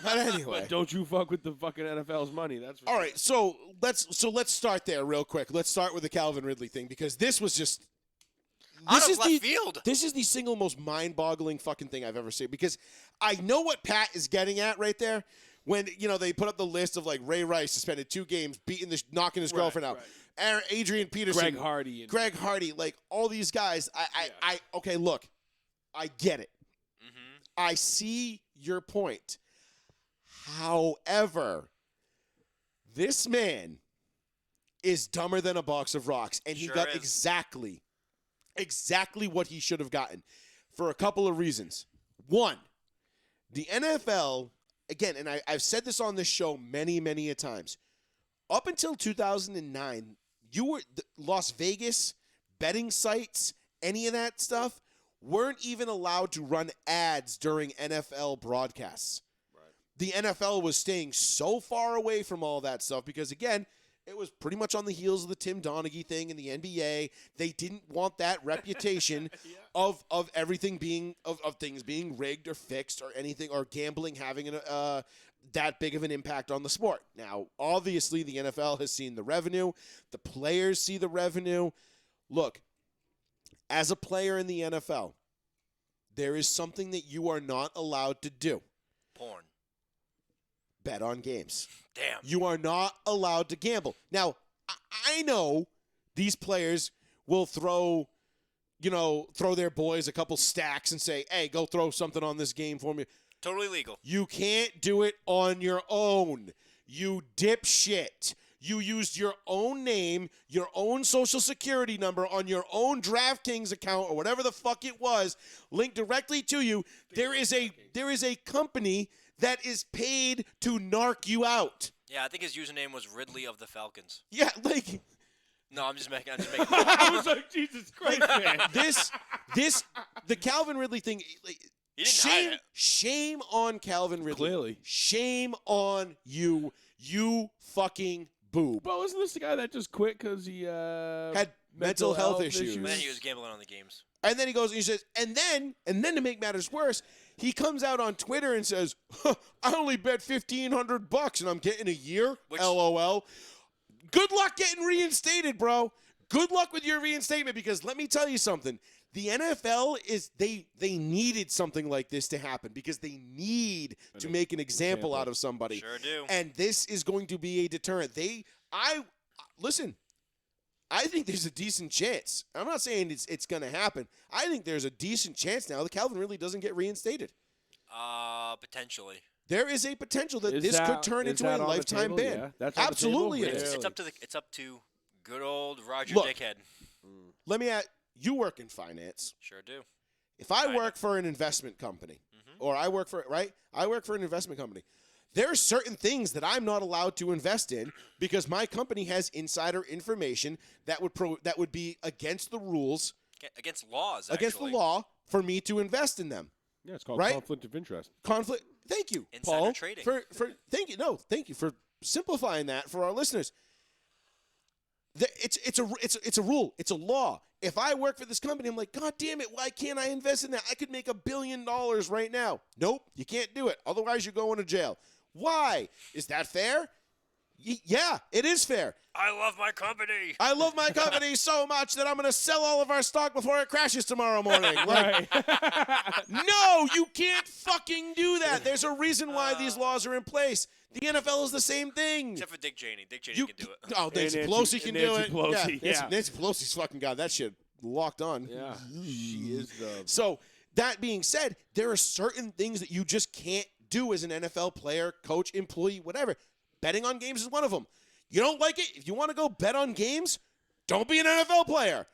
But don't you fuck with the fucking NFL's money? That's all right. So let's start there real quick. Let's start with the Calvin Ridley thing because this was just out of left field. This is the single most mind-boggling fucking thing I've ever seen because I know what Pat is getting at right there. When they put up the list of like Ray Rice suspended 2 games, knocking his girlfriend out. Adrian Peterson, Greg Hardy, like all these guys. Okay, look, I get it. Mm-hmm. I see your point. However, this man is dumber than a box of rocks, and he got exactly what he should have gotten for a couple of reasons. One, the NFL, again, and I've said this on this show many, many a times, up until 2009, Las Vegas, betting sites, any of that stuff, weren't even allowed to run ads during NFL broadcasts. Right. The NFL was staying so far away from all that stuff because, again, it was pretty much on the heels of the Tim Donaghy thing in the NBA. They didn't want that reputation of everything being of things being rigged or fixed or anything or gambling having that big of an impact on the sport. Now, obviously, the NFL has seen the revenue. The players see the revenue. Look, as a player in the NFL, there is something that you are not allowed to do. Porn. Bet on games. Damn. You are not allowed to gamble. Now, I know these players will throw throw their boys a couple stacks and say, hey, go throw something on this game for me. Totally legal. You can't do it on your own. You dipshit. You used your own name, your own social security number on your own DraftKings account or whatever the fuck it was, linked directly to you. There is a company that is paid to narc you out. Yeah, I think his username was Ridley of the Falcons. Yeah, like No, I'm just making. I was like, Jesus Christ, man. The Calvin Ridley thing. Like, He didn't hide it. shame on Calvin Ridley. Clearly. Shame on you, you fucking boob. But wasn't this the guy that just quit because he Had mental health issues. And then he was gambling on the games. And then he goes and he says, and then to make matters worse, he comes out on Twitter and says, I only bet $1,500 and I'm getting a year. LOL. Good luck getting reinstated, bro. Good luck with your reinstatement, because let me tell you something. The NFL is they needed something like this to happen because they need to make an example out of somebody. Sure do. And this is going to be a deterrent. Listen, I think there's a decent chance. I'm not saying it's going to happen. I think there's a decent chance now that Calvin really doesn't get reinstated. Potentially. There is a potential that this could turn into a lifetime ban. Yeah, that's on the Absolutely table? it is. It's up to good old Roger Look. Dickhead. Let me ask, you work in finance. Sure do. If I work for an investment company, or I work for an investment company, there are certain things that I'm not allowed to invest in because my company has insider information that would be against the rules, Against laws, against the actually. law for me to invest in them. Yeah, it's called Right? conflict of interest. Conflict. Thank you, Insider Paul, trading. for thank you. No, thank you for simplifying that for our listeners. It's a rule. It's a law. If I work for this company, I'm like, God damn it, why can't I invest in that? I could make $1 billion right now. Nope, you can't do it. Otherwise, you're going to jail. Why? Is that fair? Yeah, it is fair. I love my company. I love my company so much that I'm going to sell all of our stock before it crashes tomorrow morning. Like, no, you can't fucking do that. There's a reason why these laws are in place. The NFL is the same thing. Except for Dick Cheney. Dick Cheney can do it. Oh, Nancy And Pelosi can do Nancy it. Pelosi, yeah. Nancy Pelosi's fucking got that shit locked on. Yeah, she is the. So that being said, there are certain things that you just can't do as an NFL player, coach, employee, whatever. Betting on games is one of them. You don't like it? If you want to go bet on games, don't be an NFL player.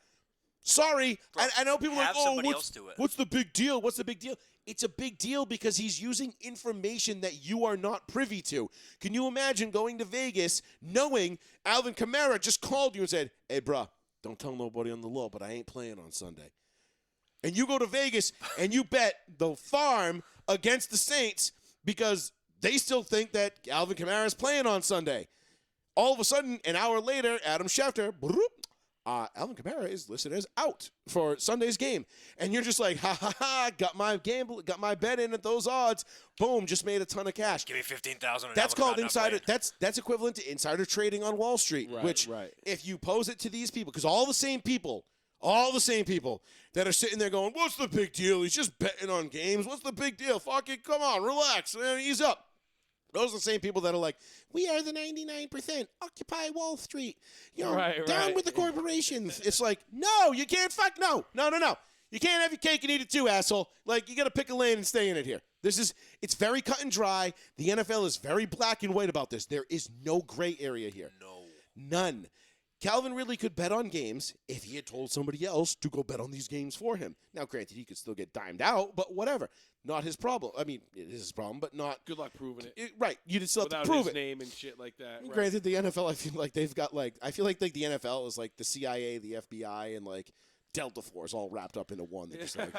Sorry. Bro, I know people are like, have oh, somebody else do it. what's the big deal? What's the big deal? It's a big deal because he's using information that you are not privy to. Can you imagine going to Vegas knowing Alvin Kamara just called you and said, hey, bro, don't tell nobody on the low, but I ain't playing on Sunday. And you go to Vegas and you bet the farm against the Saints because they still think that Alvin Kamara is playing on Sunday. All of a sudden, an hour later, Adam Schefter, Alvin Kamara is listed as out for Sunday's game. And you're just like, ha, ha, ha, got my bet in at those odds. Boom, just made a ton of cash. Give me $15,000. That's called insider. That's equivalent to insider trading on Wall Street, Right, which right. if you pose it to these people, because all the same people that are sitting there going, what's the big deal? He's just betting on games. What's the big deal? Fuck it, come on, relax, ease up. Those are the same people that are like, we are the 99%. Occupy Wall Street. Down with the corporations. It's like, no, you can't no. You can't have your cake and eat it too, asshole. Like, you got to pick a lane and stay in it here. It's very cut and dry. The NFL is very black and white about this. There is no gray area here. No. None. Calvin Ridley could bet on games if he had told somebody else to go bet on these games for him. Now, granted, he could still get dimed out, but whatever. Not his problem. I mean, it is his problem, but not. Good luck proving it. Right. You'd still have Without to prove his it. name and shit like that. Right. Granted, the NFL, I feel like they've got I feel like the NFL is like the CIA, the FBI, and like Delta Force all wrapped up into one. They're just like,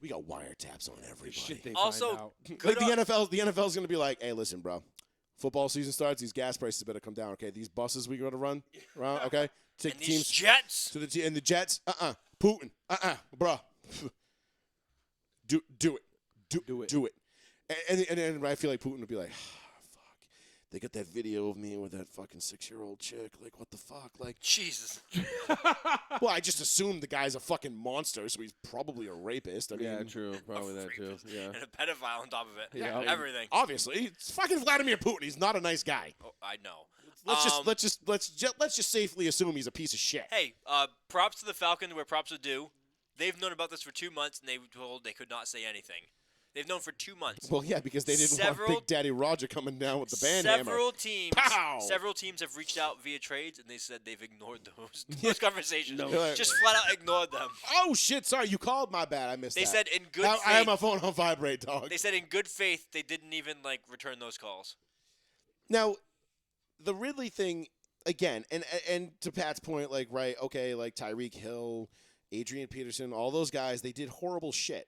we got wiretaps on everybody. Shit they Also, find out. Like the NFL's going to be like, hey, listen, bro. Football season starts. These gas prices better come down. Okay, these buses we going to run around. Okay, take And the these teams Jets. to the and the Jets. Putin. Bro. Do it. Do it. And then I feel like Putin would be like, fuck. They got that video of me with that fucking 6-year-old chick. Like, what the fuck? Like, Jesus. well, I just assumed the guy's a fucking monster, so he's probably a rapist. I mean, Yeah, true. Probably that too. Yeah. And a pedophile on top of it. Yeah. Everything. obviously, it's fucking Vladimir Putin. He's not a nice guy. Oh, I know. Let's just safely assume he's a piece of shit. Hey, props to the Falcons where props are due. They've known about this for 2 months, and they were told they could not say anything. They've known for 2 months. Well, yeah, because they didn't want Big Daddy Roger coming down with the band Several hammer. teams have reached out via trades, and they said they've ignored those conversations. No. Just flat out ignored them. Oh, shit, sorry, you called. My bad, I missed They that. said in good faith. I have my phone on vibrate, dog. They said in good faith they didn't even return those calls. Now, the Ridley thing, again, and to Pat's point, Tyreek Hill, Adrian Peterson, all those guys, they did horrible shit.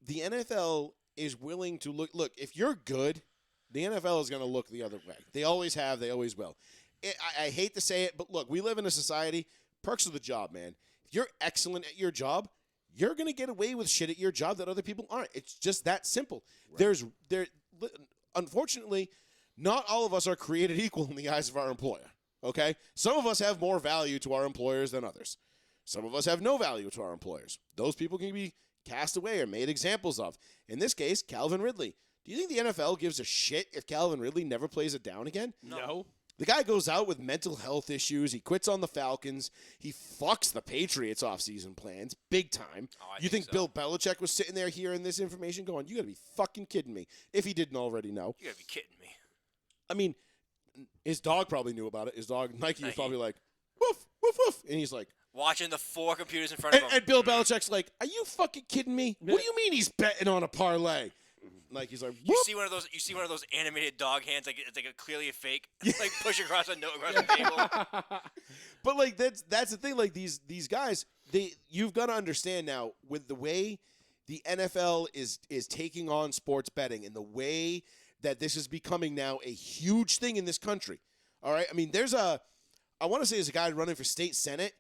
The NFL is willing to look, if you're good, the NFL is going to look the other way. They always have, they always will. I hate to say it, but look, we live in a society, perks of the job, man. If you're excellent at your job, you're going to get away with shit at your job that other people aren't. It's just that simple. Right. Unfortunately, not all of us are created equal in the eyes of our employer, okay? Some of us have more value to our employers than others. Some of us have no value to our employers. Those people can be cast away or made examples of. In this case, Calvin Ridley. Do you think the NFL gives a shit if Calvin Ridley never plays it down again? No. The guy goes out with mental health issues. He quits on the Falcons. He fucks the Patriots' offseason plans big time. You think Bill Belichick was sitting there hearing this information going, you got to be fucking kidding me, if he didn't already know. You got to be kidding me. I mean, his dog probably knew about it. His dog, Nike, was probably like, woof, woof, woof. And he's like, watching the 4 computers in front of him. And Bill Belichick's like, are you fucking kidding me? What do you mean he's betting on a parlay? Like he's like, whoop. You see one of those animated dog hands, it's clearly a fake, push across a note across the table. But that's the thing. Like these guys, you've got to understand now with the way the NFL is taking on sports betting and the way that this is becoming now a huge thing in this country. All right, I mean, I want to say there's a guy running for state senate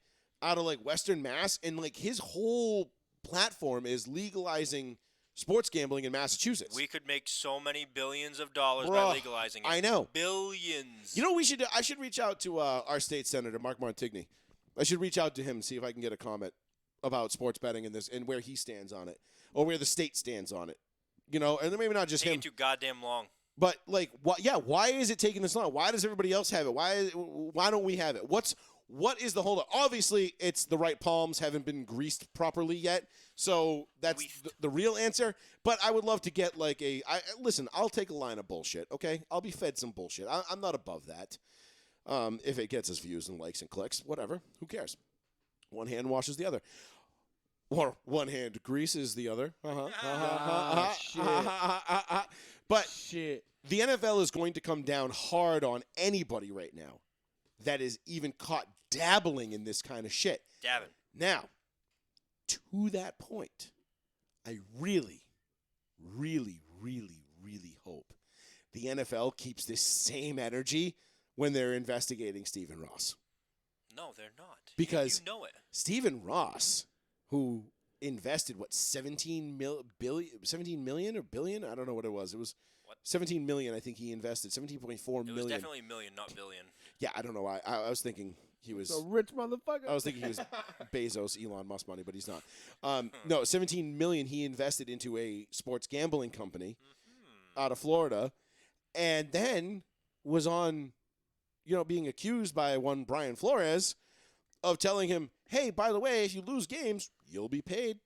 out of Western Mass, and his whole platform is legalizing sports gambling in Massachusetts. We could make so many billions of dollars by legalizing it. I know. Billions. You know what we should do? I should reach out to our state senator, Mark Montigny. I should reach out to him and see if I can get a comment about sports betting and this and where he stands on it, or where the state stands on it. And then maybe not just him. Taking too goddamn long. But why is it taking this long? Why does everybody else have it? Why don't we have it? What is the holdup? Obviously, it's the right palms haven't been greased properly yet. So that's the real answer. But I would love to get listen, I'll take a line of bullshit, okay? I'll be fed some bullshit. I'm not above that. If it gets us views and likes and clicks, whatever. Who cares? One hand washes the other. Or one hand greases the other. But shit. The NFL is going to come down hard on anybody right now that is even caught dabbling in this kind of shit. Dabbing. Now, to that point, I really, really, really, really hope the NFL keeps this same energy when they're investigating Stephen Ross. No, they're not. Because you know it. Stephen Ross, who invested, 17 million or billion? I don't know what it was. It was 17 million, I think he invested. 17.4 million. It was definitely million, not billion. Yeah, I don't know why. I was thinking he was a rich motherfucker. I was thinking he was Bezos, Elon Musk money, but he's not. No, 17 million he invested into a sports gambling company out of Florida, and then was on, being accused by one Brian Flores of telling him, hey, by the way, if you lose games, you'll be paid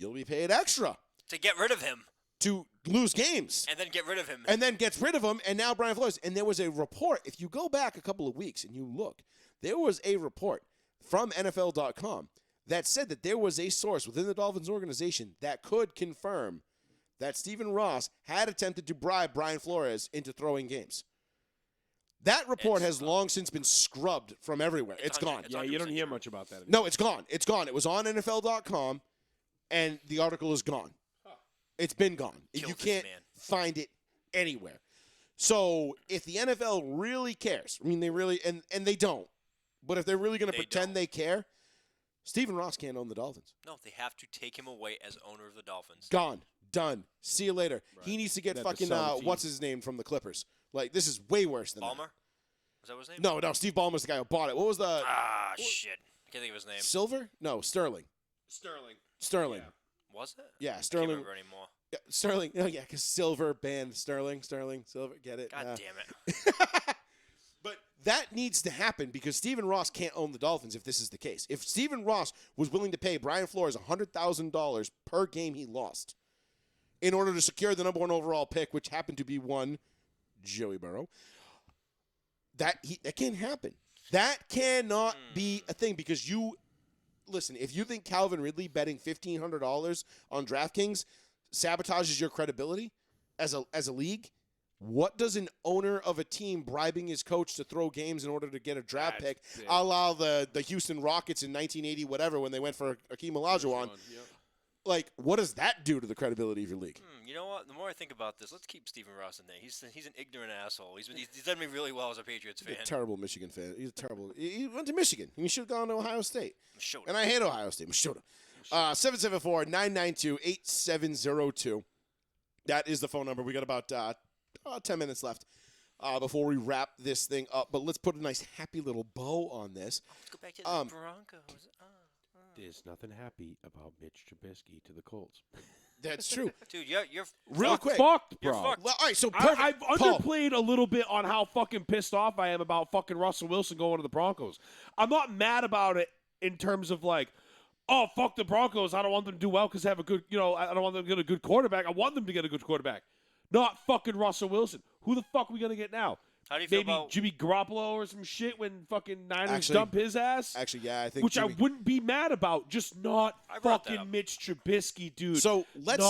extra. To get rid of him. To lose games. And then get rid of him. And then gets rid of him, and now Brian Flores. And there was a report, if you go back a couple of weeks and you look, there was a report from NFL.com that said that there was a source within the Dolphins organization that could confirm that Stephen Ross had attempted to bribe Brian Flores into throwing games. That report has long since been scrubbed from everywhere. It's gone. Yeah, you don't hear much about that anymore. No, it's gone. It's gone. It was on NFL.com, and the article is gone. It's been gone. You can't find it anywhere. So if the NFL really cares, they really, and they don't, but if they're really going to pretend they care, Stephen Ross can't own the Dolphins. No, they have to take him away as owner of the Dolphins. Gone. Done. See you later. Right. He needs to get fucking, what's his name from the Clippers? This is way worse than Ballmer? That. Was that his name? No, Steve Ballmer's the guy who bought it. What was the... shit. I can't think of his name. Silver? No, Sterling. Sterling. Yeah. Was it? Yeah, Sterling. I can't remember anymore. Yeah, Sterling. Oh, yeah, because silver band. Sterling, silver. Get it? God damn it. But that needs to happen because Stephen Ross can't own the Dolphins if this is the case. If Stephen Ross was willing to pay Brian Flores $100,000 per game he lost in order to secure the number 1 overall pick, which happened to be one Joey Burrow, that can't happen. That cannot be a thing because listen, if you think Calvin Ridley betting $1,500 on DraftKings sabotages your credibility as a league, what does an owner of a team bribing his coach to throw games in order to get a draft pick, a la the Houston Rockets in 1980, whatever, when they went for Hakeem Olajuwon? Like, what does that do to the credibility of your league? You know what? The more I think about this, let's keep Stephen Ross in there. He's an ignorant asshole. He's done me really well as a Patriots fan. He's a terrible Michigan fan. He's terrible. He went to Michigan. He should have gone to Ohio State. Minnesota. And I hate Ohio State. Minnesota. 774-992-8702. That is the phone number. We got about 10 minutes left before we wrap this thing up. But let's put a nice, happy little bow on this. Let's go back to the Broncos. There's nothing happy about Mitch Trubisky to the Colts. That's true. Dude, you're real quick. Fucked, bro. You're fucked. Well, all right, so perfect. I've Paul. underplayed a little bit on how fucking pissed off I am about fucking Russell Wilson going to the Broncos. I'm not mad about it in terms of like, oh, fuck the Broncos. I don't want them to do well because they have a good, I don't want them to get a good quarterback. I want them to get a good quarterback. Not fucking Russell Wilson. Who the fuck are we going to get now? How do you feel Maybe about Jimmy Garoppolo or some shit when fucking Niners Actually- dump his ass? Actually, yeah, I think Which Jimmy- I wouldn't be mad about. Just not I brought that fucking up. Mitch Trubisky, dude. So let's.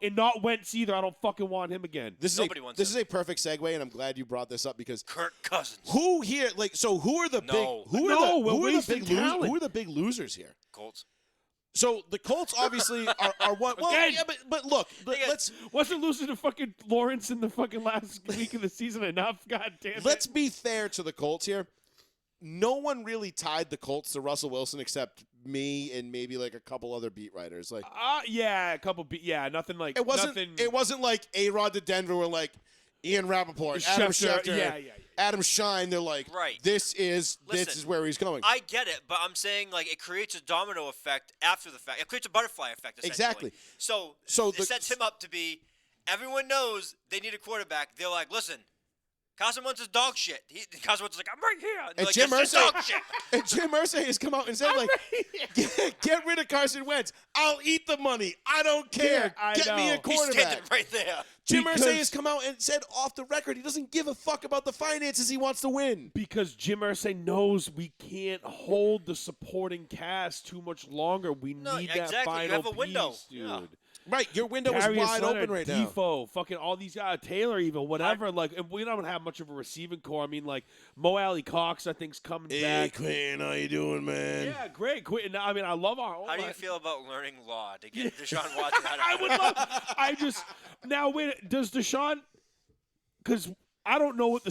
and not Wentz either. I don't fucking want him again. Nobody wants this him. is a perfect segue, and I'm glad you brought this up because Kirk Cousins? who here, who are the No. big, who are No, the, we're who are the wasting big, talent. who are the big losers here? Colts. So the Colts obviously are one. Well, Again. yeah, but look, let's Wasn't losing to fucking Lawrence in the fucking last week of the season enough? God damn it. let's be fair to the Colts here. No one really tied the Colts to Russell Wilson except me and maybe like a couple other beat writers. Like Yeah, a couple. Nothing like it wasn't. Nothing, It wasn't like A-Rod to Denver or like Ian Rappaport, Adam Schefter, Yeah. Adam Shine. They're like, Right. This is Listen, where he's going. I get it, but I'm saying like it creates a domino effect after the fact. It creates a butterfly effect, essentially. Exactly. So So it sets him up to be. Everyone knows they need a quarterback. They're like, listen, Carson Wentz is dog shit. Carson Wentz is like, I'm right here. And like, Jim "This is Irsay- dog shit. And Jim Irsay has come out and said, get rid of Carson Wentz. I'll eat the money. I don't care. Yeah, I Get me a know. He's quarterback. standing right there. Jim Because- Irsay has come out and said off the record he doesn't give a fuck about the finances. He wants to win. Because Jim Irsay knows we can't hold the supporting cast too much longer. We No, need exactly. that You final have a window. piece, dude. Yeah. Right, your window is Darius wide Leonard, open right now. Defoe, fucking all these guys, Taylor even, whatever. And we don't have much of a receiving core. I mean, like, Mo Alley Cox, I think's coming Hey, back. Quinn, how you doing, man? Yeah, great. Quentin, I mean, I love our How do you feel about learning law to get Deshaun Watson out of I would love. Now wait. Does Deshaun? Because I don't know what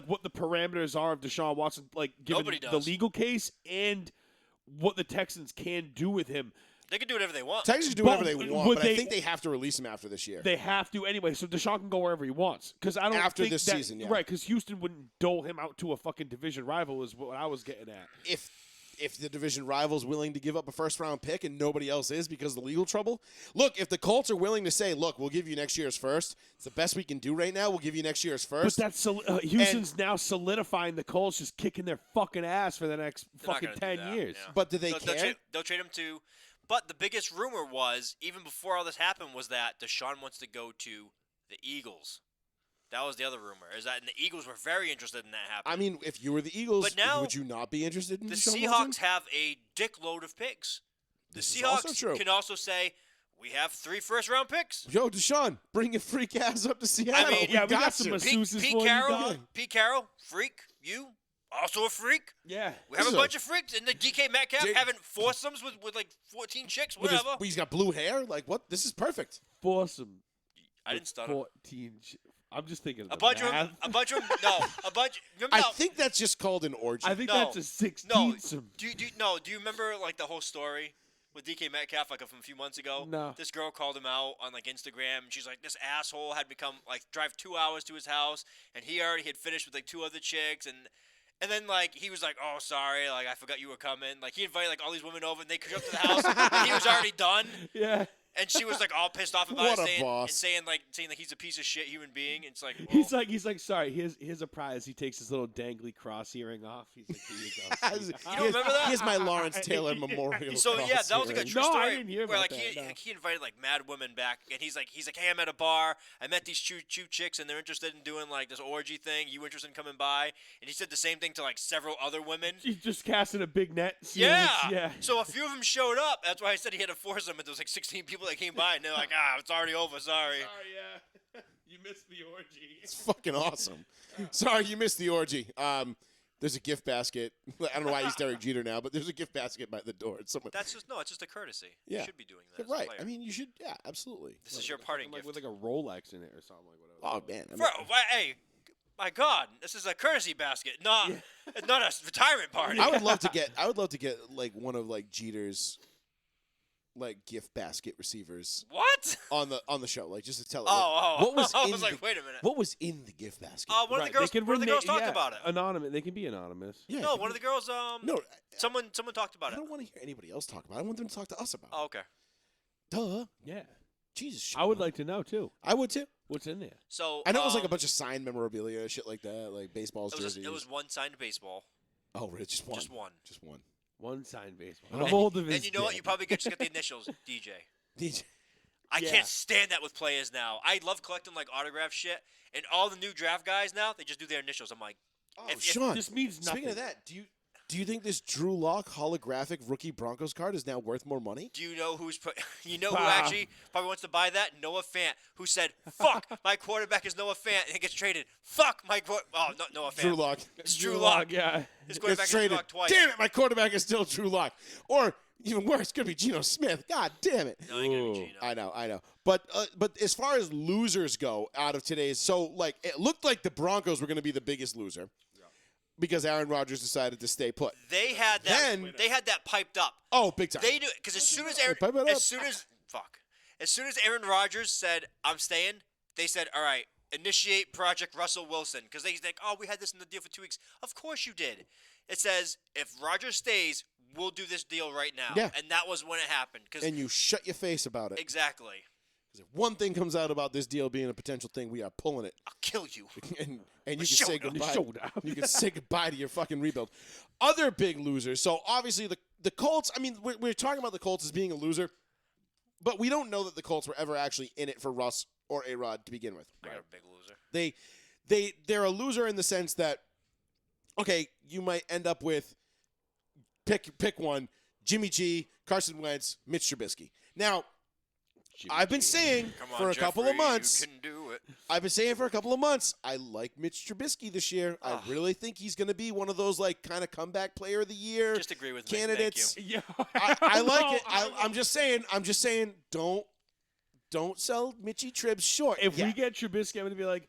what the parameters are of Deshaun Watson, like given Nobody the does. legal case and what the Texans can do with him. They can do whatever they want. Texans can do But whatever they want, would but I they- think they have to release him after this year. They have to anyway, so Deshaun can go wherever he wants. Because I don't After think this that, season, yeah. right? Because Houston wouldn't dole him out to a fucking division rival, is what I was getting at. If the division rival's willing to give up a first-round pick and nobody else is because of the legal trouble, look, if the Colts are willing to say, look, we'll give you next year's first, it's the best we can do right now, we'll give you next year's first. But that's Houston's now solidifying the Colts, just kicking their fucking ass for the next They're not fucking gonna do 10 that, years. yeah. But do they They'll care? trade him to. But the biggest rumor was, even before all this happened, was that Deshaun wants to go to the Eagles. That was the other rumor, is that and the Eagles were very interested in that happening. I mean, if you were the Eagles, But now, would you not be interested in the Deshaun Seahawks Watson? have a dickload of picks. The This is also Seahawks true. can also say, we have 3 first-round picks. Yo, Deshaun, bring your freak ass up to Seattle. mean, yeah, we got some you. masseuses Pete for you, Carroll, dog. freak, you, also a freak. Yeah. We have a So- bunch of freaks, and the DK Metcalf J- having foursomes with like 14 chicks, With his- whatever. he's got blue hair. Like, what? This is perfect. Foursome. I didn't stutter. 14. I'm just thinking of A the bunch of math. them, a bunch of them, no, a bunch. Remember I no, think that's just called an orgy. I think No. that's a 16. no. Some. Do you remember like the whole story with DK Metcalf like from a few months ago? No. This girl called him out on like Instagram, and she's like, this asshole had become like drive 2 hours to his house, and he already had finished with like 2 other chicks, and then like he was like, oh sorry, like I forgot you were coming. Like he invited like all these women over, and they could up to the house, and he was already done. Yeah. And she was like all pissed off about What it, a saying, boss. saying he's a piece of shit human being. And it's like, He's well, like, sorry. Here's a prize. He takes his little dangly cross earring off. He's like, here you go. You don't remember that? Here's my Lawrence Taylor Memorial. so yeah, that was like a cross true No, I story. didn't hear where about like that, no. he invited like mad women back, and he's like, hey, I'm at a bar. I met these two chicks, and they're interested in doing like this orgy thing. You interested in coming by? And he said the same thing to like several other women. He's just casting a big net. seeing Yeah. yeah. So a few of them showed up. That's why I said he had a foursome, and there was like 16 people that came by, and they're like, it's already over. Sorry. yeah. You missed the orgy. It's fucking awesome. Sorry, you missed the orgy. There's a gift basket. I don't know why he's Derek Jeter now, but there's a gift basket by the door. It's someone. It's just a courtesy. Yeah. You should be doing that. as a Right. player. I mean, you should. Yeah, absolutely. This is your parting Like gift. with like a Rolex in it or something like whatever. Oh man. I mean, Hey, my God, this is a courtesy basket, it's not a retirement party. I would love to get like one of like Jeter's like gift basket receivers What? on the show, like just to tell it. What was I in was like, the, wait a minute. What was in the gift basket? One of the girls. One of the girls talked about it. Anonymous. They can be anonymous. Yeah, No, one of the girls. No, someone talked about I it. don't want to hear anybody else talk about it. I want them to talk to us about it. Oh, okay. Duh. Yeah. Jesus. I would like to know too. I would too. What's in there? So I know it was like a bunch of signed memorabilia, shit like that, like baseballs, jerseys. It was one signed baseball. Oh, really? Just one. Just one. Just one. One signed baseball. And- A hold of his And you know what? dick. You probably just get the initials, DJ. DJ. I Yeah. can't stand that with players now. I love collecting like autograph shit, and all the new draft guys now they just do their initials. I'm like, Oh, if- Sean. This means nothing. Speaking of that, do you think this Drew Lock holographic rookie Broncos card is now worth more money? do you know who's you know who Bah. actually probably wants to buy that? Noah Fant, who said, "Fuck, my quarterback is Noah Fant," and it gets traded. Fuck my not Noah Fant. Drew Lock. It's Drew Lock. Yeah. His Gets quarterback is traded. Drew Lock twice. Damn it, my quarterback is still Drew Lock. Or even worse, could be Geno Smith. God damn it. No, ain't gonna be Ooh. Geno. I know. But as far as losers go out of today's, so like it looked like the Broncos were going to be the biggest loser because Aaron Rodgers decided to stay put. They had that piped up. Oh, big time. They do because as soon as Pipe it up. as soon as Aaron Rodgers said, "I'm staying," they said, "All right, initiate Project Russell Wilson," because they like, "Oh, we had this in the deal for 2 weeks." Of course you did. It says if Rodgers stays, we'll do this deal right now. Yeah. And that was when it happened. And you shut your face about it. Exactly. Because if one thing comes out about this deal being a potential thing, we are pulling it. I'll kill you. and you can Shoulder. say goodbye. Shoulder. You can say goodbye to your fucking rebuild. Other big losers. So obviously the Colts. I mean, we're talking about the Colts as being a loser, but we don't know that the Colts were ever actually in it for Russ or A-Rod to begin with. I got a big loser. They're a loser in the sense that, okay, you might end up with pick one: Jimmy G, Carson Wentz, Mitch Trubisky. Now, I've been saying Come on, for a couple of Jeffrey, months. You can do it. I've been saying for a couple of months, I like Mitch Trubisky this year. I really think he's going to be one of those like kind of comeback player of the year Just agree with me. candidates. Thank you. Yeah. I like No, it. I'm just saying. Don't sell Mitchy Tribs short. If Yeah. we get Trubisky, I'm going to be like,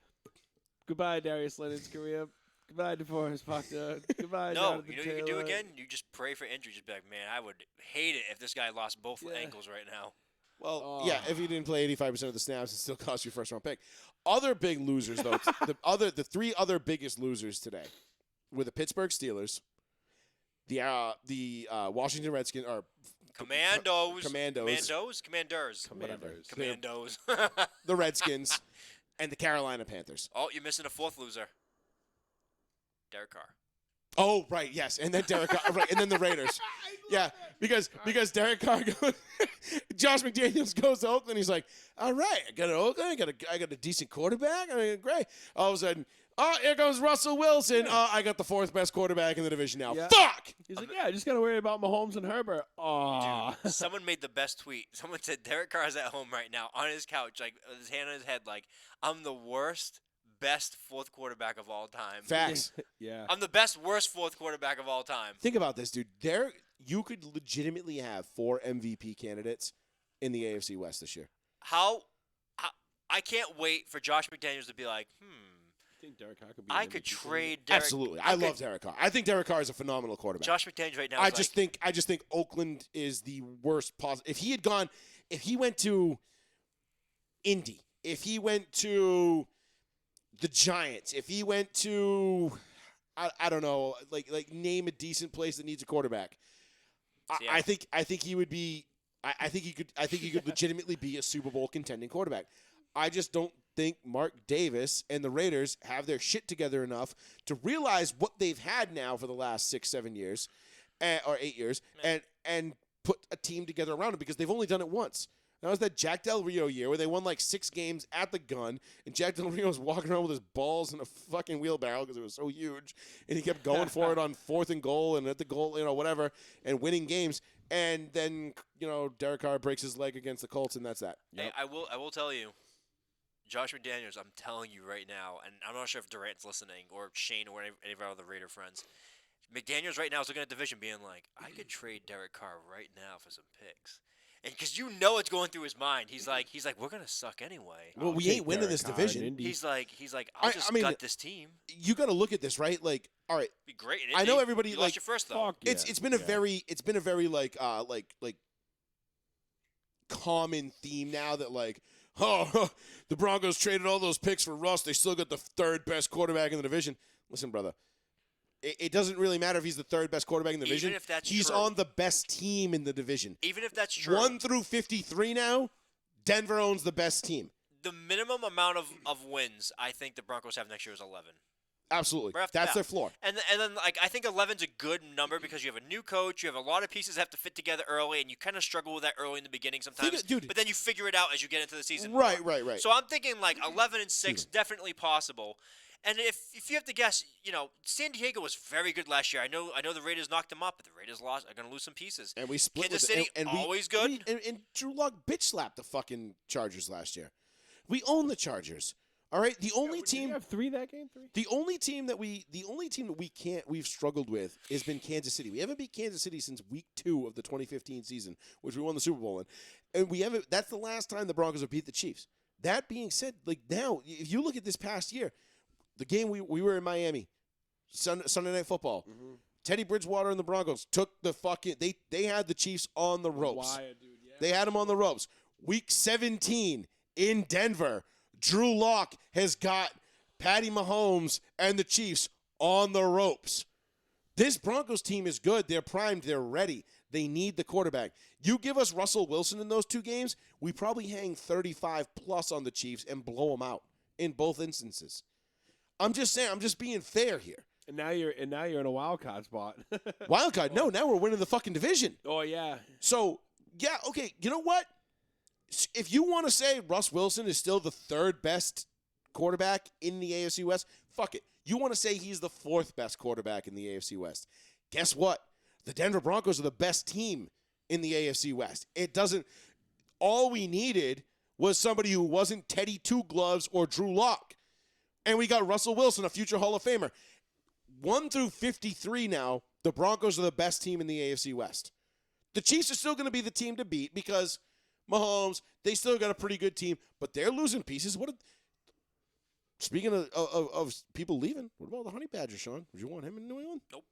goodbye, Darius Leonard's career. Goodbye, DeForest Buckner. Goodbye, No, Jonathan you know what you can do Taylor. again? You just pray for injury. Just be like, man, I would hate it if this guy lost both Yeah. ankles right now. Well, yeah, if he didn't play 85% of the snaps, it still cost you a first-round pick. Other big losers, though, the three other biggest losers today were the Pittsburgh Steelers, the Washington Redskins, or Commandos. Commandos. Commanders. Commanders. Commandos. the Redskins, and the Carolina Panthers. Oh, you're missing a fourth loser. Derek Carr. Oh, right, yes, and then Derek Carr, right, and then the Raiders. Yeah, because Derek Carr goes, Josh McDaniels goes to Oakland. He's like, all right, I got an Oakland, I got a decent quarterback. I mean, great. All of a sudden, oh, here goes Russell Wilson. Oh, I got the fourth best quarterback in the division now. Yeah. Fuck. He's like, yeah, I just got to worry about Mahomes and Herbert. Oh. Dude, someone made the best tweet. Someone said Derek Carr's at home right now on his couch, like with his hand on his head, like, I'm the best fourth quarterback of all time. Facts. Yeah. I'm the worst fourth quarterback of all time. Think about this, dude. You could legitimately have 4 MVP candidates in the AFC West this year. How I can't wait for Josh McDaniels to be like, I think Derek Carr could be I an could MVP trade Derek. Absolutely, I love Derek Carr. I think Derek Carr is a phenomenal quarterback. Josh McDaniels right now. I just think Oakland is the worst possible. If he went to Indy, if he went to the Giants, if he went to, I don't know, like name a decent place that needs a quarterback. I think he would be I think he could legitimately be a Super Bowl contending quarterback. I just don't think Mark Davis and the Raiders have their shit together enough to realize what they've had now for the last 6-7 years, or 8 years, and put a team together around it, because they've only done it once. That was that Jack Del Rio year where they won like 6 games at the gun, and Jack Del Rio was walking around with his balls in a fucking wheelbarrow because it was so huge, and he kept going for it on 4th and goal and at the goal, whatever, and winning games. And then, Derek Carr breaks his leg against the Colts, and that's that. Hey, I will tell you, Josh McDaniels, I'm telling you right now, and I'm not sure if Durant's listening or Shane or any of our other Raider friends. McDaniels right now is looking at the division being like, I could trade Derek Carr right now for some picks. And because it's going through his mind. He's like, we're going to suck anyway. Well, we ain't winning this division. He's like, I'll just gut this team. You got to look at this, right? Like, all right. Be great. I know everybody you lost your first though. It's been a very like common theme now that like, oh, the Broncos traded all those picks for Russ. They still got the 3rd best quarterback in the division. Listen, brother. It doesn't really matter if he's the 3rd best quarterback in the division. Even if that's he's true. on the best team in the division. Even if that's true. 1 through 53 now, Denver owns the best team. The minimum amount of wins I think the Broncos have next year is 11. Absolutely. Right That's their floor. And then like I think 11's a good number because you have a new coach, you have a lot of pieces that have to fit together early, and you kind of struggle with that early in the beginning sometimes. But then you figure it out as you get into the season. Right. So I'm thinking like 11 and 6 definitely possible. And if you have to guess, San Diego was very good last year. I know the Raiders knocked them up, but the Raiders are going to lose some pieces. And we split Kansas with City, always good. And Drew Lock bitch slapped the fucking Chargers last year. We own the Chargers. All right, the only team. Did you have 3 that game? 3. The only team that we've struggled with has been Kansas City. We haven't beat Kansas City since week 2 of the 2015 season, which we won the Super Bowl in, and we haven't. That's the last time the Broncos have beat the Chiefs. That being said, like now, if you look at this past year, the game we were in Miami, Sunday Night Football. Mm-hmm. Teddy Bridgewater and the Broncos took the fucking. They had the Chiefs on the ropes. Dude, yeah. They had them on the ropes. Week 17 in Denver. Drew Lock has got Patty Mahomes and the Chiefs on the ropes. This Broncos team is good. They're primed. They're ready. They need the quarterback. You give us Russell Wilson in those 2 games, we probably hang 35+ on the Chiefs and blow them out in both instances. I'm just saying. I'm just being fair here. And now you're in a wild card spot. Wild card? No, now we're winning the fucking division. Oh yeah. So yeah, okay. You know what? If you want to say Russ Wilson is still the 3rd best quarterback in the AFC West, fuck it. You want to say he's the 4th best quarterback in the AFC West. Guess what? The Denver Broncos are the best team in the AFC West. It doesn't – all we needed was somebody who wasn't Teddy Two Gloves or Drew Lock. And we got Russell Wilson, a future Hall of Famer. 1 through 53 now, the Broncos are the best team in the AFC West. The Chiefs are still going to be the team to beat because – Mahomes, they still got a pretty good team, but they're losing pieces. Speaking of people leaving, what about the Honey Badger, Sean? Would you want him in New England? Nope.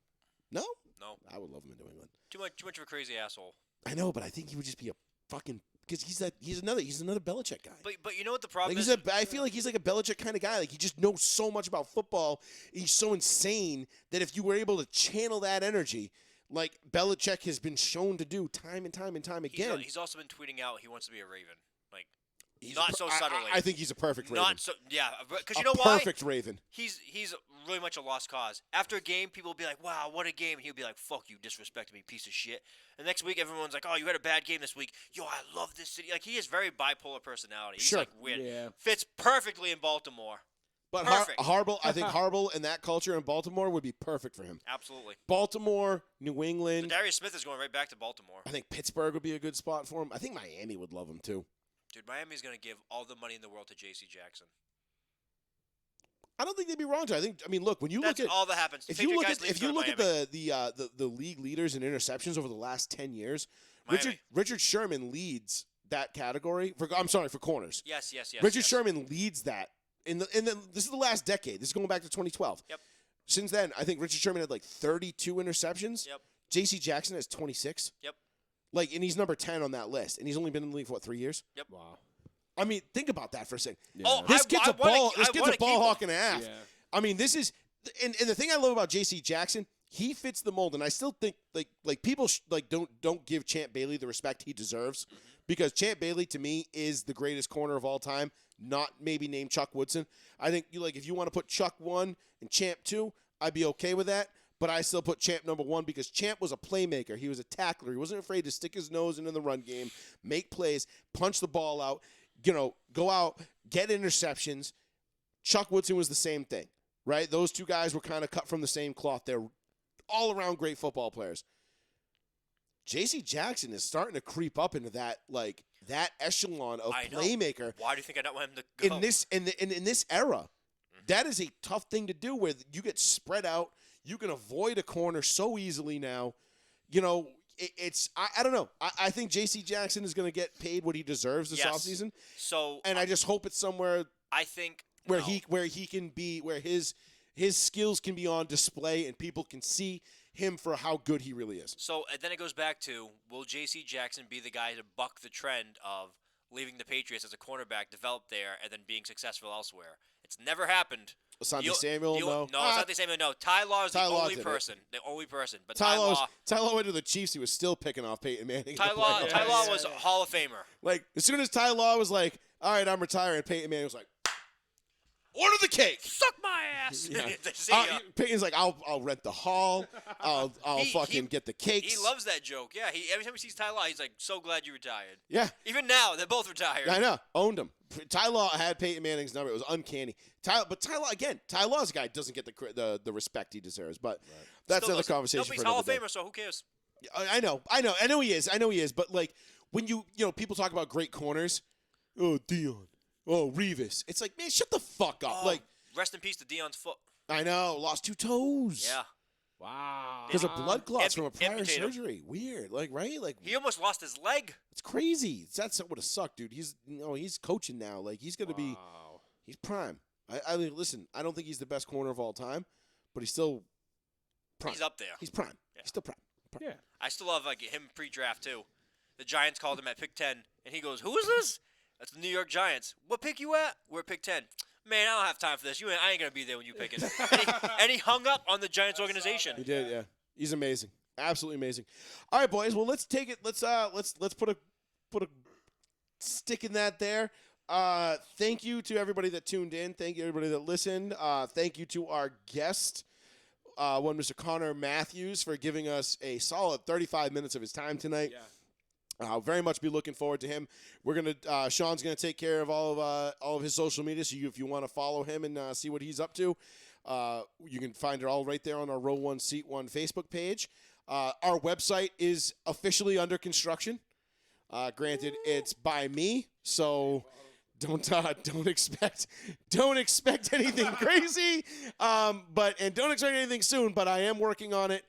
No? No. I would love him in New England. Too much of a crazy asshole. I know, but I think he would just be a fucking because he's another Belichick guy. But you know what the problem is? I feel like he's like a Belichick kind of guy. Like he just knows so much about football. He's so insane that if you were able to channel that energy. Like Belichick has been shown to do time and time again. He's also been tweeting out he wants to be a Raven. Like, not so subtly. I think he's a perfect Raven. Not so, yeah. Because you know why? Perfect Raven. He's really much a lost cause. After a game, people will be like, wow, what a game. And he'll be like, fuck you, disrespecting me, piece of shit. And next week, everyone's like, oh, you had a bad game this week. Yo, I love this city. Like, he has very bipolar personality. He's like weird. Yeah. Fits perfectly in Baltimore. But Harbaugh, I think Harbaugh and that culture in Baltimore would be perfect for him. Absolutely. Baltimore, New England. So Darius Smith is going right back to Baltimore. I think Pittsburgh would be a good spot for him. I think Miami would love him too. Dude, Miami's going to give all the money in the world to J.C. Jackson. I don't think they'd be wrong to. I mean, look, when you look at all that happens. If you look at the league leaders in interceptions over the last 10 years, Richard Sherman leads that category. For corners. Yes. Richard Sherman leads that. This is the last decade. This is going back to 2012. Yep. Since then, I think Richard Sherman had like 32 interceptions. Yep. J.C. Jackson has 26. Yep. And he's number 10 on that list, and he's only been in the league for 3 years. Yep. Wow. I mean, think about that for a second. Yeah. Oh, this kid's a ball hawk and a half. Yeah. I mean, this is, and the thing I love about J.C. Jackson, he fits the mold, and I still think like people don't give Champ Bailey the respect he deserves, because Champ Bailey to me is the greatest corner of all time. Not maybe named Chuck Woodson. I think if you want to put Chuck 1 and Champ 2, I'd be okay with that. But I still put Champ number 1 because Champ was a playmaker. He was a tackler. He wasn't afraid to stick his nose into the run game, make plays, punch the ball out, go out, get interceptions. Chuck Woodson was the same thing, right? Those two guys were kind of cut from the same cloth. They're all-around great football players. J.C. Jackson is starting to creep up into that echelon of playmaker. Why do you think I don't want him to go? In this era, that is a tough thing to do where you get spread out. You can avoid a corner so easily now. I don't know. I think J.C. Jackson is going to get paid what he deserves this offseason. So, and I just hope it's somewhere I think where he can be, where his skills can be on display and people can see him for how good he really is. So then it goes back to, will J.C. Jackson be the guy to buck the trend of leaving the Patriots as a cornerback, develop there, and then being successful elsewhere? It's never happened. Asante Samuel, no. No, Asante Samuel, no. Ty Law is the only person. The only person. But Ty Law went to the Chiefs. He was still picking off Peyton Manning. Ty Law was a Hall of Famer. Like, as soon as Ty Law was like, all right, I'm retiring, Peyton Manning was like, order the cake. Suck my ass. Yeah. Peyton's like, I'll rent the hall. I'll fucking get the cakes. He loves that joke. Yeah. Every time he sees Ty Law, he's like, so glad you retired. Yeah. Even now, they're both retired. I know. Owned him. Ty Law had Peyton Manning's number. It was uncanny. Ty Law's a guy doesn't get the respect he deserves. But that's another conversation. No, but he's Hall of Famer, so who cares? I know he is. But like when people talk about great corners, oh Dion. Oh, Revis. It's like, man, shut the fuck up. Oh, rest in peace to Dion's foot. I know. Lost 2 toes. Yeah. Wow. Because of blood clots from a prior surgery. Weird. Right? He almost lost his leg. It's crazy. That would have sucked, dude. He's coaching now. Like, he's going to be – he's prime. I mean, listen, I don't think he's the best corner of all time, but he's still prime. He's up there. He's prime. Yeah. He's still prime. Yeah. I still love him pre-draft, too. The Giants called him at pick 10, and he goes, who is this? That's the New York Giants. What pick you at? We're at pick 10. Man, I don't have time for this. I ain't going to be there when you pick it. and he hung up on the Giants organization. He did, yeah. He's amazing. Absolutely amazing. All right, boys. Well, let's take it. Let's put a stick in that there. Thank you to everybody that tuned in. Thank you everybody that listened. Thank you to our guest, Mr. Connor Mathews, for giving us a solid 35 minutes of his time tonight. Yeah. I'll very much be looking forward to him. We're gonna Sean's gonna take care of all of his social media. So if you want to follow him and see what he's up to, you can find it all right there on our Row 1 Seat 1 Facebook page. Our website is officially under construction. Granted, it's by me, so don't expect anything crazy. But don't expect anything soon. But I am working on it.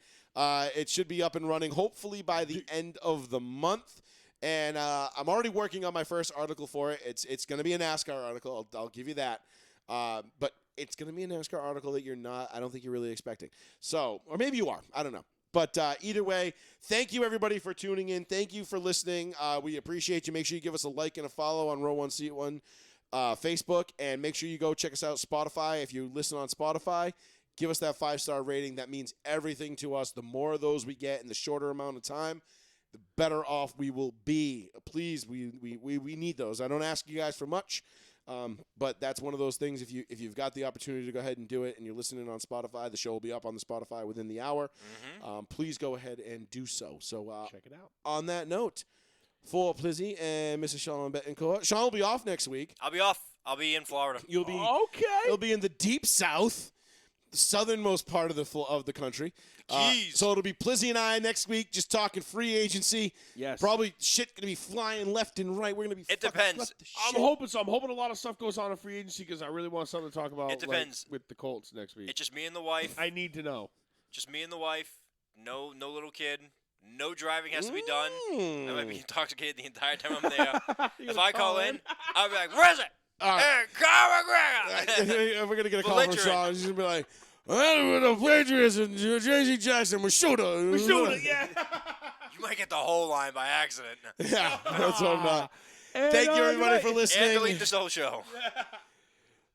It should be up and running hopefully by the end of the month. And I'm already working on my first article for it. It's going to be a NASCAR article. I'll give you that. But it's going to be a NASCAR article that I don't think you're really expecting. So, or maybe you are. I don't know. But either way, thank you, everybody, for tuning in. Thank you for listening. We appreciate you. Make sure you give us a like and a follow on Row 1 Seat 1 Facebook. And make sure you go check us out Spotify. If you listen on Spotify, give us that 5-star rating. That means everything to us. The more of those we get in the shorter amount of time, the better off we will be. Please, we need those. I don't ask you guys for much, but that's one of those things. If you've got the opportunity to go ahead and do it and you're listening on Spotify, the show will be up on the Spotify within the hour. Please go ahead and do so. So check it out. On that note, for Plizzy and Mrs. Sean Bettencourt, Sean will be off next week. I'll be off. I'll be in Florida. You'll be okay. You'll be in the deep south. The southernmost part of the country. So it'll be Plizzy and I next week just talking free agency. Yes. Probably shit going to be flying left and right. We're going to be It depends. I'm hoping so. I'm hoping a lot of stuff goes on in free agency because I really want something to talk about. It depends. With the Colts next week. It's just me and the wife. I need to know. Just me and the wife. No little kid. No driving has to be done. I might be intoxicated the entire time I'm there. If I call in, I'll be like, where is it? Hey, Carl McGregor! We're going to get a call from Sean. He's going to be like, well, the Patriots and J.C. Jackson were shooter. Yeah. You might get the whole line by accident. Yeah, that's what I'm not. Thank you, everybody, for listening. And delete this whole show.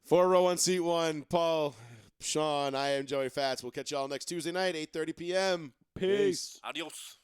For Row 1 Seat 1, Paul, Sean, I am Joey Fats. We'll catch y'all next Tuesday night, 8:30 p.m. Peace. Adios.